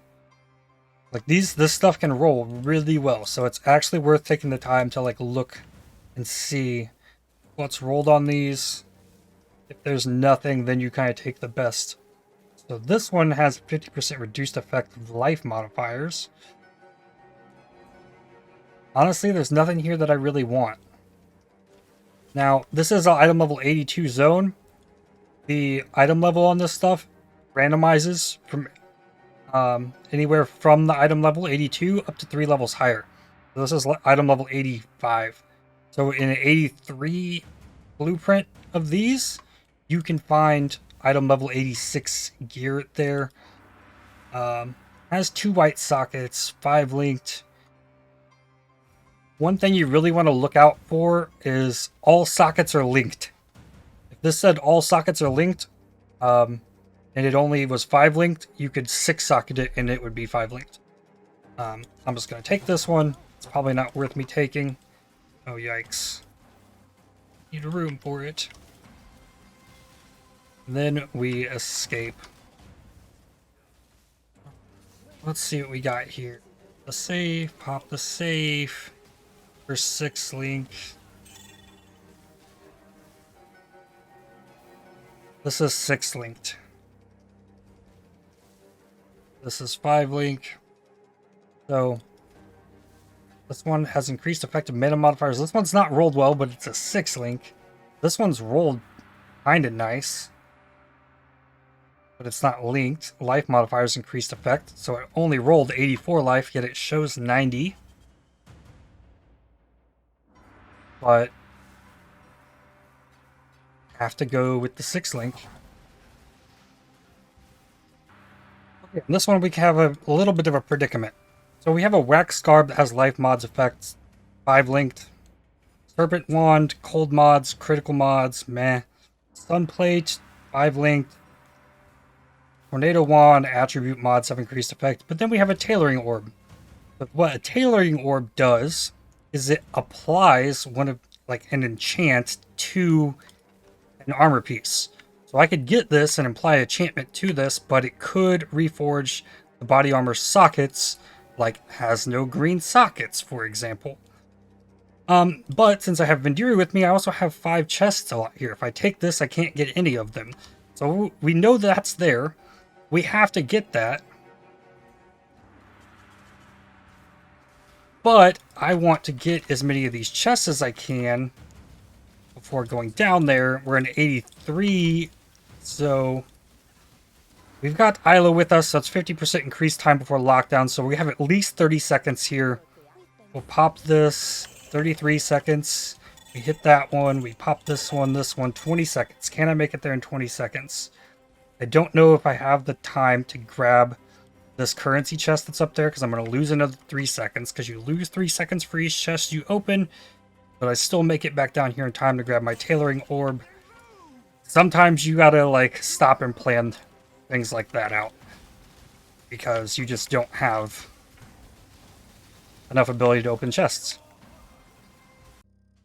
Like this stuff can roll really well, so it's actually worth taking the time to like look and see what's rolled on these. If there's nothing, then you kind of take the best. So this one has 50% reduced effect of life modifiers. Honestly, there's nothing here that I really want. Now, this is an item level 82 zone. The item level on this stuff randomizes from anywhere from the item level 82 up to 3 levels higher. So this is item level 85. So in an 83 blueprint of these, you can find item level 86 gear there. Has 2 white sockets, 5 linked. One thing you really want to look out for is all sockets are linked. If this said all sockets are linked, and it only was 5 linked, you could 6 socket it and it would be 5 linked. I'm just going to take this one. It's probably not worth me taking. Oh, yikes. Need a room for it. And then we escape. Let's see what we got here. The safe, pop the safe. For 6 link. This is 6 linked. This is 5 link. So this one has increased effective mana modifiers. This one's not rolled well, but it's a 6 link. This one's rolled kind of nice, but it's not linked. Life modifiers increased effect, so it only rolled 84 life, yet it shows 90. But have to go with the 6 link. Okay, in this one we can have a little bit of a predicament. So we have a wax scarf that has life mods effects, 5 linked. Serpent wand, cold mods, critical mods, meh. Sun plate, 5 linked. Tornado wand, attribute mods have increased effect. But then we have a tailoring orb. But what a tailoring orb does is it applies one of like an enchant to an armor piece. So I could get this and apply enchantment to this, but it could reforge the body armor sockets, like has no green sockets, for example. But since I have Vendiri with me, I also have 5 chests out here. If I take this, I can't get any of them. So we know that's there. We have to get that. But I want to get as many of these chests as I can before going down there. We're in 83, so we've got Isla with us, so it's 50% increased time before lockdown, so we have at least 30 seconds here. We'll pop this, 33 seconds. We hit that one, we pop this one, 20 seconds. Can I make it there in 20 seconds? I don't know if I have the time to grab this currency chest that's up there, because I'm going to lose another 3 seconds, because you lose 3 seconds for each chest you open, but I still make it back down here in time to grab my tailoring orb. Sometimes you gotta like stop and plan things like that out, because you just don't have enough ability to open chests.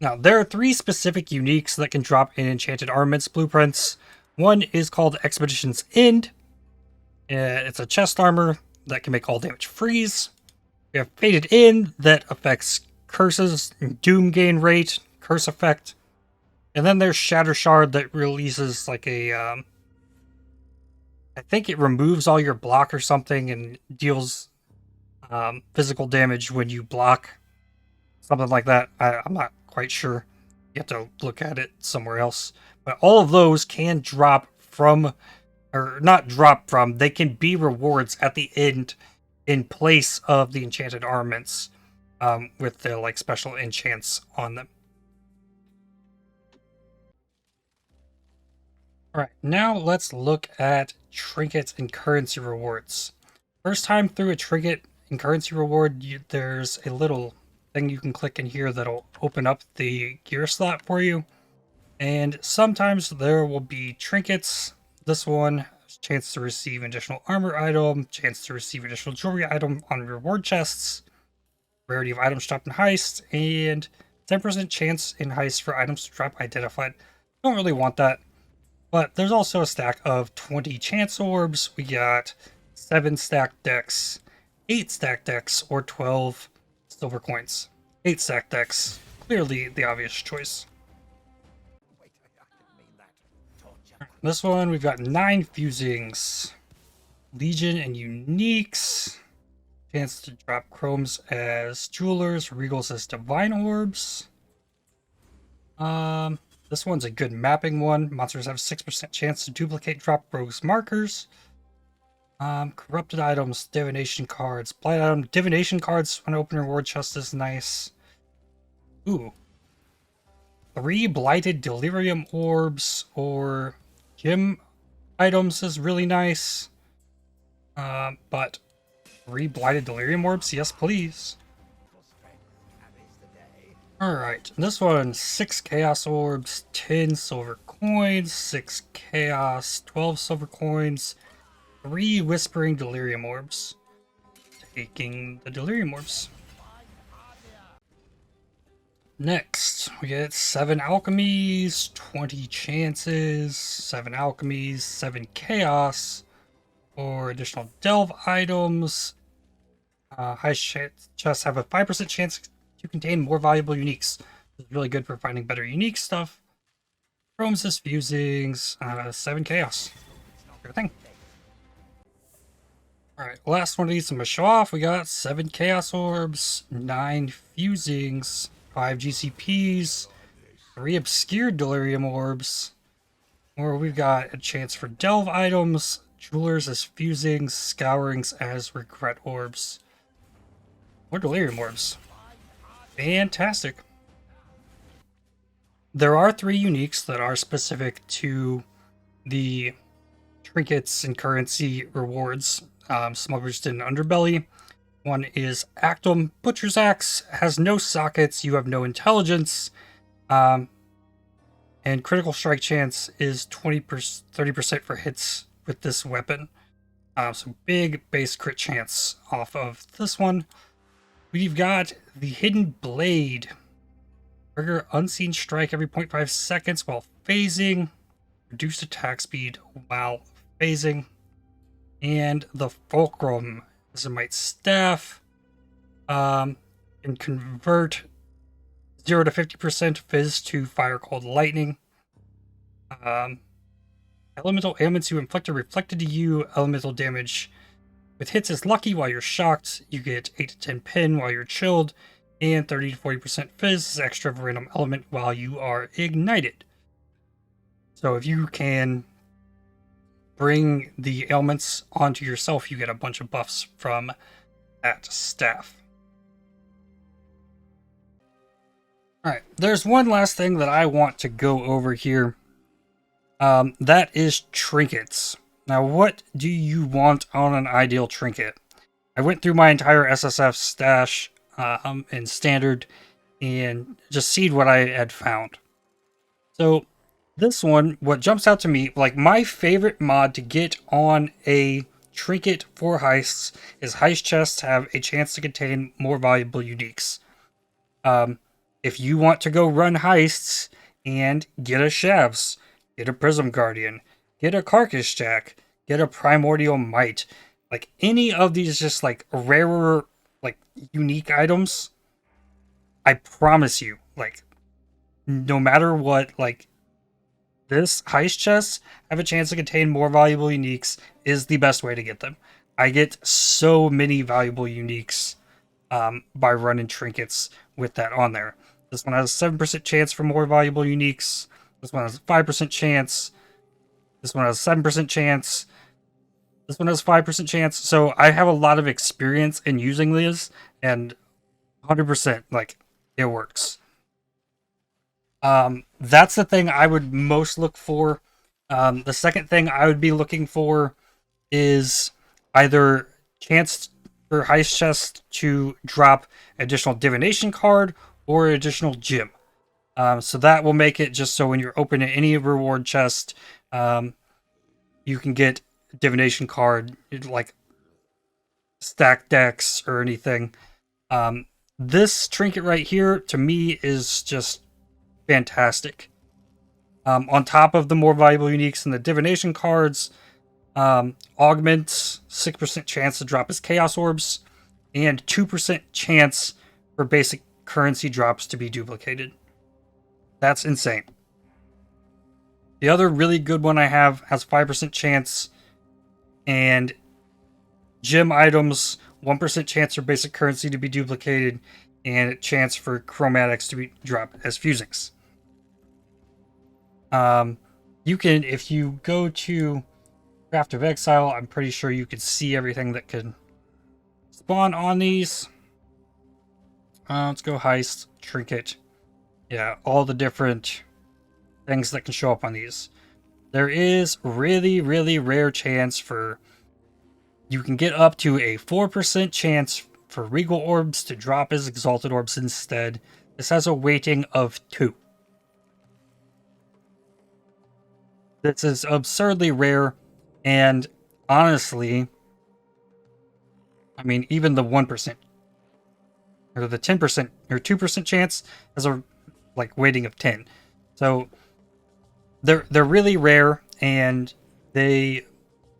Now, there are 3 specific uniques that can drop in Enchanted Armaments blueprints. One is called Expedition's End. It's a chest armor that can make all damage freeze. We have Faded In that affects curses, doom gain rate, curse effect. And then there's Shatter Shard that releases like a... I think it removes all your block or something and deals physical damage when you block. Something like that. I'm not quite sure. You have to look at it somewhere else. But all of those can drop from... or not drop from, they can be rewards at the end in place of the enchanted armaments with the like special enchants on them. Alright, now let's look at trinkets and currency rewards. First time through a trinket and currency reward, there's a little thing you can click in here that'll open up the gear slot for you. And sometimes there will be trinkets. This one, chance to receive additional armor item, chance to receive additional jewelry item on reward chests, rarity of items dropped in heist, and 10% chance in heist for items to drop identified. Don't really want that. But there's also a stack of 20 chance orbs. We got 7 stacked decks, 8 stacked decks, or 12 silver coins. 8 stacked decks, clearly the obvious choice. This one, we've got 9 fusings, Legion and Uniques, chance to drop chromes as jewelers, regals as divine orbs. This one's a good mapping one. Monsters have 6% chance to duplicate drop rogues markers. Corrupted items, divination cards, blight item, divination cards when open reward chest is nice. Ooh. 3 blighted delirium orbs or gem items is really nice. But 3 blighted delirium orbs, yes please. Alright, this one, 6 chaos orbs, 10 silver coins, 6 chaos, 12 silver coins, 3 whispering delirium orbs. Taking the delirium orbs. Next, we get 7 alchemies, 20 chances, 7 alchemies, 7 chaos, or additional delve items. Heist chests have a 5% chance to contain more valuable uniques. This is really good for finding better unique stuff. Chromes is fusings, 7 chaos. Good thing. Alright, last one of these I'm gonna show off. We got 7 chaos orbs, 9 fusings, 5 GCPs, 3 obscured delirium orbs. Or we've got a chance for delve items, jewelers as fusings, scourings as regret orbs. More delirium orbs. Fantastic. There are 3 uniques that are specific to the trinkets and currency rewards. Smuggler's Den Underbelly. One is Actum. Butcher's Axe has no sockets. You have no intelligence. And critical strike chance is 30% for hits with this weapon. So big base crit chance off of this one. We've got the Hidden Blade. Trigger unseen strike every 0.5 seconds while phasing. Reduced attack speed while phasing. And the Fulcrum is a Might Staff. And convert 0 to 50% fizz to fire called lightning. Elemental ailments you inflict are reflected to you. Elemental damage with hits is lucky while you're shocked. You get 8 to 10 pin while you're chilled. And 30 to 40% fizz is extra of a random element while you are ignited. So if you can bring the ailments onto yourself, you get a bunch of buffs from that staff. Alright, there's one last thing that I want to go over here. That is trinkets. Now, what do you want on an ideal trinket? I went through my entire SSF stash in standard and just seed what I had found. So this one, what jumps out to me, like my favorite mod to get on a trinket for heists is heist chests have a chance to contain more valuable uniques. If you want to go run heists and get a Shavs, get a Prism Guardian, get a Carcass Jack, get a Primordial Might, like any of these just like rarer, like unique items, I promise you, like no matter what, like this heist chests have a chance to contain more valuable uniques is the best way to get them. I get so many valuable uniques by running trinkets with that on there. This one has a 7% chance for more valuable uniques. This one has a 5% chance. This one has a 7% chance. This one has a 5% chance. So I have a lot of experience in using these, and 100%, like, it works. That's the thing I would most look for The second thing I would be looking for is either chance for heist chest to drop additional divination card or additional gem. So that will make it just so when you're opening any reward chest, you can get divination card like stack decks or anything. This trinket right here to me is just fantastic. On top of the more valuable uniques and the divination cards, augments 6% chance to drop his chaos orbs and 2% chance for basic currency drops to be duplicated. That's insane. The other really good one I have has 5% chance and gem items, 1% chance for basic currency to be duplicated, and a chance for chromatics to be dropped as fusings. You can, if you go to Path of Exile, I'm pretty sure you can see everything that could spawn on these. Let's go Heist, Trinket. Yeah, all the different things that can show up on these. There is really, really rare chance for... You can get up to a 4% chance for Regal Orbs to drop as Exalted Orbs instead. This has a weighting of 2. This is absurdly rare, and honestly, I mean, even the 1%, or the 10%, or 2% chance has a weighting of 10. So they're really rare, and they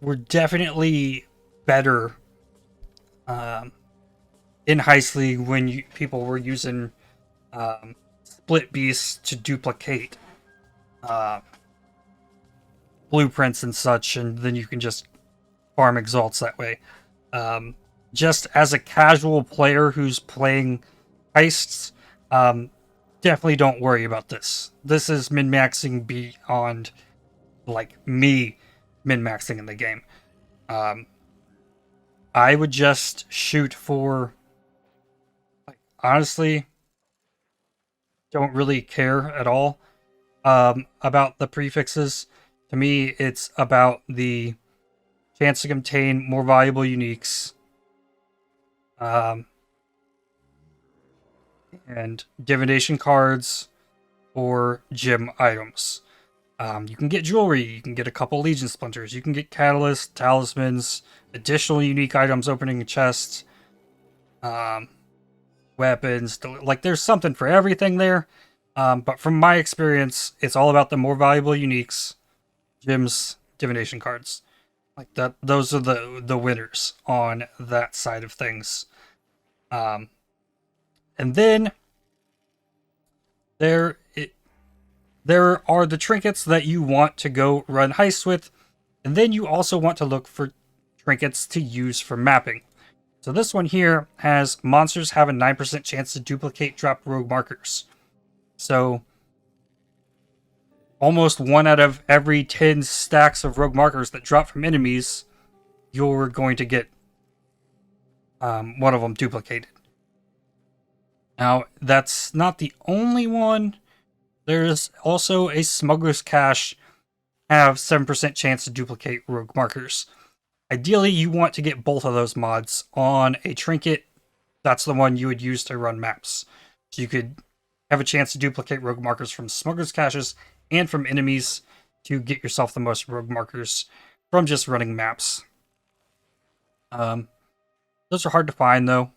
were definitely better in Heist League when people were using split beasts to duplicate blueprints and such, and then you can just farm exalts that way. Just as a casual player who's playing heists, definitely don't worry about this. This is min-maxing beyond me min-maxing in the game. I would just shoot for, honestly, don't really care at all about the prefixes. To me, it's about the chance to contain more valuable uniques, and divination cards or gem items. You can get jewelry, you can get a couple Legion Splinters, you can get catalysts, talismans, additional unique items opening chests, weapons. There's something for everything there. But from my experience, it's all about the more valuable uniques, gems, divination cards. Those are the winners on that side of things. And then there are the trinkets that you want to go run heists with, and then you also want to look for trinkets to use for mapping. So this one here has monsters have a 9% chance to duplicate drop rogue markers. So almost 1 out of every 10 stacks of rogue markers that drop from enemies, you're going to get one of them duplicated. Now, that's not the only one. There's also a Smuggler's Cache have 7% chance to duplicate rogue markers. Ideally, you want to get both of those mods on a trinket. That's the one you would use to run maps. So you could have a chance to duplicate rogue markers from Smuggler's Caches and from enemies to get yourself the most rogue markers from just running maps. Those are hard to find, though.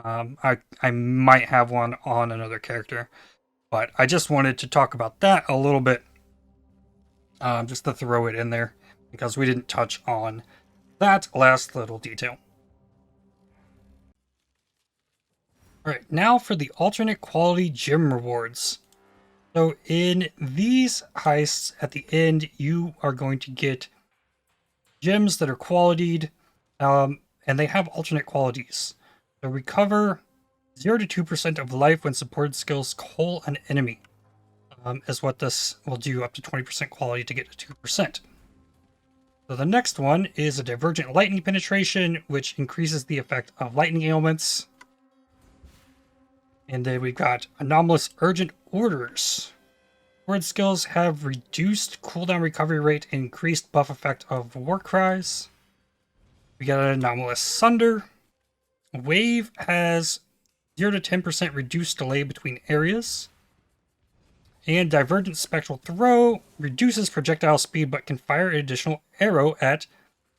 I might have one on another character, but I just wanted to talk about that a little bit, just to throw it in there, because we didn't touch on that last little detail. Alright, now for the alternate quality gem rewards. So in these heists, at the end, you are going to get gems that are qualitied, and they have alternate qualities. So recover 0 to 2% of life when supported skills call an enemy, is what this will do, up to 20% quality to get to 2%. So the next one is a Divergent Lightning Penetration, which increases the effect of lightning ailments. And then we've got Anomalous Urgent Orders. Word skills have reduced cooldown recovery rate, increased buff effect of war cries. We got an anomalous sunder. Wave has 0 to 10% reduced delay between areas. And divergent spectral throw reduces projectile speed but can fire an additional arrow at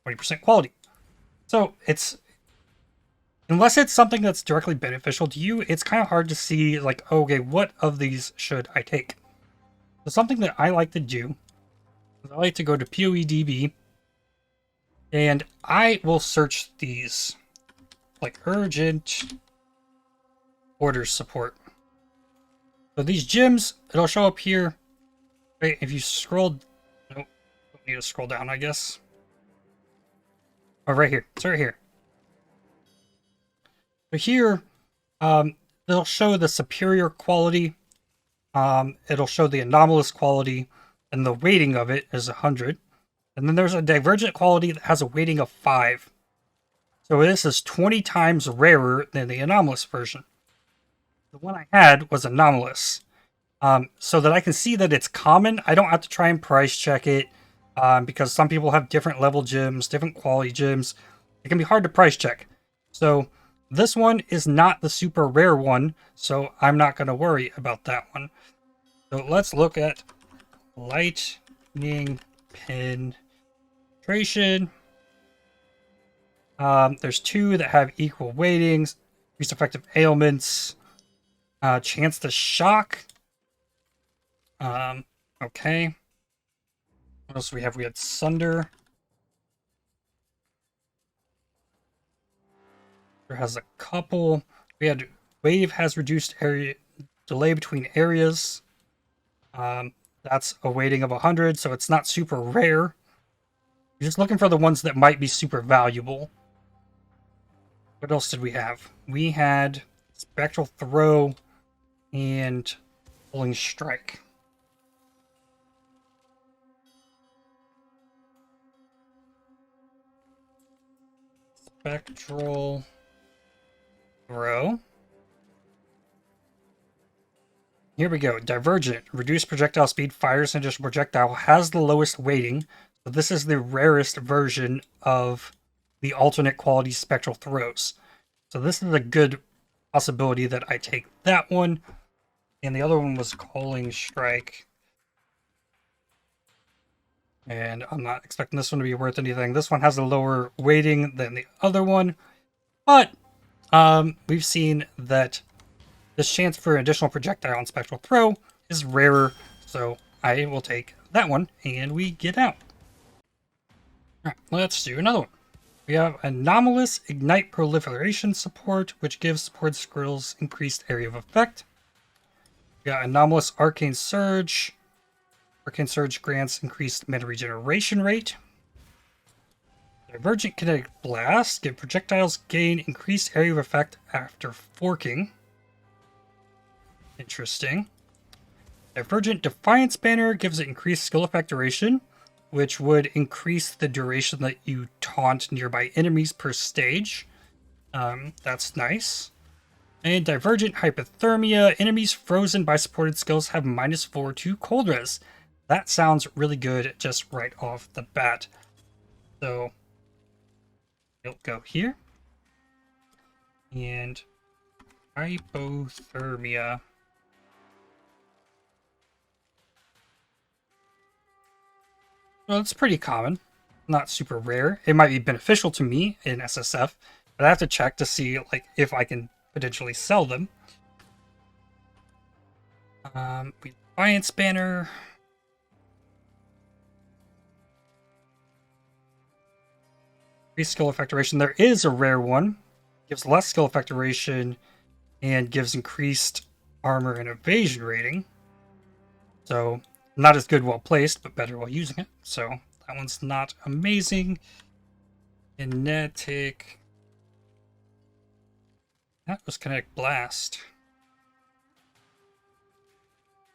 20% quality. So it's, unless it's something that's directly beneficial to you, it's kind of hard to see like, okay, what of these should I take? So something that I like to do is I like to go to PoEDB and I will search these like urgent order support. So these gyms, it'll show up here. Right, if you scroll, nope, don't need to scroll down, I guess. Oh, right here. It's right here. So here, it'll show the superior quality. It'll show the anomalous quality, and the weighting of it is 100. And then there's a divergent quality that has a weighting of 5. So this is 20 times rarer than the anomalous version. The one I had was anomalous. So that I can see that it's common. I don't have to try and price check it, because some people have different level gyms, different quality gyms. It can be hard to price check. So this one is not the super rare one, so I'm not going to worry about that one. So let's look at lightning penetration. There's 2 that have equal weightings. Increased effective ailments. Chance to shock. Okay. What else do we have? We had Sunder. There has a couple. We had Wave has reduced area delay between areas. That's a weighting of 100, so it's not super rare. You're just looking for the ones that might be super valuable. What else did we have? We had Spectral Throw and Pulling Strike. Spectral Throw. Here we go. Divergent. Reduced projectile speed, fires an additional projectile, has the lowest weighting. So this is the rarest version of the alternate quality spectral throws. So this is a good possibility that I take that one. And the other one was Calling Strike. And I'm not expecting this one to be worth anything. This one has a lower weighting than the other one. But we've seen that this chance for an additional projectile on Spectral Throw is rarer, so I will take that one, and we get out. Alright, let's do another one. We have Anomalous Ignite Proliferation Support, which gives support skills increased area of effect. We got Anomalous Arcane Surge. Arcane Surge grants increased mana regeneration rate. Divergent Kinetic Blast. Give projectiles gain increased area of effect after forking. Interesting. Divergent Defiance Banner gives it increased skill effect duration, which would increase the duration that you taunt nearby enemies per stage. That's nice. And Divergent Hypothermia. Enemies frozen by supported skills have -4 to cold res. That sounds really good just right off the bat. So it'll go here. And Hypothermia. Well, it's pretty common. Not super rare. It might be beneficial to me in SSF, but I have to check to see like if I can potentially sell them. Defiance Banner. Increased skill effect duration. There is a rare one. Gives less skill effect duration and gives increased armor and evasion rating. So not as good while placed, but better while using it. So that one's not amazing. Kinetic. That was Kinetic Blast.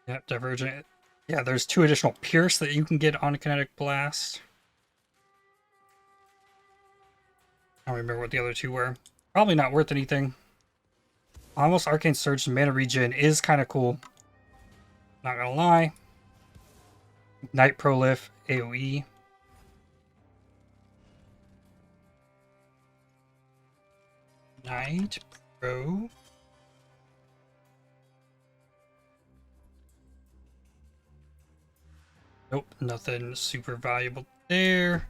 Yep, Divergent. Yeah, there's 2 additional Pierce that you can get on a Kinetic Blast. I don't remember what the other 2 were. Probably not worth anything. Almost Arcane Surge and Mana Regen is kind of cool. Not gonna lie. Night Prolif AoE. Night Pro. Nope, nothing super valuable there.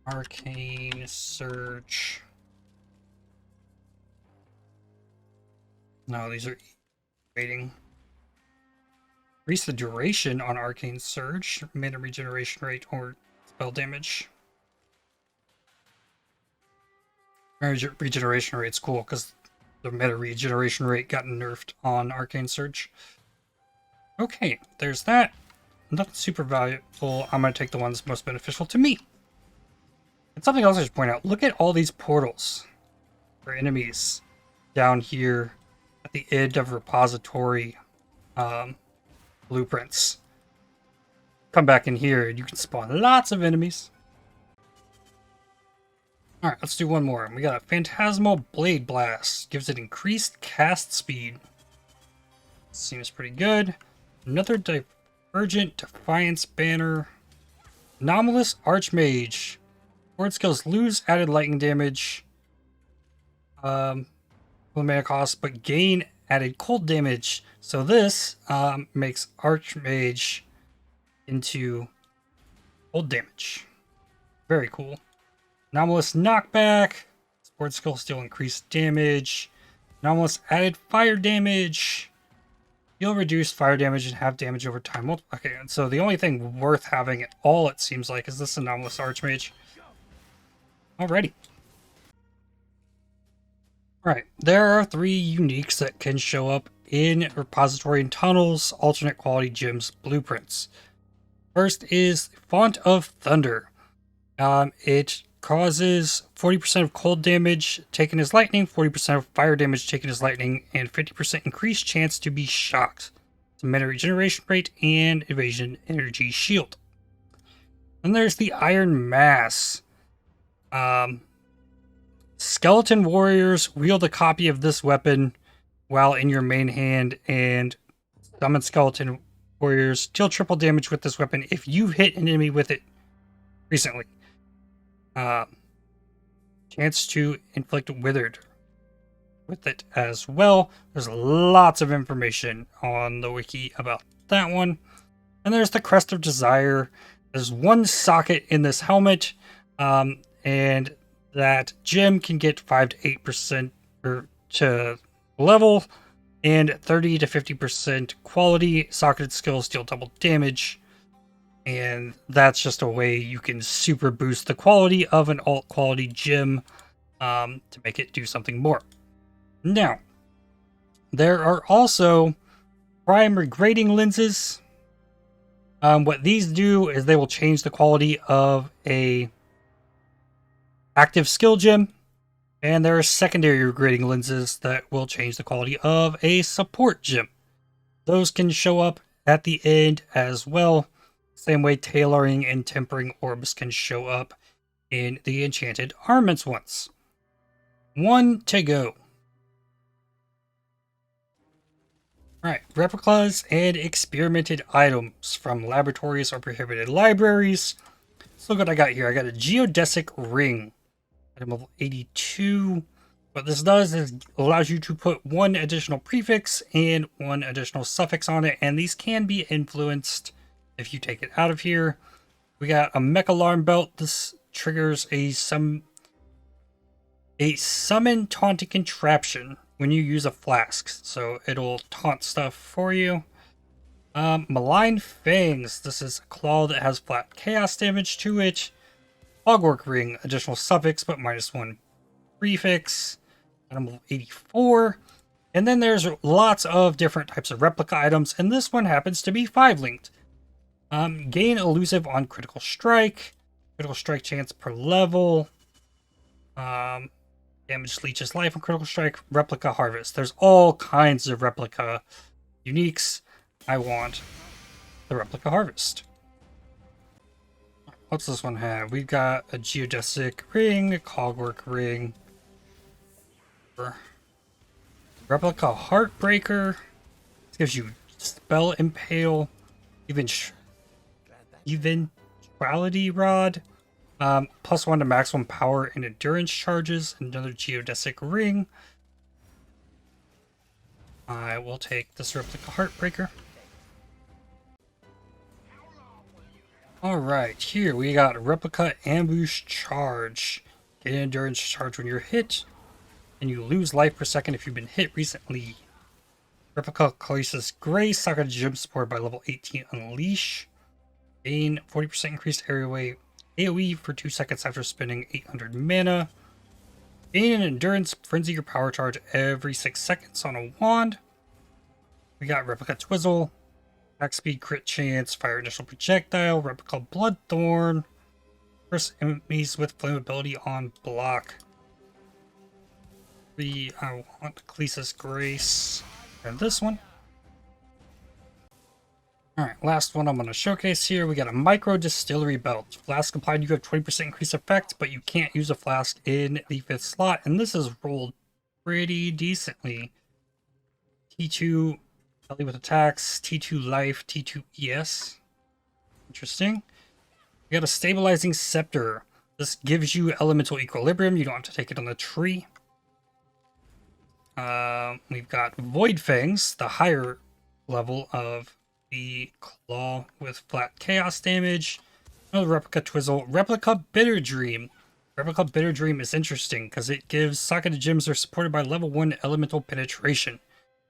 Arcane Surge. No, these are waiting. Increase the duration on Arcane Surge, mana regeneration rate, or spell damage. Regeneration rate's cool because the meta regeneration rate got nerfed on Arcane Surge. Okay, there's that. Nothing super valuable. I'm going to take the ones most beneficial to me. And something else I should point out. Look at all these portals for enemies down here at the end of repository blueprints. Come back in here and you can spawn lots of enemies. Alright, let's do one more. We got a Phantasmal Blade Blast. Gives it increased cast speed. Seems pretty good. Another Divergent Defiance Banner. Anomalous Archmage. Ward skills lose added lightning damage. Mana cost, but gain added cold damage. So this makes Archmage into cold damage. Very cool. Anomalous Knockback. Sport skill still increased damage. Anomalous added fire damage. You'll reduce fire damage and have damage over time. Okay, so the only thing worth having at all, it seems like, is this Anomalous Archmage. Alrighty. Alright, there are 3 uniques that can show up in repository and tunnels, alternate quality gems, blueprints. First is Font of Thunder. It causes 40% of cold damage taken as lightning, 40% of fire damage taken as lightning, and 50% increased chance to be shocked. It's a mana regeneration rate and evasion energy shield. Then there's the Iron Mass. Skeleton warriors wield a copy of this weapon while in your main hand, and summon skeleton warriors deal triple damage with this weapon if you've hit an enemy with it recently. Chance to inflict withered with it as well. There's lots of information on the wiki about that one. And there's the Crest of Desire. There's 1 socket in this helmet, and that gem can get 5 to 8% to level, and 30 to 50% quality. Socketed skills deal double damage. And that's just a way you can super boost the quality of an alt quality gem to make it do something more. Now, there are also prime regrading lenses. What these do is they will change the quality of a active skill gem. And there are secondary regrading lenses that will change the quality of a support gem. Those can show up at the end as well. Same way tailoring and tempering orbs can show up in the Enchanted Armaments ones. 1 to go. Alright, replicas and experimented items from laboratories or prohibited libraries. Let's look what I got here. I got a geodesic ring. Item level 82. What this does is allows you to put 1 additional prefix and 1 additional suffix on it, and these can be influenced if you take it out of here. We got a mech alarm belt. This triggers a summon taunting contraption when you use a flask, so it'll taunt stuff for you. Malign fangs. This is a claw that has flat chaos damage to it. Hogwork ring, additional suffix but -1 prefix. Item level 84. And then there's lots of different types of replica items, and this one happens to be 5-linked. Gain elusive on critical strike chance per level. Damage leeches life on critical strike. Replica harvest. There's all kinds of replica uniques. I want the replica harvest. What's this one have? We've got a geodesic ring, a cogwork ring, replica heartbreaker. This gives you spell impale, even Eventuality Rod. +1 to maximum power and endurance charges. Another geodesic ring. I will take this replica Heartbreaker. Alright, here we got Replica Ambush Charge. Get an endurance charge when you're hit, and you lose life per second if you've been hit recently. Replica Khaleesi's Grace, Saga Gym support by level 18 Unleash. Gain 40% increased area AoE for 2 seconds after spending 800 mana. Gain an Endurance Frenzy or Power Charge every 6 seconds on a wand. We got Replica Twizzle. Attack speed, crit chance, fire initial projectile, Replica Bloodthorn. First enemies with flammability on block. I want Khaleesi's Grace. And this one. Alright, last one I'm going to showcase here. We got a Micro Distillery Belt. Flask applied, you have 20% increased effect, but you can't use a flask in the 5th slot. And this is rolled pretty decently. T2 Belly with attacks, T2 life, T2 ES. Interesting. We got a Stabilizing Scepter. This gives you elemental equilibrium. You don't have to take it on the tree. We've got Void Fangs, the higher level of the claw with flat chaos damage. Another Replica Twizzle. Replica Bitter Dream. Replica Bitter Dream is interesting because it gives socketed gems are supported by level 1 elemental penetration.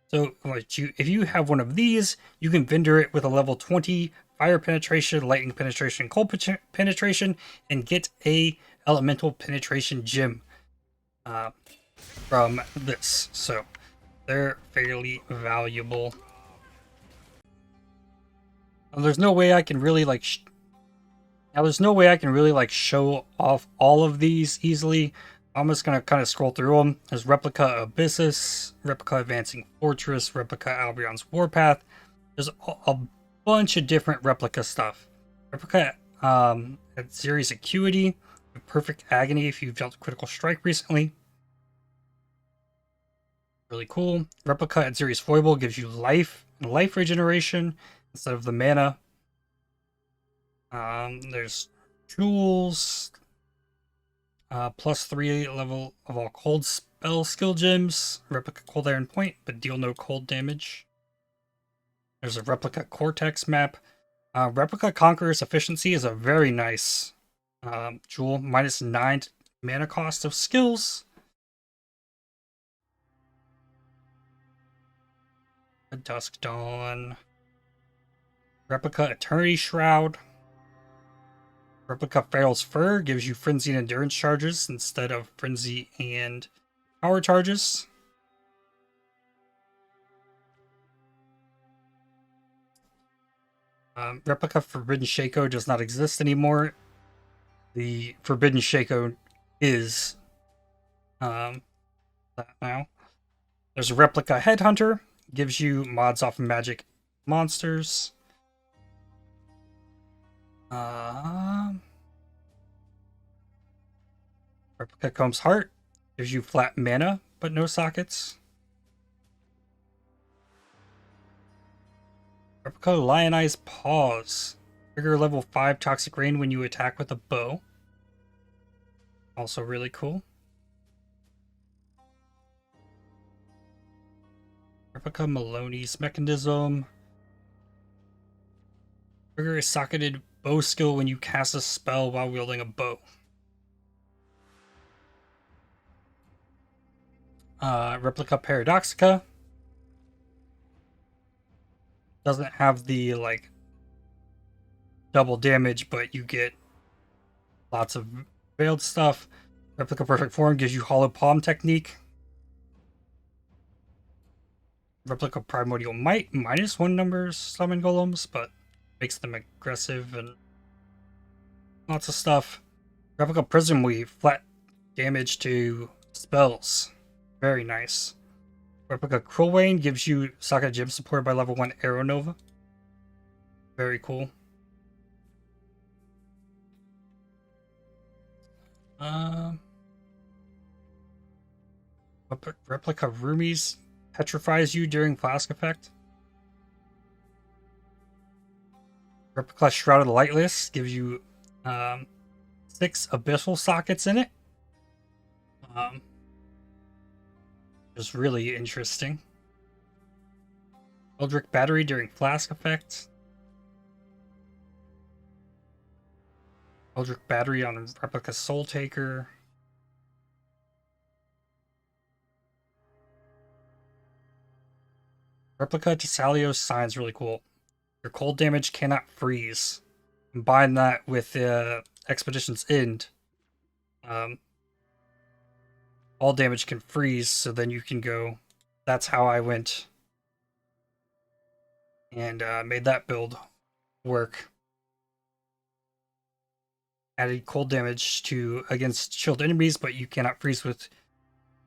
So if you have one of these, you can vendor it with a level 20 fire penetration, lightning penetration, cold penetration, and get a elemental penetration gem from this. So they're fairly valuable. Now, there's no way I can really show off all of these easily. I'm just going to kind of scroll through them. There's Replica Abyssus, Replica Advancing Fortress, Replica Albion's Warpath. There's a bunch of different replica stuff. Replica at Series Acuity, Perfect Agony if you've dealt Critical Strike recently. Really cool. Replica at Series Foible gives you life and life regeneration instead of the mana. There's Jewels. +3 level of all cold spell skill gems. Replica Cold Iron Point, but deal no cold damage. There's a Replica Cortex map. Replica Conqueror's Efficiency is a very nice jewel. -9 mana cost of skills. A Dusk Dawn. Replica Eternity Shroud. Replica Feral's Fur gives you Frenzy and Endurance charges instead of Frenzy and Power charges. Replica Forbidden Shako does not exist anymore. The Forbidden Shako is that now. There's a Replica Headhunter. Gives you mods off magic monsters. Replica Comb's Heart gives you flat mana, but no sockets. Replica Lionized Paws. Trigger level 5 Toxic Rain when you attack with a bow. Also really cool. Replica Maloney's Mechanism. Trigger a socketed bow skill when you cast a spell while wielding a bow. Replica Paradoxica. Doesn't have the double damage, but you get lots of veiled stuff. Replica Perfect Form gives you Hollow Palm Technique. Replica Primordial Might, -1 numbers summon golems, but makes them aggressive and lots of stuff. Replica Prism Weave, flat damage to spells. Very nice. Replica Krillwain gives you Saga Gem supported by level 1 Arrow Nova. Very cool. Replica Rumi's petrifies you during flask effect. Replica Shrouded Lightless gives you 6 abyssal sockets in it. Just really interesting. Eldritch Battery during Flask effect. Eldritch Battery on Replica Soul Taker. Replica Tesalio's Sign is really cool. Your cold damage cannot freeze. Combine that with Expedition's End. All damage can freeze, so then you can go. That's how I went and made that build work. Added cold damage to against shield enemies, but you cannot freeze with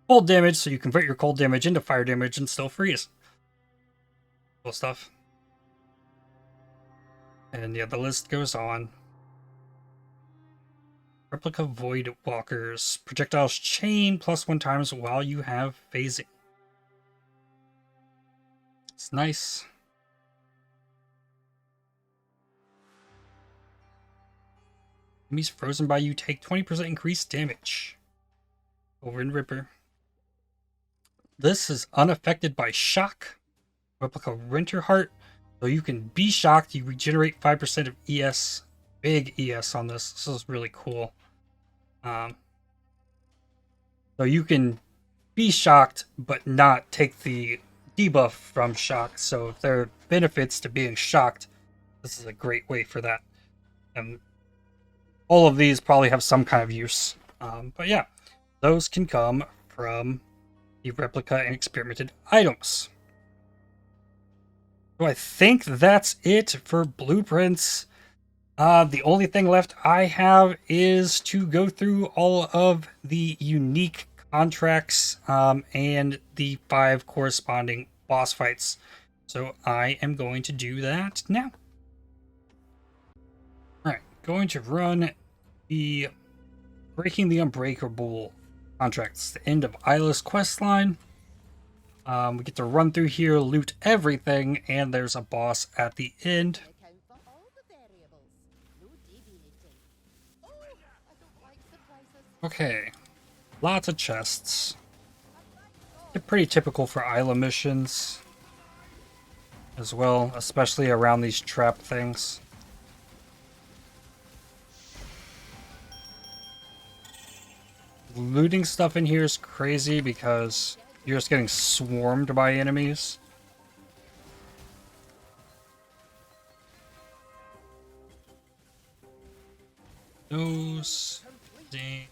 cold damage, so you convert your cold damage into fire damage and still freeze. Cool stuff. And yeah, the list goes on. Replica Void Walkers. Projectiles chain +1 times while you have phasing. It's nice. Enemies frozen by you take 20% increased damage. Over in Ripper. This is unaffected by shock. Replica Renter Heart. So you can be shocked. You regenerate 5% of ES. Big ES on this. This is really cool. So you can be shocked, but not take the debuff from shock. So if there are benefits to being shocked, this is a great way for that. And all of these probably have some kind of use. But yeah, those can come from the replica and experimented items. So I think that's it for blueprints. The only thing left I have is to go through all of the unique contracts and the 5 corresponding boss fights. So I am going to do that now. Alright, going to run the Breaking the Unbreakable contracts. The end of Isla's questline. We get to run through here, loot everything, and there's a boss at the end. Okay, lots of chests. They're pretty typical for Isla missions as well, especially around these trap things. Looting stuff in here is crazy because you're just getting swarmed by enemies. Those things.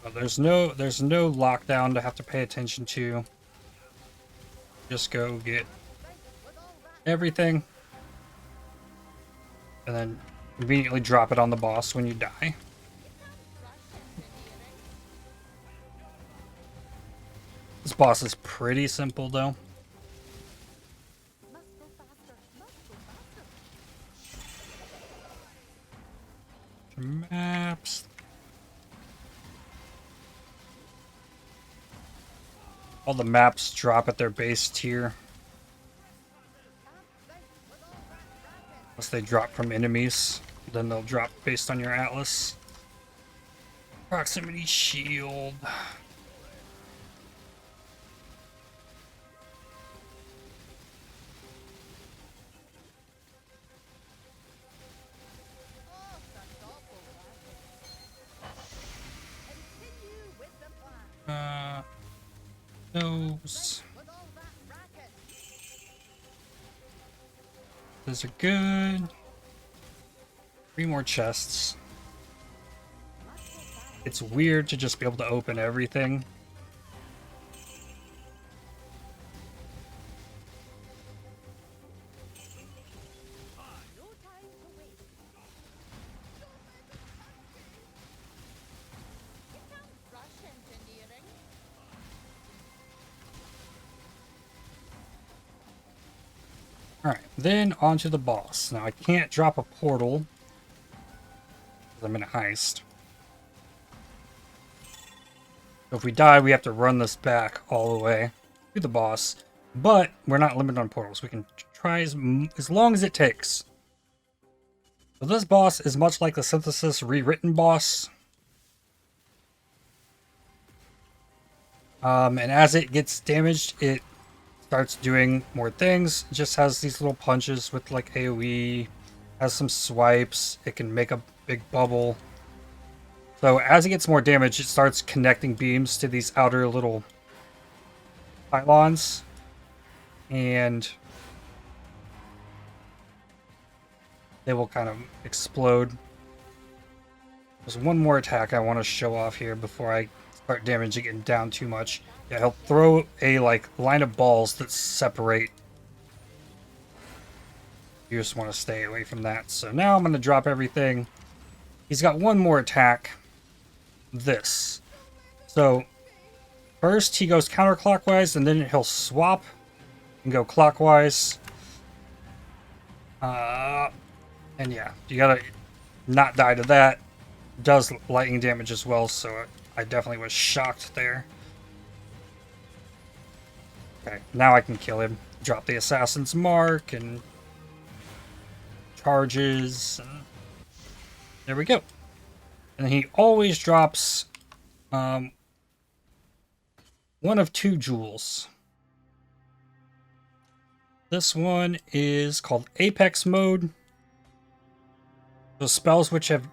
Oh, there's no lockdown to have to pay attention to. Just go get everything and then immediately drop it on the boss when you die. This boss is pretty simple though. Maps. All the maps drop at their base tier. Unless they drop from enemies, then they'll drop based on your atlas. Proximity shield. Those. Those are good. 3 more chests. It's weird to just be able to open everything. Alright, then onto the boss. Now I can't drop a portal because I'm in a heist. So if we die, we have to run this back all the way to the boss. But we're not limited on portals. We can try as long as it takes. So this boss is much like the Synthesis rewritten boss. And as it gets damaged, it starts doing more things. It just has these little punches with like AoE, has some swipes. It can make a big bubble. So as it gets more damage, it starts connecting beams to these outer little pylons. And they will kind of explode. There's one more attack I want to show off here before I start damaging it down too much. Yeah, he'll throw a line of balls that separate. You just want to stay away from that. So now I'm going to drop everything. He's got one more attack. This. So first he goes counterclockwise, and then he'll swap and go clockwise. And yeah, you gotta not die to that. Does lightning damage as well, so I definitely was shocked there. Okay, now I can kill him. Drop the assassin's mark and charges. And there we go. And he always drops one of two jewels. This one is called Apex Mode. Those spells which have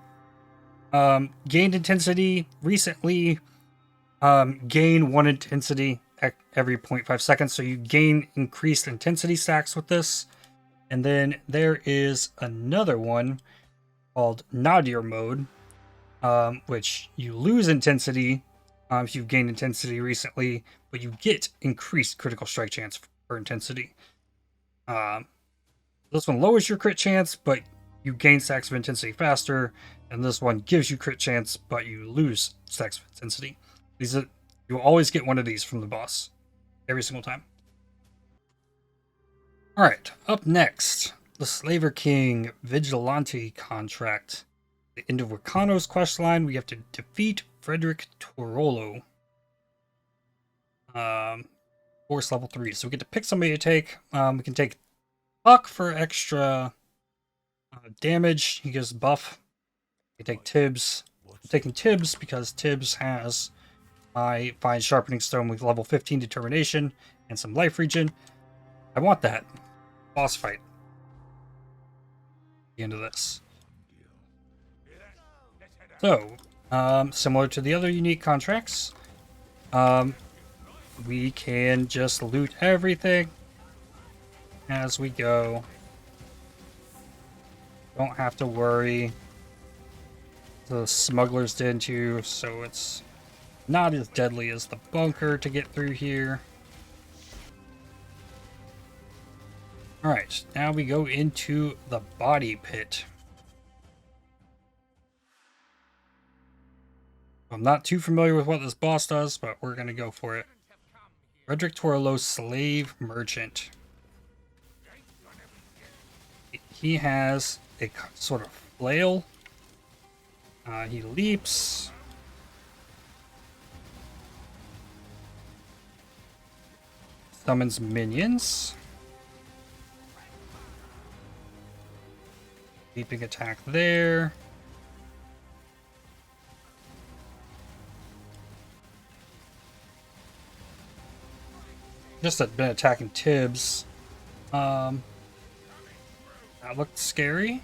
gained intensity recently gain 1 intensity every 0.5 seconds. So you gain increased intensity stacks with this. And then there is another one called Nadir Mode, which you lose intensity if you've gained intensity recently, but you get increased critical strike chance for intensity. This one lowers your crit chance, but you gain stacks of intensity faster, and this one gives you crit chance, but you lose stacks of intensity. You'll always get one of these from the boss, every single time. Alright, up next, the Slaver King Vigilante contract. The end of Wakano's questline, we have to defeat Frederick Torolo. Force level 3, so we get to pick somebody to take. We can take Puck for extra damage. He gives buff. We can take Tibbs. I'm taking Tibbs because Tibbs has my Fine Sharpening Stone with level 15 determination and some life regen. I want that. Boss fight. The end of this. So, similar to the other unique contracts, we can just loot everything as we go. Don't have to worry. The smugglers did too, so it's not as deadly as the bunker to get through here. Alright, now we go into the body pit. I'm not too familiar with what this boss does, but we're going to go for it. Frederick Torolo, Slave Merchant. He has a sort of flail. He leaps. Summons minions. Leaping attack there. Just been attacking Tibbs. That looked scary.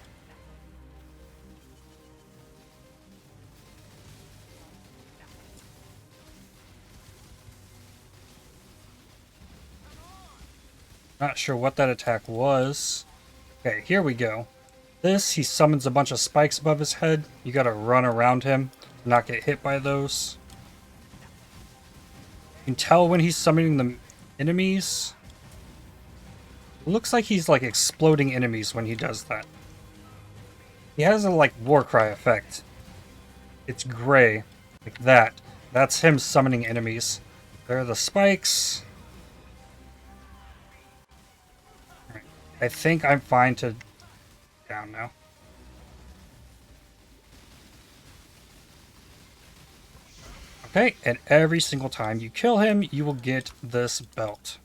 Not sure what that attack was. Okay, here we go. This, he summons a bunch of spikes above his head. You gotta run around him to not get hit by those. You can tell when he's summoning the enemies. It looks like he's like exploding enemies when he does that. He has a like Warcry effect. It's gray, like that. That's him summoning enemies. There are the spikes. Alright. I think I'm fine to down now. Okay, and every single time you kill him, you will get this belt.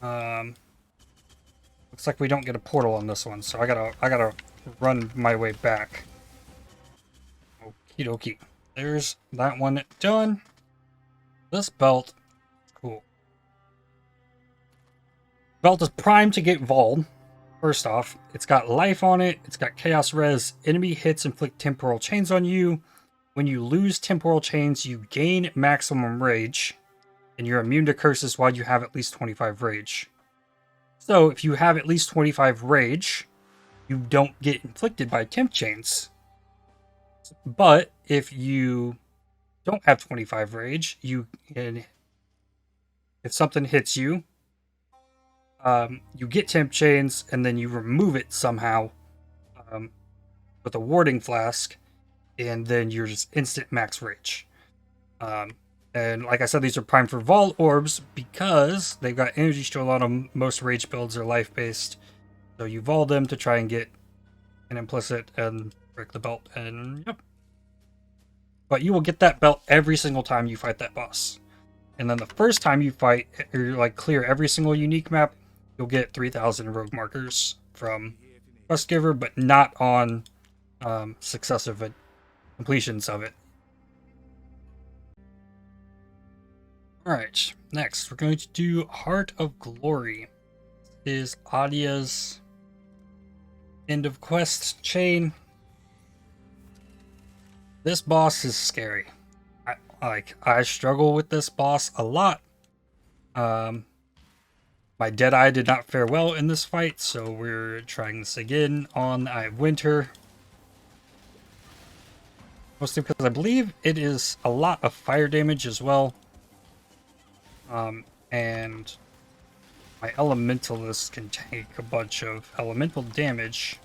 Looks like we don't get a portal on this one, so I gotta run my way back. Okie dokie. There's that one done. This belt, cool. Belt is primed to get Vol. First off, it's got life on it. It's got chaos res. Enemy hits inflict temporal chains on you. When you lose temporal chains, you gain maximum rage, and you're immune to curses while you have at least 25 rage. So if you have at least 25 rage, you don't get inflicted by temp chains. But if you don't have 25 rage, you can, if something hits you, you get temp chains, and then you remove it somehow with a warding flask, and then you're just instant max rage. And like I said, these are primed for Vol orbs because they've got energy stored on them. Most rage builds are life-based, so you Vol them to try and get an implicit and break the belt, and yep. But you will get that belt every single time you fight that boss. And then the first time you fight, or like clear every single unique map, you'll get 3,000 rogue markers from Quest Giver, but not on successive completions of it. Alright, next we're going to do Heart of Glory. This is Adia's end of quest chain. This boss is scary. I struggle with this boss a lot. My Deadeye did not fare well in this fight, so we're trying this again on Eye of Winter. Mostly because I believe it is a lot of fire damage as well. And my Elementalist can take a bunch of elemental damage.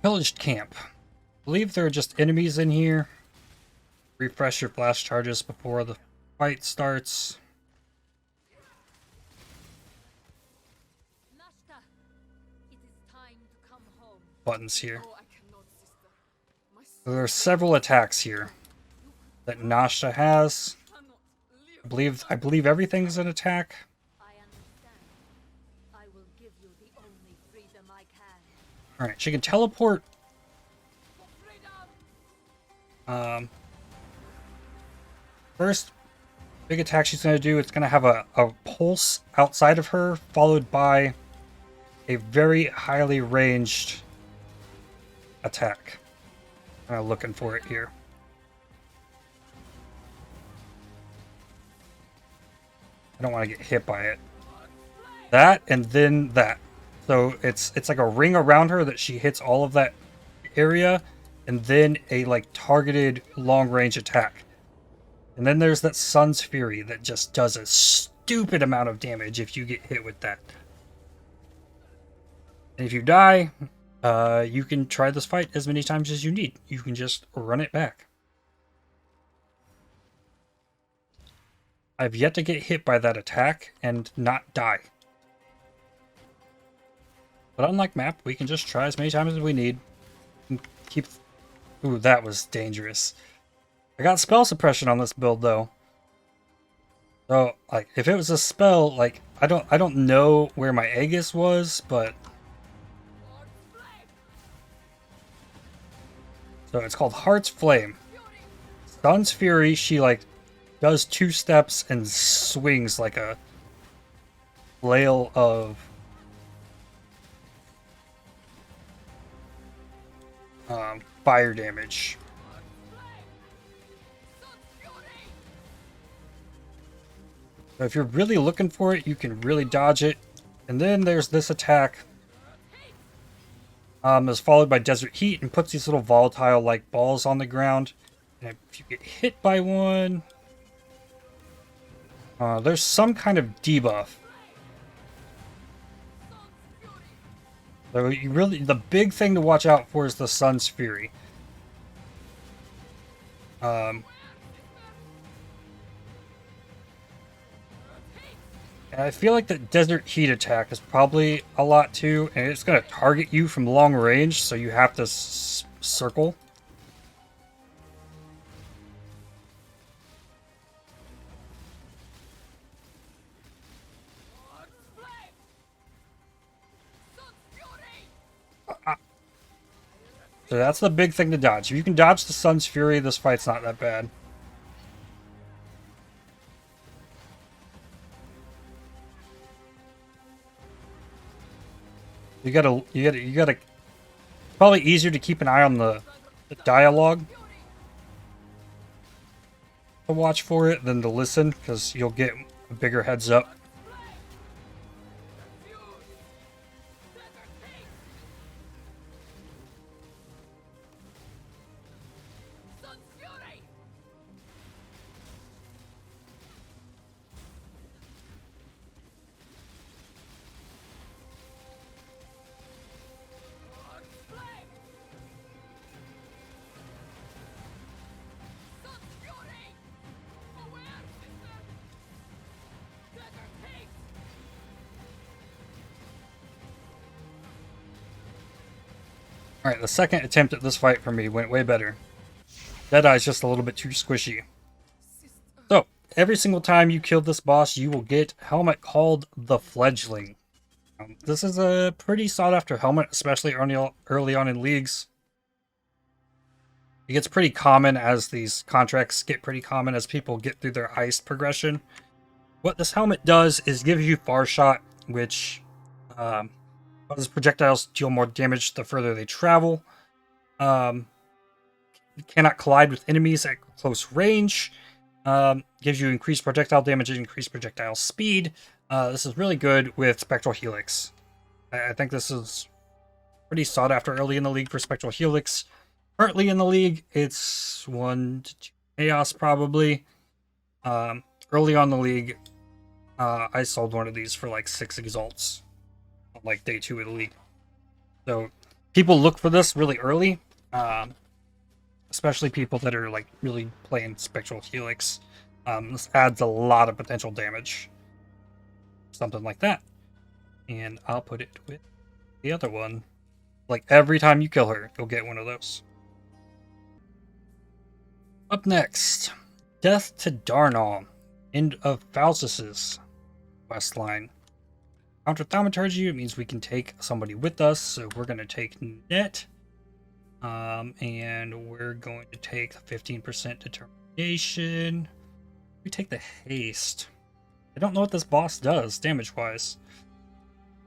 Pillaged camp. I believe there are just enemies in here. Refresh your blast charges before the fight starts. Buttons here. There are several attacks here that Nashta has. I believe everything's an attack. Alright, she can teleport. First big attack she's going to do, it's going to have a pulse outside of her, followed by a very highly ranged attack. I'm looking for it here. I don't want to get hit by it. That, and then that. So it's like a ring around her that she hits all of that area, and then a like targeted long range attack. And then there's that Sun's Fury that just does a stupid amount of damage if you get hit with that. And if you die, you can try this fight as many times as you need. You can just run it back. I've yet to get hit by that attack and not die. But unlike map, we can just try as many times as we need. And keep... Ooh, that was dangerous. I got spell suppression on this build though. So, like, if it was a spell, like, I don't know where my Aegis was, but... So it's called Heart's Flame. Sun's Fury, she, like, does 2 steps and swings like a flail of fire damage. So if you're really looking for it, you can really dodge it. And then there's this attack. Is followed by Desert Heat and puts these little volatile like balls on the ground. And if you get hit by one, there's some kind of debuff. So you really, the big thing to watch out for is the Sun's Fury. And I feel like the Desert Heat attack is probably a lot too, and it's going to target you from long range, so you have to circle So that's the big thing to dodge. If you can dodge the Sun's Fury, this fight's not that bad. You gotta. Probably easier to keep an eye on the dialogue to watch for it than to listen, because you'll get a bigger heads up. Alright, the second attempt at this fight for me went way better. Deadeye's just a little bit too squishy. So, every single time you kill this boss, you will get a helmet called the Fledgling. This is a pretty sought after helmet, especially early on in leagues. It gets pretty common as these contracts get pretty common as people get through their heist progression. What this helmet does is give you Far Shot, which causes projectiles deal more damage the further they travel. Cannot collide with enemies at close range. Gives you increased projectile damage and increased projectile speed. This is really good with Spectral Helix. I think this is pretty sought after early in the league for Spectral Helix. Currently in the league, it's 1 to 2 Chaos probably. Early on in the league, I sold one of these for like 6 Exalts on like day 2 of the league. So people look for this really early, especially people that are like really playing Spectral Helix. This adds a lot of potential damage. Something like that. And I'll put it with the other one. Like every time you kill her, you'll get one of those. Up next, Death to Darnaw, end of Faustus's quest line. Counter-Thaumaturgy, it means we can take somebody with us, so we're going to take Net. And we're going to take the 15% determination. We take the haste. I don't know what this boss does damage-wise.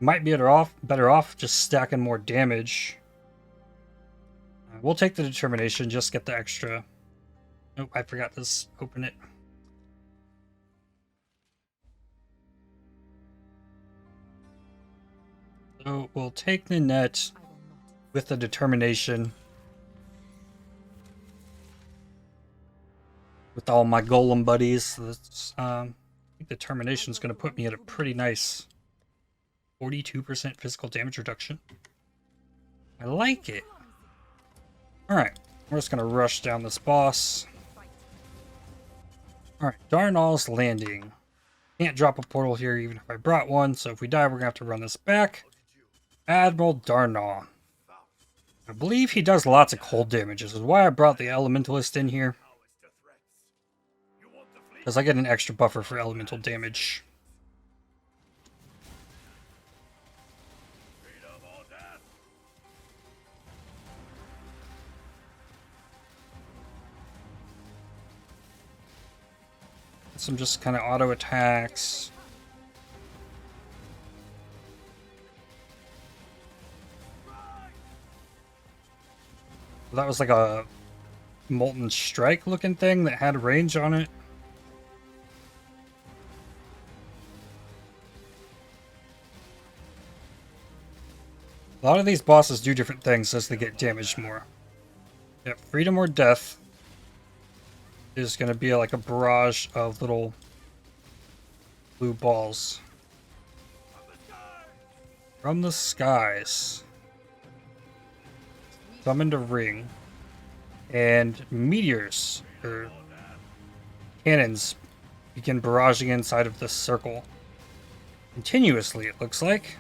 Might be better off just stacking more damage. We'll take the determination, just get the extra. Nope, I forgot to open it. So we'll take the net with the determination. With all my golem buddies. This, I think determination is going to put me at a pretty nice 42% physical damage reduction. I like it. Alright, we're just going to rush down this boss. Alright, Darnaw's Landing. Can't drop a portal here even if I brought one, so if we die, we're going to have to run this back. Admiral Darnaw. I believe he does lots of cold damage, which is why I brought the Elementalist in here. Because I get an extra buffer for elemental damage. Some just kind of auto attacks. That was like a Molten Strike looking thing that had range on it. A lot of these bosses do different things as they get damaged more. Yep, Freedom or Death is going to be like a barrage of little blue balls. From the skies. Summoned a ring. And meteors, or cannons, begin barraging inside of this circle. Continuously, it looks like.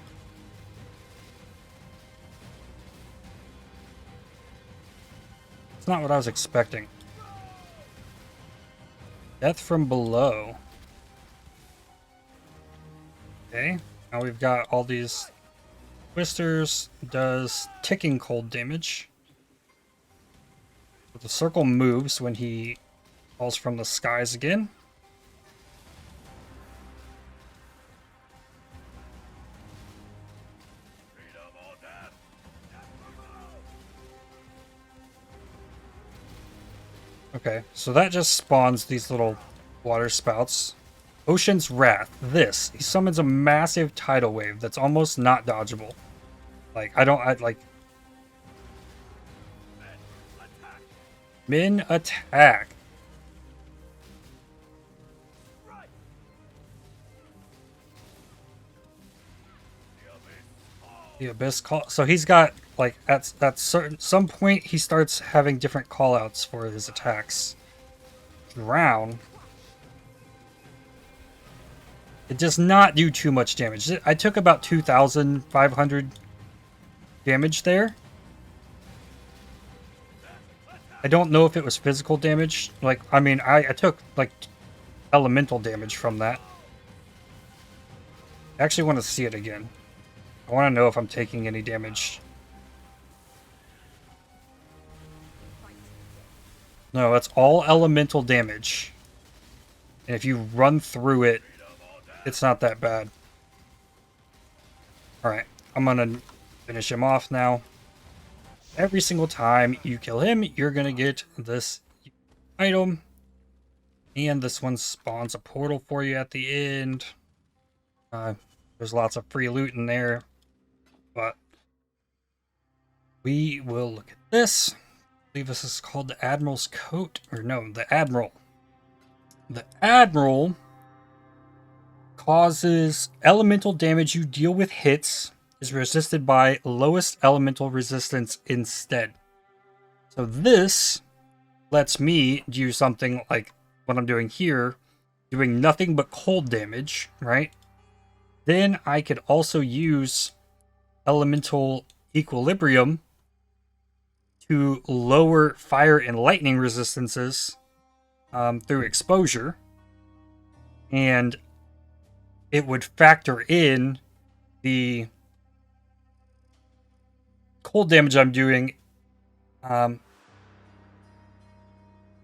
It's not what I was expecting. Death from below. Okay, now we've got all these twisters. Does ticking cold damage. But the circle moves when he falls from the skies again. Okay, so that just spawns these little water spouts. Ocean's Wrath. This. He summons a massive tidal wave that's almost not dodgeable. Like, Men attack. The Abyss call. So he's got, like, at some point, he starts having different callouts for his attacks. Drown. It does not do too much damage. I took about 2,500 damage there. I don't know if it was physical damage. Like, I mean, I took, like, elemental damage from that. I actually want to see it again. I want to know if I'm taking any damage. No, it's all elemental damage. And if you run through it, it's not that bad. Alright, I'm gonna finish him off now. Every single time you kill him, you're gonna get this item. And this one spawns a portal for you at the end. There's lots of free loot in there. But we will look at this. I believe this is called the Admiral's Coat. Or no, the Admiral. The Admiral causes elemental damage you deal with hits is resisted by lowest elemental resistance instead. So this lets me do something like what I'm doing here, doing nothing but cold damage, right? Then I could also use elemental equilibrium to lower fire and lightning resistances through exposure, and it would factor in the cold damage I'm doing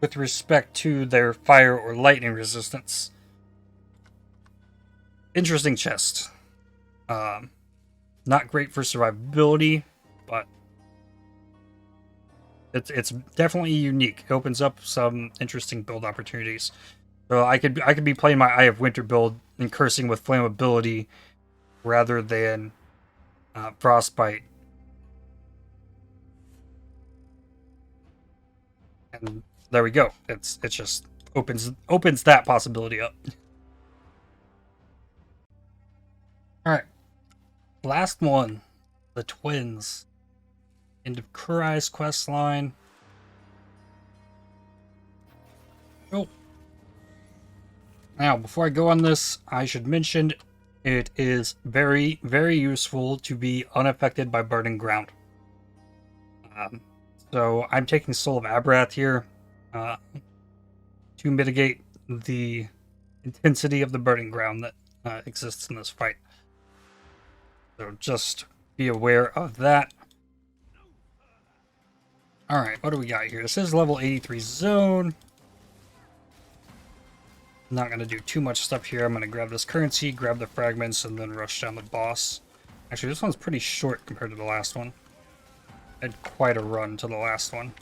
with respect to their fire or lightning resistance. Interesting chest. Not great for survivability, but it's definitely unique. It opens up some interesting build opportunities. So I could be playing my Eye of Winter build and cursing with flammability rather than frostbite. And there we go. It just opens that possibility up. All right, last one, the twins. End of Kurai's quest line. Oh. Now, before I go on this, I should mention it is very, very useful to be unaffected by burning ground. So I'm taking Soul of Abrath here to mitigate the intensity of the burning ground that exists in this fight. So just be aware of that. Alright, what do we got here? This is level 83 zone. I'm not going to do too much stuff here. I'm going to grab this currency, grab the fragments, and then rush down the boss. Actually, this one's pretty short compared to the last one. I had quite a run to the last one.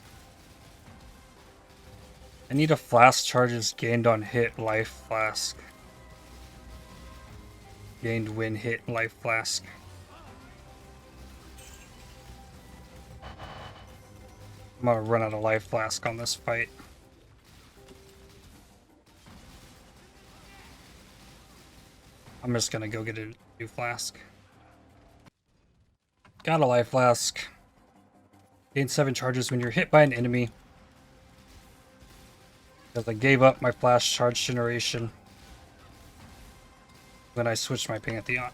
I need a flask charges gained on hit life flask. Gained win hit life flask. I'm gonna run out of life flask on this fight. I'm just gonna go get a new flask. Got a life flask. Gain 7 charges when you're hit by an enemy. Because I gave up my flash charge generation when I switched my Pantheon.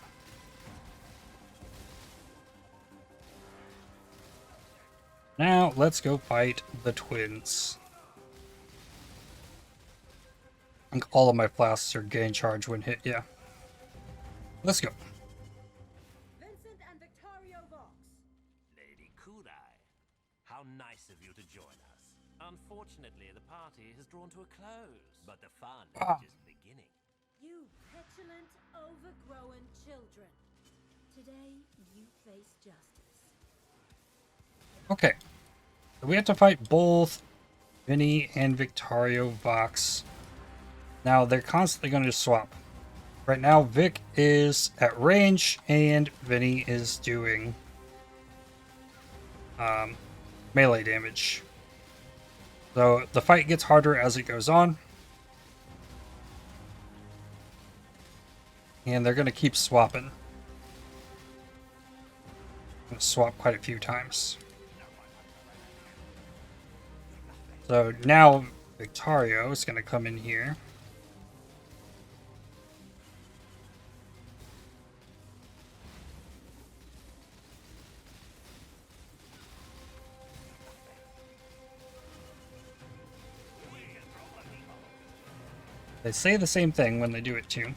Now, let's go fight the twins. I think all of my flasks are gain charge when hit, yeah. Let's go. Vincent and Victorio Vox. Lady Kudai, how nice of you to join us. Unfortunately, the party has drawn to a close. But the fun Ah. is just beginning. You petulant, overgrown children. Today, you face justice. Okay. So we have to fight both Vinny and Victorio Vox. Now, they're constantly going to swap. Right now, Vic is at range, and Vinny is doing melee damage. So the fight gets harder as it goes on. And they're going to keep swapping. I'm going to swap quite a few times. So now Victorio is going to come in here. They say the same thing when they do it too.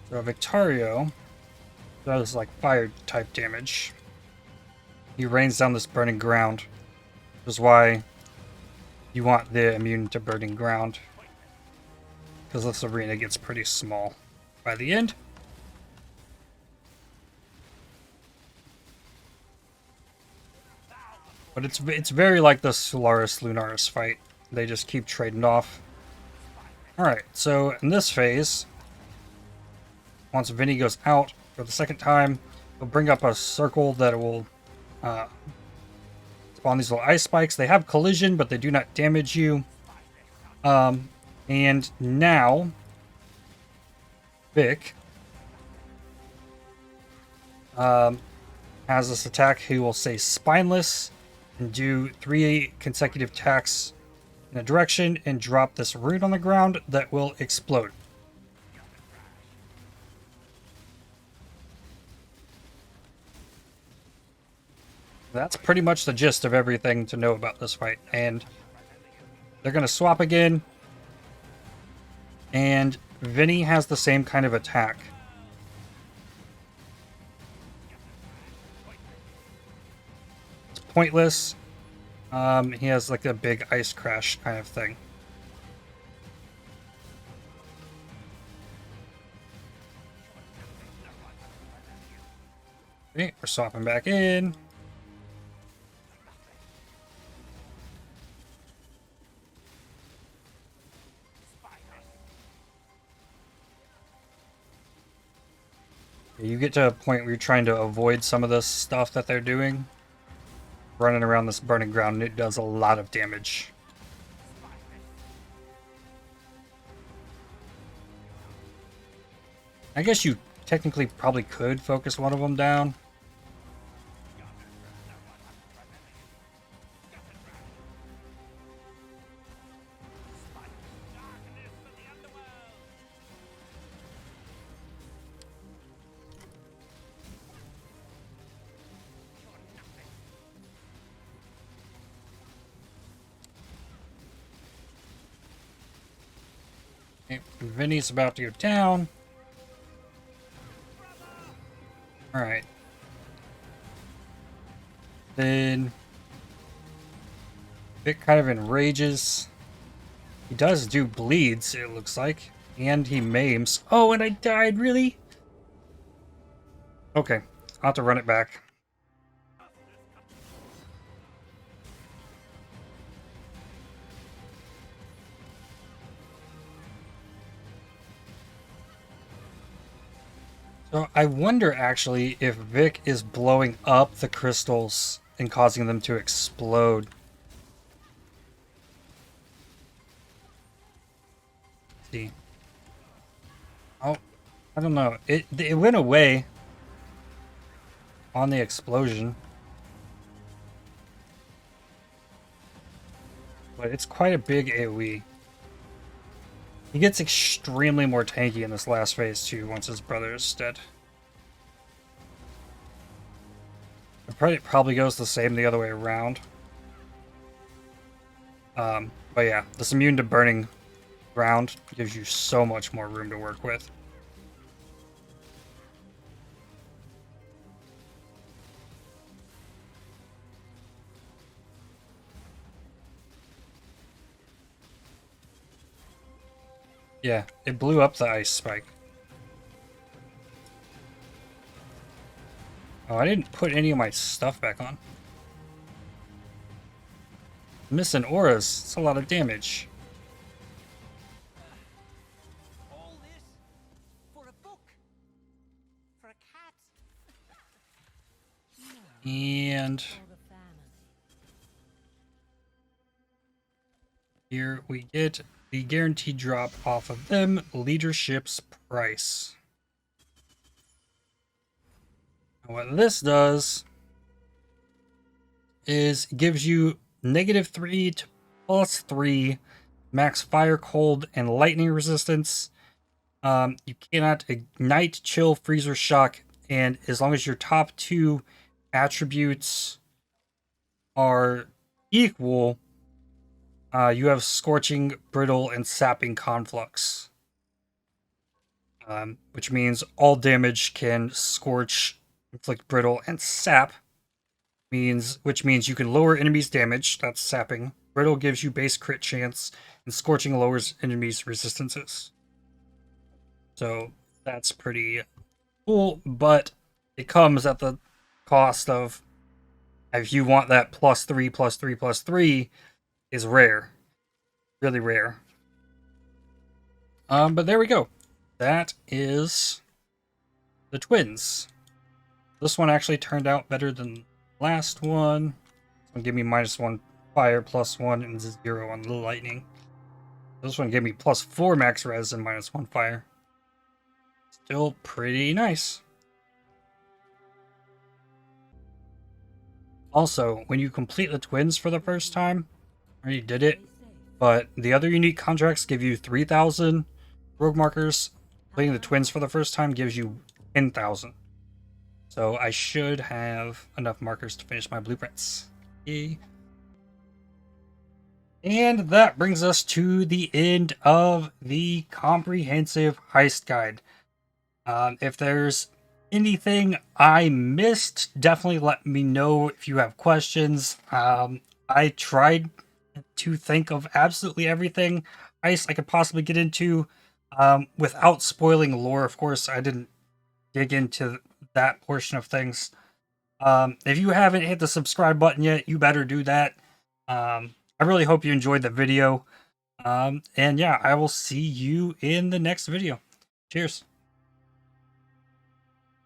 So Victorio does like fire type damage. He rains down this burning ground, which is why you want the immune to burning ground, because this arena gets pretty small by the end. But it's very like the Solaris Lunaris fight. They just keep trading off. Alright, so in this phase, once Vinny goes out for the second time, it'll bring up a circle that will spawn these little ice spikes. They have collision, but they do not damage you. And now, Vic has this attack. He will say Spineless and do 3 consecutive attacks in a direction and drop this root on the ground that will explode. That's pretty much the gist of everything to know about this fight. And they're going to swap again. And Vinny has the same kind of attack. It's pointless. He has like a big ice crash kind of thing. Okay, we're swapping back in. You get to a point where you're trying to avoid some of this stuff that they're doing. Running around this burning ground, and it does a lot of damage. I guess you technically probably could focus one of them down. Okay, Vinny's about to go down. Alright. Then Vic kind of enrages. He does do bleeds, it looks like. And he maims. Oh, and I died, really? Okay, I'll have to run it back. So I wonder actually if Vic is blowing up the crystals and causing them to explode. Let's see. Oh, I don't know. It went away on the explosion. But it's quite a big AoE. He gets extremely more tanky in this last phase too, once his brother is dead. It probably goes the same the other way around. But yeah, this immune to burning ground gives you so much more room to work with. Yeah, it blew up the ice spike. Oh, I didn't put any of my stuff back on. Missing auras. It's a lot of damage. All this for a book? For a cat? And For the family. here we get the guaranteed drop off of them, leadership's price. And what this does is it gives you -3 to +3 max fire, cold, and lightning resistance. You cannot ignite, chill, freeze, or shock, and as long as your top 2 attributes are equal, you have scorching, brittle, and sapping conflux. Which means all damage can scorch, inflict brittle, and sap. Which means you can lower enemies' damage, that's sapping. Brittle gives you base crit chance, and scorching lowers enemies' resistances. So that's pretty cool, but it comes at the cost of, if you want that +3, +3, +3, is rare. Really rare. But there we go. That is the twins. This one actually turned out better than the last one. This one gave me -1 fire, +1, and 0 on the lightning. This one gave me +4 max res and -1 fire. Still pretty nice. Also, when you complete the twins for the first time, I already did it, but the other unique contracts give you 3,000 rogue markers. Playing the twins for the first time gives you 10,000. So I should have enough markers to finish my blueprints. Yay. And that brings us to the end of the comprehensive heist guide. If there's anything I missed, definitely let me know if you have questions. I tried to think of absolutely everything heist I could possibly get into without spoiling lore. Of course, I didn't dig into that portion of things. If you haven't hit the subscribe button yet, you better do that. I really hope you enjoyed the video. And yeah, I will see you in the next video. Cheers.